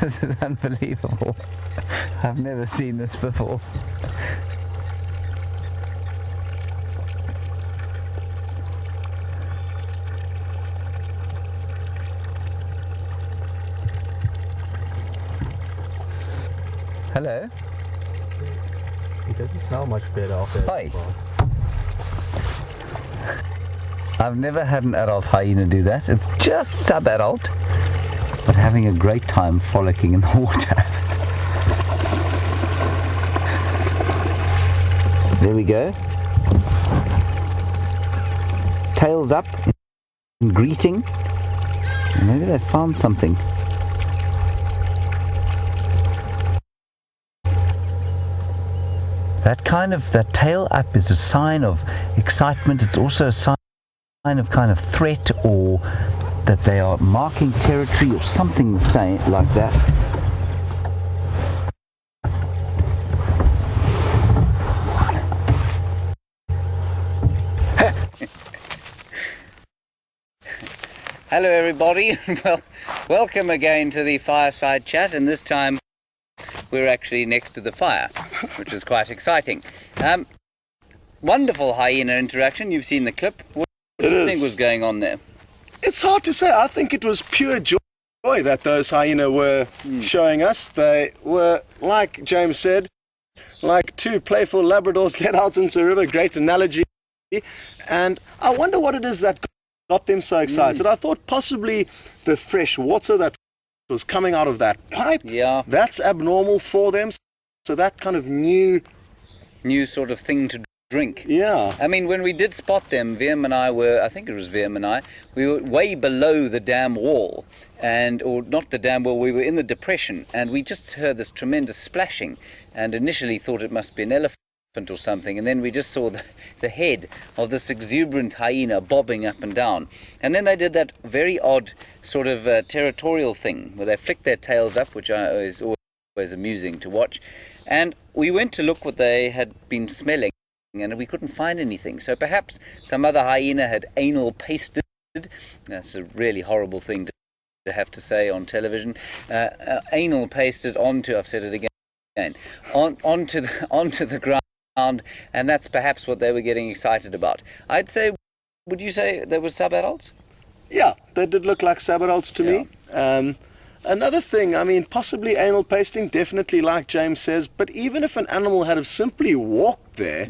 This is unbelievable. I've never seen this before. Hello? It doesn't smell much better after Hi. I've never had an adult hyena do that. It's just sub-adult, but having a great time frolicking in the water. There we go. Tails up in greeting. Maybe they found something. That tail up is a sign of excitement. It's also a sign of kind of threat, or that they are marking territory or something like that. Hello everybody, well, welcome again to the Fireside chat, and this time we're actually next to the fire, which is quite exciting. Wonderful hyena interaction. You've seen the clip. What do you think was going on there? It's hard to say. I think it was pure joy that those hyena were showing us. They were, like James said, like two playful Labradors let out into a river. Great analogy. And I wonder what it is that got them so excited. I thought possibly the fresh water that was coming out of that pipe. Yeah. That's abnormal for them. So that kind of new sort of thing to drink. Yeah. I mean, when we did spot them, Viam and I were, I think it was Viam and I, we were way below the dam wall, or not the dam wall, we were in the depression, and we just heard this tremendous splashing, and initially thought it must be an elephant or something, and then we just saw the head of this exuberant hyena bobbing up and down. And then they did that very odd sort of territorial thing, where they flicked their tails up, which is always amusing to watch. And we went to look what they had been smelling, and we couldn't find anything. So perhaps some other hyena had anal pasted. That's a really horrible thing to have to say on television. Anal pasted onto, I've said it again, onto the ground, and that's perhaps what they were getting excited about. I'd say, would you say they were sub-adults? Yeah, they did look like sub-adults to me. Another thing, I mean, possibly anal pasting, definitely like James says, but even if an animal had have simply walked there,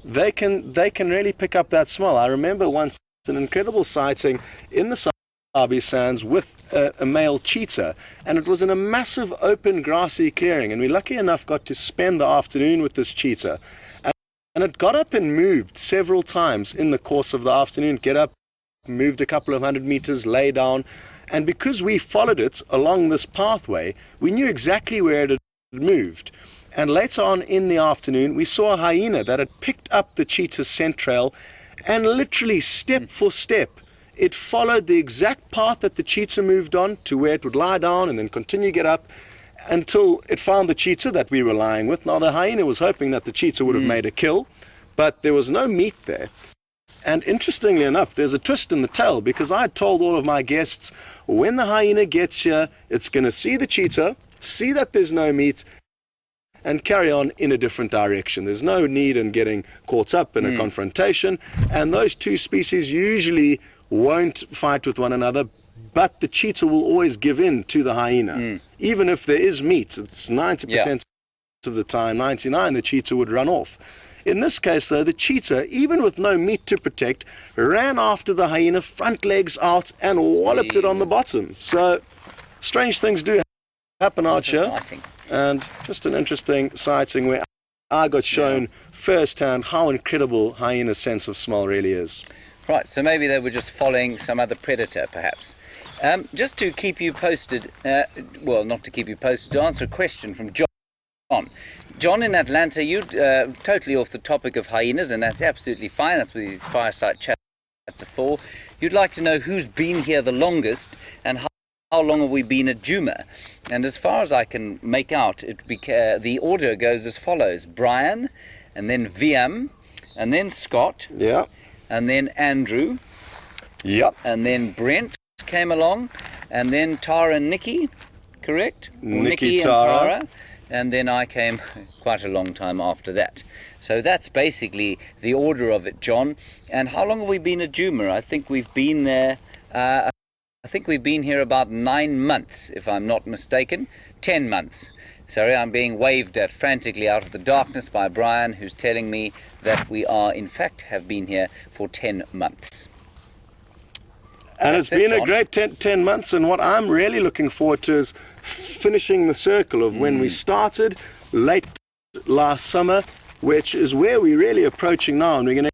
they can really pick up that smell. I remember once an incredible sighting in the Sabi Sands with a male cheetah, and it was in a massive open grassy clearing, and we lucky enough got to spend the afternoon with this cheetah, and it got up and moved several times in the course of the afternoon. Get up, moved a couple of 100 meters, lay down. And because we followed it along this pathway, we knew exactly where it had moved. And later on in the afternoon, we saw a hyena that had picked up the cheetah's scent trail, and literally step for step, it followed the exact path that the cheetah moved on to where it would lie down and then continue to get up until it found the cheetah that we were lying with. Now, the hyena was hoping that the cheetah would have made a kill, but there was no meat there. And interestingly enough, there's a twist in the tale, because I told all of my guests, when the hyena gets here, it's going to see the cheetah, see that there's no meat, and carry on in a different direction. There's no need in getting caught up in a confrontation, and those two species usually won't fight with one another, but the cheetah will always give in to the hyena. Even if there is meat, it's 90% of the time, 99%, the cheetah would run off. In this case, though, the cheetah, even with no meat to protect, ran after the hyena, front legs out, and walloped it on the bottom. So, strange things do happen out here. And just an interesting sighting where I got shown firsthand how incredible hyena's sense of smell really is. Right, so maybe they were just following some other predator, perhaps. Just to keep you posted, well, not to keep you posted, to answer a question from John. John in Atlanta, you totally off the topic of hyenas, and that's absolutely fine. That's what these fireside chats are for. You'd like to know who's been here the longest and how long have we been at Nkuhuma. And as far as I can make out, the order goes as follows: Brian, and then Viam, and then Scott. Yeah. And then Andrew, Yep. and then Brent came along, and then Tara and Nikki, correct? Or Nikki, and Tara. And then I came quite a long time after that. So that's basically the order of it, John. And how long have we been at Nkuhuma? I think we've been there, I think we've been here about 9 months, if I'm not mistaken. 10 months. Sorry, I'm being waved at frantically out of the darkness by Brian, who's telling me that we are, in fact, have been here for 10 months. And That's it's been it, a John. great 10 months, and what I'm really looking forward to is finishing the circle of when we started late last summer, which is where we're really approaching now, and we're going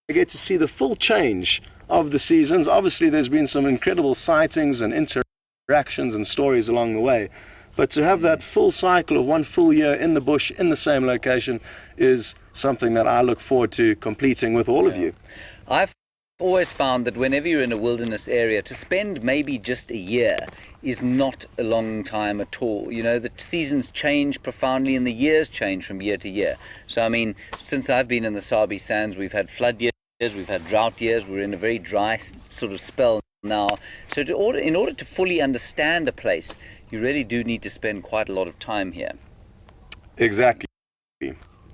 to get to see the full change of the seasons. Obviously, there's been some incredible sightings and interactions and stories along the way. But to have that full cycle of one full year in the bush, in the same location, is something that I look forward to completing with all of you. I've always found that whenever you're in a wilderness area, to spend maybe just a year is not a long time at all. You know, the seasons change profoundly and the years change from year to year. So, I mean, since I've been in the Sabi Sands, we've had flood years, we've had drought years, we're in a very dry sort of spell now. So in order to fully understand a place, you really do need to spend quite a lot of time here. Exactly.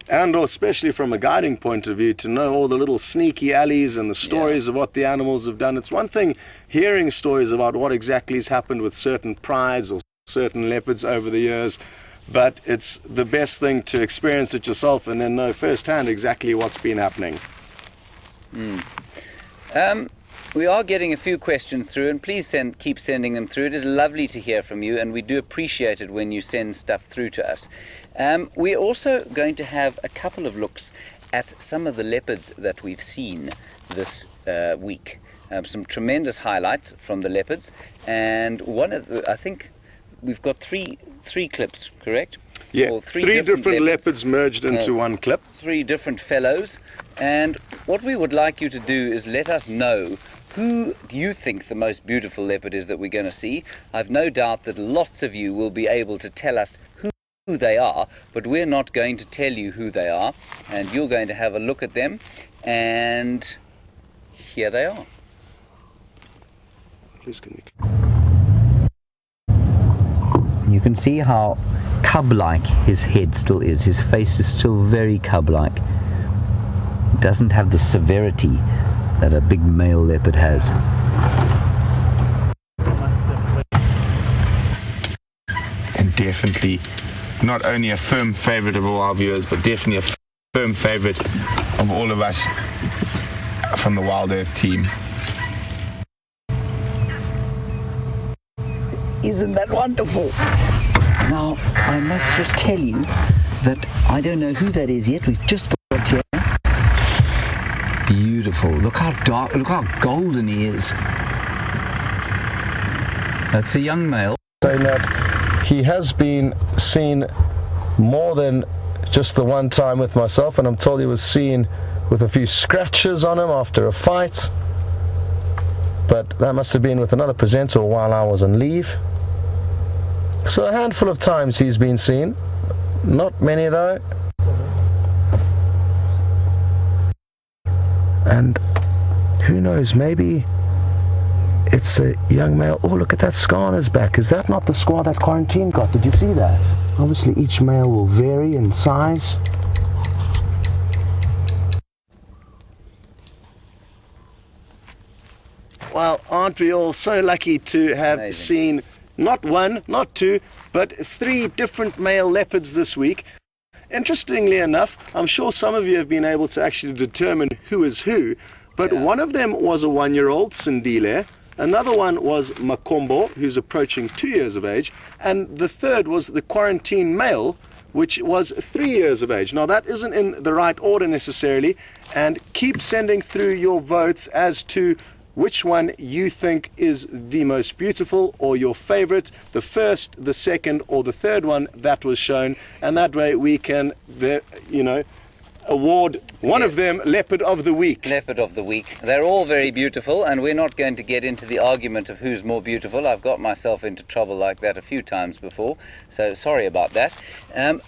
And especially from a guiding point of view, to know all the little sneaky alleys and the stories of what the animals have done. It's one thing hearing stories about what exactly has happened with certain prides or certain leopards over the years, but it's the best thing to experience it yourself and then know firsthand exactly what's been happening. We are getting a few questions through, and please keep sending them through. It is lovely to hear from you, and we do appreciate it when you send stuff through to us. We're also going to have a couple of looks at some of the leopards that we've seen this week. Some tremendous highlights from the leopards, and I think we've got three clips, correct? Yeah, Or three different leopards merged into one clip. 3 different fellows, and what we would like you to do is let us know who do you think the most beautiful leopard is that we're going to see. I've no doubt that lots of you will be able to tell us who they are, but we're not going to tell you who they are, and you're going to have a look at them, and here they are. Please can you... You can see how cub-like his head still is. His face is still very cub-like. It doesn't have the severity that a big male leopard has. And definitely not only a firm favorite of all our viewers, but definitely a firm favorite of all of us from the WildEarth team. Isn't that wonderful? Now, I must just tell you that I don't know who that is yet. We've just got here. Beautiful. Look how dark, look how golden he is. That's a young male. Saying that he has been seen more than just the one time with myself, and I'm told he was seen with a few scratches on him after a fight, but that must have been with another presenter while I was on leave. So a handful of times he's been seen, not many though. And who knows, maybe it's a young male. Oh, look at that scar on his back. Is that not the scar that Quarantine got? Did you see that? Obviously each male will vary in size. Well, aren't we all so lucky to have seen not one, not two, but 3 different male leopards this week. Interestingly enough, I'm sure some of you have been able to actually determine who is who, but one of them was a 1-year-old, Sindile, another one was Makombo, who's approaching 2 years of age, and the third was the Quarantine male, which was 3 years of age. Now that isn't in the right order necessarily, and keep sending through your votes as to which one you think is the most beautiful or your favorite, the first, the second, or the third one that was shown, and that way we can, award one of them Leopard of the Week. Leopard of the Week. They're all very beautiful, and we're not going to get into the argument of who's more beautiful. I've got myself into trouble like that a few times before, so sorry about that.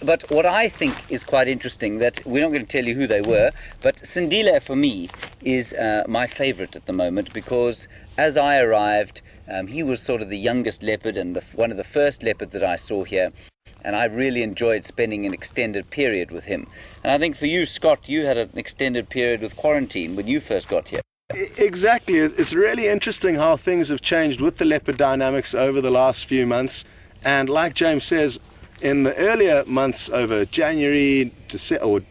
But what I think is quite interesting, that we're not going to tell you who they were, but Sindile for me is my favorite at the moment, because as I arrived, he was sort of the youngest leopard and one of the first leopards that I saw here. And I really enjoyed spending an extended period with him. And I think for you, Scott, you had an extended period with quarantine when you first got here. Exactly. It's really interesting how things have changed with the leopard dynamics over the last few months. And like James says, in the earlier months over January,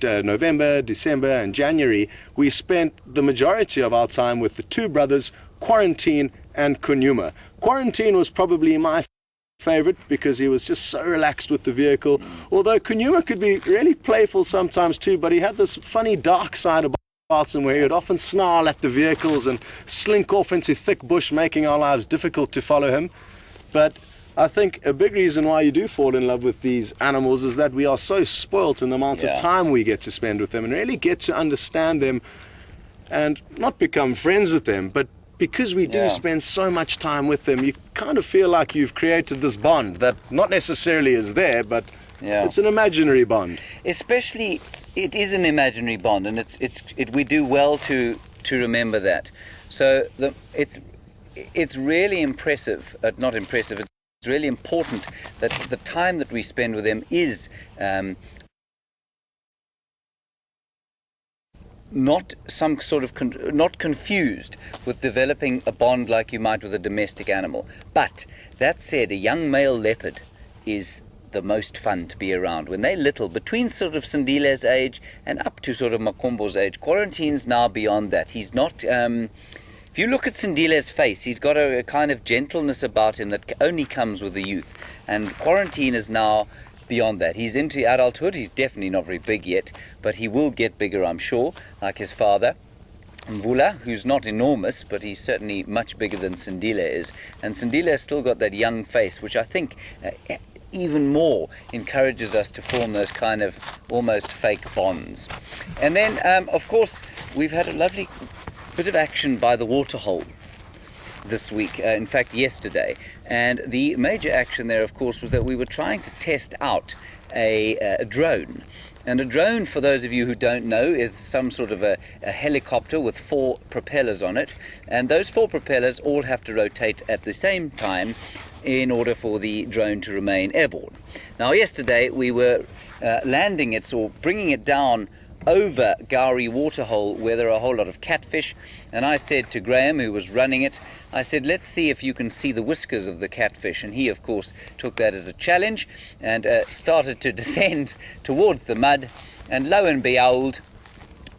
November, December and January, we spent the majority of our time with the two brothers, Quarantine and Nkuhuma. Quarantine was probably my favorite because he was just so relaxed with the vehicle, although Nkuhuma could be really playful sometimes too, but he had this funny dark side about him where he would often snarl at the vehicles and slink off into thick bush, making our lives difficult to follow him. But I think a big reason why you do fall in love with these animals is that we are so spoilt in the amount of time we get to spend with them and really get to understand them and not become friends with them, but because we do spend so much time with them, you kind of feel like you've created this bond that not necessarily is there, but it's an imaginary bond. Especially, it is an imaginary bond, and we do well to remember that. So it's really impressive, not impressive, it's really important that the time that we spend with them is not some sort of not confused with developing a bond like you might with a domestic animal. But that said, a young male leopard is the most fun to be around. When they're little, between sort of Sindile's age and up to sort of Makombo's age, Quarantine's now beyond that. He's not, if you look at Sindile's face, he's got a kind of gentleness about him that only comes with the youth. And Quarantine is now beyond that. He's into adulthood. He's definitely not very big yet, but he will get bigger, I'm sure, like his father, Mvula, who's not enormous, but he's certainly much bigger than Sindile is. And Sindile has still got that young face, which I think even more encourages us to form those kind of almost fake bonds. And then, of course, we've had a lovely bit of action by the waterhole this week, in fact yesterday, and the major action there of course was that we were trying to test out a drone. And a drone, for those of you who don't know, is some sort of a helicopter with 4 propellers on it, and those 4 propellers all have to rotate at the same time in order for the drone to remain airborne. Now yesterday we were landing it, or bringing it down over Gwarrie Waterhole where there are a whole lot of catfish, and I said to Graham, who was running it, I said, let's see if you can see the whiskers of the catfish, and he of course took that as a challenge and started to descend towards the mud, and lo and behold,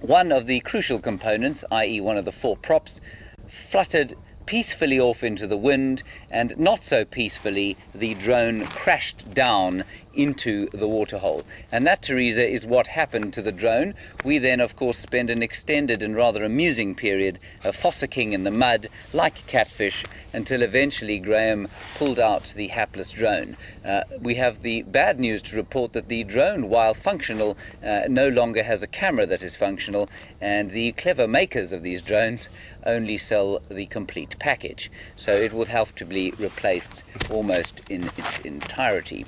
one of the crucial components, i.e. one of the 4 props, fluttered peacefully off into the wind, and not so peacefully the drone crashed down into the waterhole. And that, Teresa, is what happened to the drone. We then of course spend an extended and rather amusing period fossicking in the mud like catfish until eventually Graham pulled out the hapless drone. We have the bad news to report that the drone, while functional, no longer has a camera that is functional, and the clever makers of these drones only sell the complete package, so it will have to be replaced almost in its entirety.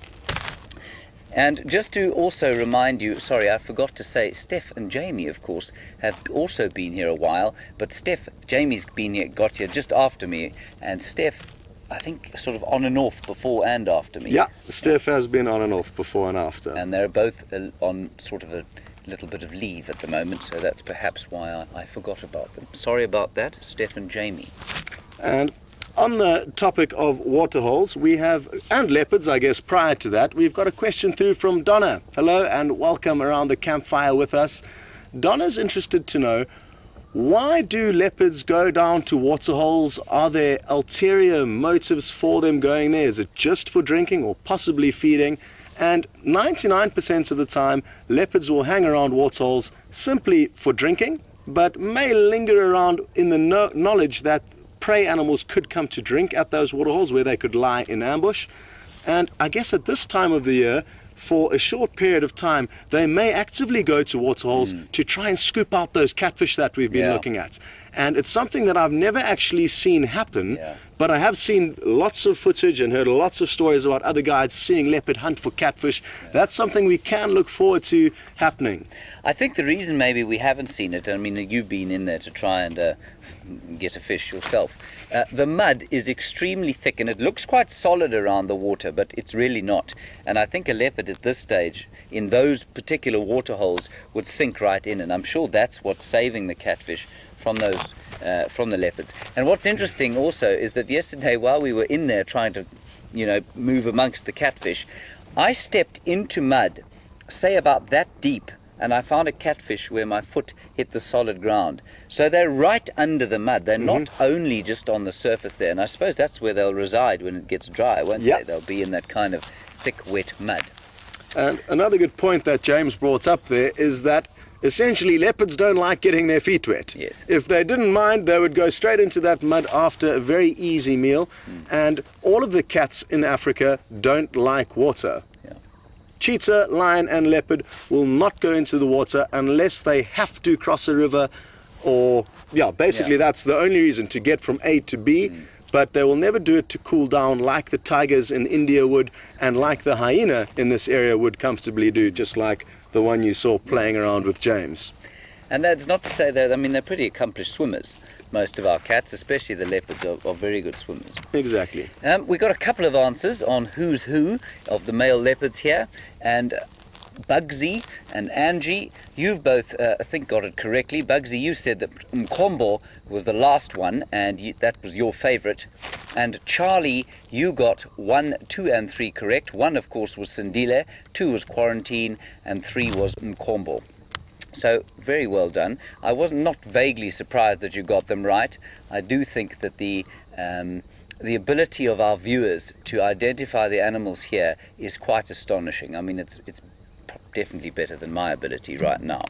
And just to also remind you, sorry, I forgot to say, Steph and Jamie, of course, have also been here a while, but Jamie's got here just after me, and Steph, I think, sort of on and off before and after me. Yeah, Steph has been on and off before and after. And they're both on sort of a little bit of leave at the moment, so that's perhaps why I forgot about them. Sorry about that, Steph and Jamie. And on the topic of waterholes, we have, and leopards, I guess, prior to that, we've got a question through from Donna. Hello and welcome around the campfire with us. Donna's interested to know, why do leopards go down to waterholes? Are there ulterior motives for them going there? Is it just for drinking or possibly feeding? And 99% of the time, leopards will hang around waterholes simply for drinking, but may linger around in the knowledge that prey animals could come to drink at those waterholes where they could lie in ambush. And I guess at this time of the year, for a short period of time, they may actively go to waterholes to try and scoop out those catfish that we've been looking at. And it's something that I've never actually seen happen, but I have seen lots of footage and heard lots of stories about other guides seeing leopard hunt for catfish. That's something we can look forward to happening. I think the reason maybe we haven't seen it, I mean, you've been in there to try and get a fish yourself. The mud is extremely thick and it looks quite solid around the water, but it's really not. And I think a leopard at this stage, in those particular water holes, would sink right in, and I'm sure that's what's saving the catfish from those from the leopards. And what's interesting also is that yesterday, while we were in there trying to, move amongst the catfish, I stepped into mud, say about that deep, and I found a catfish where my foot hit the solid ground. So they're right under the mud. They're not only just on the surface there, and I suppose that's where they'll reside when it gets dry, won't they? They'll be in that kind of thick, wet mud. And another good point that James brought up there is that essentially leopards don't like getting their feet wet. Yes. If they didn't mind, they would go straight into that mud after a very easy meal. And all of the cats in Africa don't like water. Cheetah, lion and leopard will not go into the water unless they have to cross a river or, basically that's the only reason, to get from A to B. But they will never do it to cool down like the tigers in India would and like the hyena in this area would comfortably do, just like the one you saw playing around with James. And that's not to say that, they're pretty accomplished swimmers. Most of our cats, especially the leopards, are very good swimmers. Exactly. We got a couple of answers on who's who of the male leopards here, and Bugsy and Angie, you've both, I think, got it correctly. Bugsy, you said that Mkombo was the last one, and that was your favorite. And Charlie, you got 1, 2, and 3 correct. 1, of course, was Sindile, 2 was Quarantine, and 3 was Mkombo. So, very well done. I was not vaguely surprised that you got them right. I do think that the ability of our viewers to identify the animals here is quite astonishing. I mean, it's definitely better than my ability right now.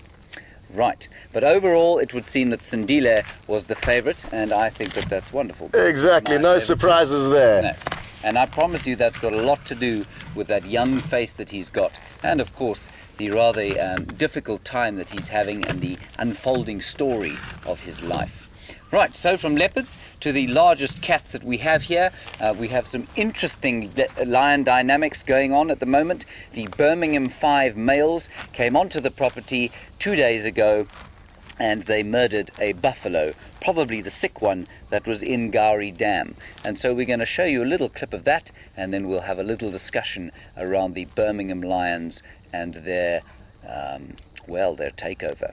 Right, but overall it would seem that Sindile was the favorite, and I think that that's wonderful. Exactly, no surprises there. No. And I promise you that's got a lot to do with that young face that he's got, and of course the rather difficult time that he's having and the unfolding story of his life. Right, so from leopards to the largest cats that we have here, we have some interesting lion dynamics going on at the moment. The Birmingham 5 males came onto the property 2 days ago, and they murdered a buffalo, probably the sick one that was in Gwarrie Dam. And so we're going to show you a little clip of that, and then we'll have a little discussion around the Birmingham lions and their takeover.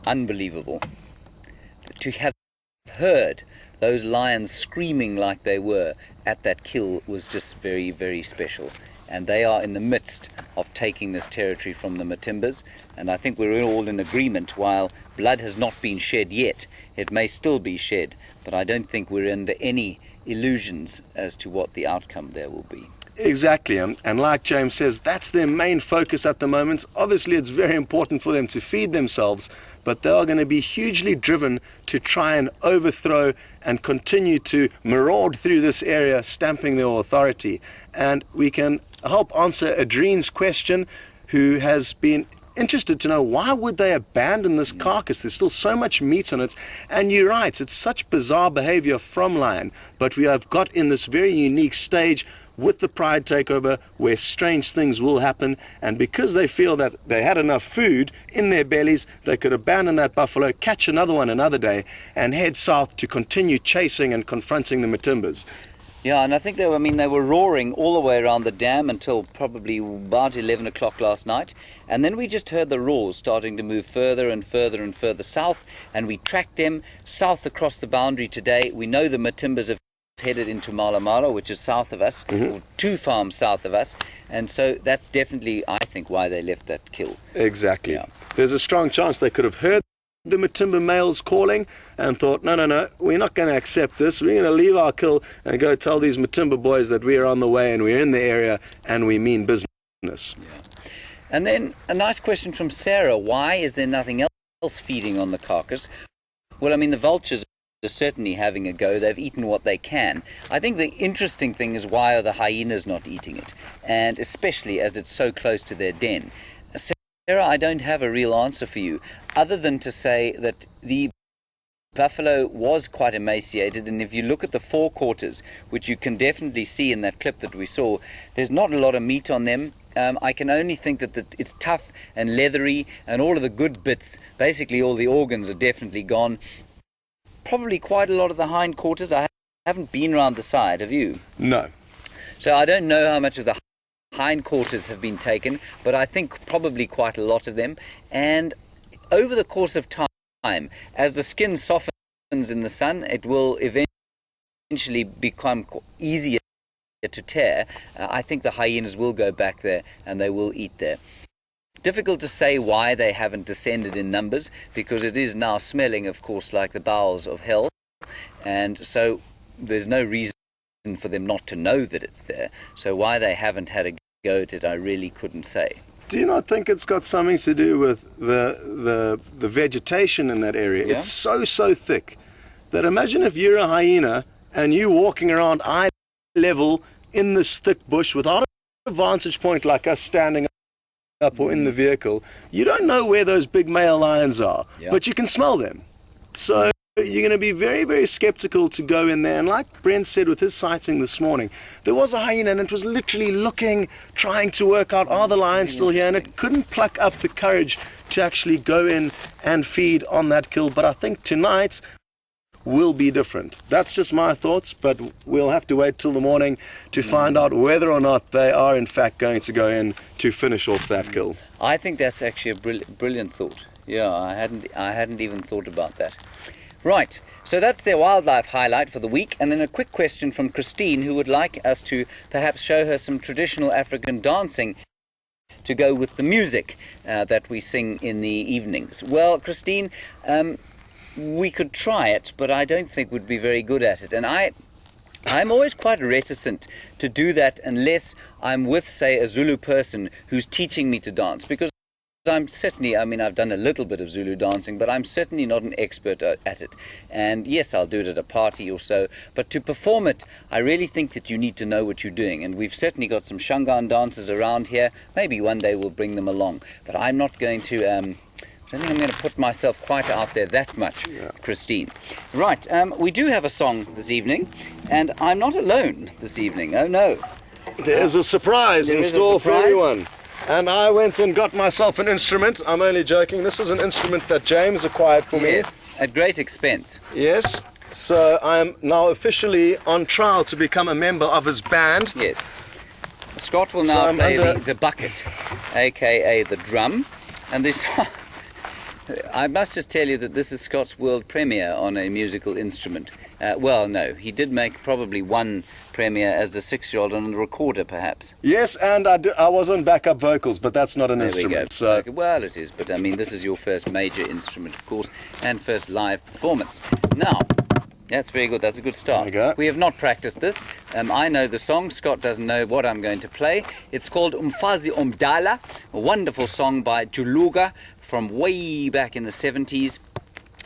Unbelievable. To have heard those lions screaming like they were at that kill was just very, very special. And they are in the midst of taking this territory from the Matimbas. And I think we're all in agreement, while blood has not been shed yet, it may still be shed. But I don't think we're under any illusions as to what the outcome there will be. Exactly, and like James says, that's their main focus at the moment. Obviously, it's very important for them to feed themselves, but they are going to be hugely driven to try and overthrow and continue to maraud through this area, stamping their authority. And we can help answer Adrien's question, who has been interested to know why would they abandon this carcass. There's still so much meat on it, and you're right, it's such bizarre behavior from lion, but we have got in this very unique stage with the pride takeover where strange things will happen, and because they feel that they had enough food in their bellies, they could abandon that buffalo, catch another one another day, and head south to continue chasing and confronting the Matimbas. Yeah, and I think they were roaring all the way around the dam until probably about 11 o'clock last night. And then we just heard the roars starting to move further and further and further south. And we tracked them south across the boundary today. We know the Matimbas have headed into Malamala, which is south of us, or 2 farms south of us. And so that's definitely, I think, why they left that kill. Exactly. Yeah. There's a strong chance they could have heard the Matimba males calling and thought, no, we're not going to accept this. We're going to leave our kill and go tell these Matimba boys that we are on the way and we're in the area and we mean business. Yeah. And then a nice question from Sarah. Why is there nothing else feeding on the carcass? Well, the vultures are certainly having a go. They've eaten what they can. I think the interesting thing is, why are the hyenas not eating it? And especially as it's so close to their den. Sarah, I don't have a real answer for you, other than to say that the buffalo was quite emaciated, and if you look at the forequarters, which you can definitely see in that clip that we saw, there's not a lot of meat on them. I can only think that it's tough and leathery, and all of the good bits, basically all the organs, are definitely gone. Probably quite a lot of the hindquarters. I haven't been around the side, have you? No. So I don't know how much of the hindquarters have been taken, but I think probably quite a lot of them. And over the course of time, as the skin softens in the sun, it will eventually become easier to tear. I think the hyenas will go back there and they will eat there. Difficult to say why they haven't descended in numbers, because it is now smelling, of course, like the bowels of hell, and so there's no reason for them not to know that it's there. So why they haven't had a go at it, I really couldn't say. Do you not think it's got something to do with the vegetation in that area? Yeah? It's so thick that imagine if you're a hyena and you walking around eye level in this thick bush without a vantage point like us standing up or in the vehicle. You don't know where those big male lions are, but you can smell them. So you're going to be very, very skeptical to go in there. And like Brent said with his sighting this morning, there was a hyena and it was literally looking, trying to work out, are the lions still here? And it couldn't pluck up the courage to actually go in and feed on that kill. But I think tonight will be different. That's just my thoughts, but we'll have to wait till the morning to find out whether or not they are in fact going to go in to finish off that kill. I think that's actually a brilliant thought. Yeah, I hadn't even thought about that. Right, so that's their wildlife highlight for the week, and then a quick question from Christine, who would like us to perhaps show her some traditional African dancing to go with the music that we sing in the evenings. Well, Christine, we could try it, but I don't think we'd be very good at it. And I'm always quite reticent to do that unless I'm with, say, a Zulu person who's teaching me to dance. Because I'm certainly, I've done a little bit of Zulu dancing, but I'm certainly not an expert at it. And yes, I'll do it at a party or so. But to perform it, I really think that you need to know what you're doing. And we've certainly got some Shangaan dancers around here. Maybe one day we'll bring them along. But I'm not going to... I don't think I'm going to put myself quite out there that much, Christine. Right, we do have a song this evening, and I'm not alone this evening. Oh, no. There's a surprise in store for everyone. And I went and got myself an instrument. I'm only joking. This is an instrument that James acquired for me. Yes, at great expense. Yes. So I am now officially on trial to become a member of his band. Yes. Scott will now play the bucket, a.k.a. the drum. And this... I must just tell you that this is Scott's world premiere on a musical instrument. Well, no, he did make probably one premiere as a 6-year-old on a recorder, perhaps. Yes, and I was on backup vocals, but that's not an instrument. So. Well, it is, but this is your first major instrument, of course, and first live performance. Now, That's very good. That's a good start. There we go. We have not practiced this. I know the song. Scott doesn't know what I'm going to play. It's called Umfazi Umdala, a wonderful song by Juluga from way back in the 70s.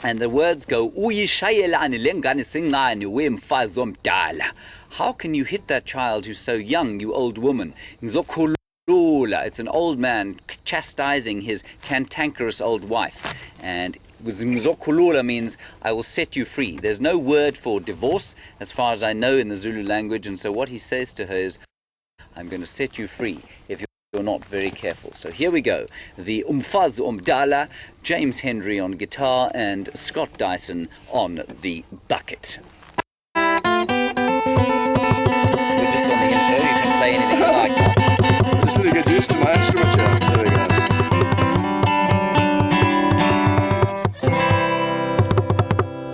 And the words go, how can you hit that child who's so young, you old woman? It's an old man chastising his cantankerous old wife. And Ngzokulula means I will set you free. There's no word for divorce as far as I know in the Zulu language, and so what he says to her is, I'm going to set you free if you're not very careful. So here we go. The Umfaz Umdala, James Hendry on guitar and Scott Dyson on the bucket. We're just on the intro, you can play anything you like. Just need to get used to my instrument here. There we go.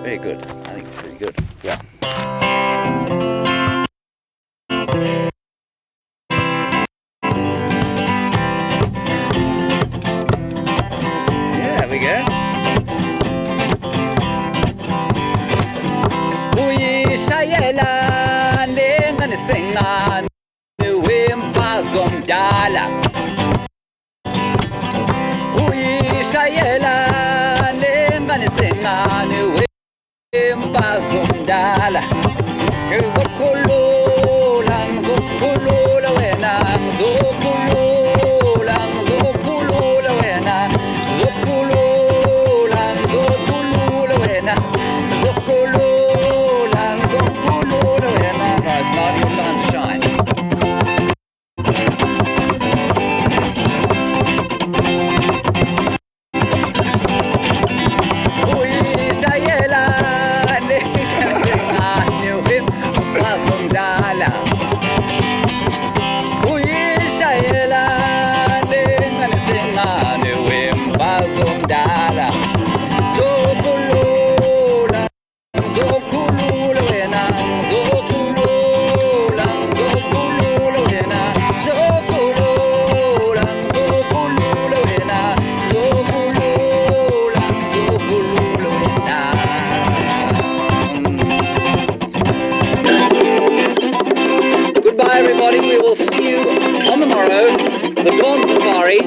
Very good. I think it's pretty good. Yeah. There we go. Uyishayela nenganisengane wemfazi omdala. Uyishayela nenganisengane wemfazi omdala. Ngizokhulula, ngizokhulula wena, ngizokhulula, ngizokhulula wena, ngizokhulula, ngizokhulula wena, ngizokhulula, ngizokhulula wena. Right, it's not your time to shine. Uyishayela nenganisengane wemfazi omdala. Uyishayela nenganisengane wemfazi omdala. Ngizokhulula, ngizokhulula wena, ngizokhulula, ngizokhulula wena, ngizokhulula, ngizokhulula wena, ngizokhulula, ngizokhulula wena. Goodbye, everybody. We will see you on the morrow, the dawn safari.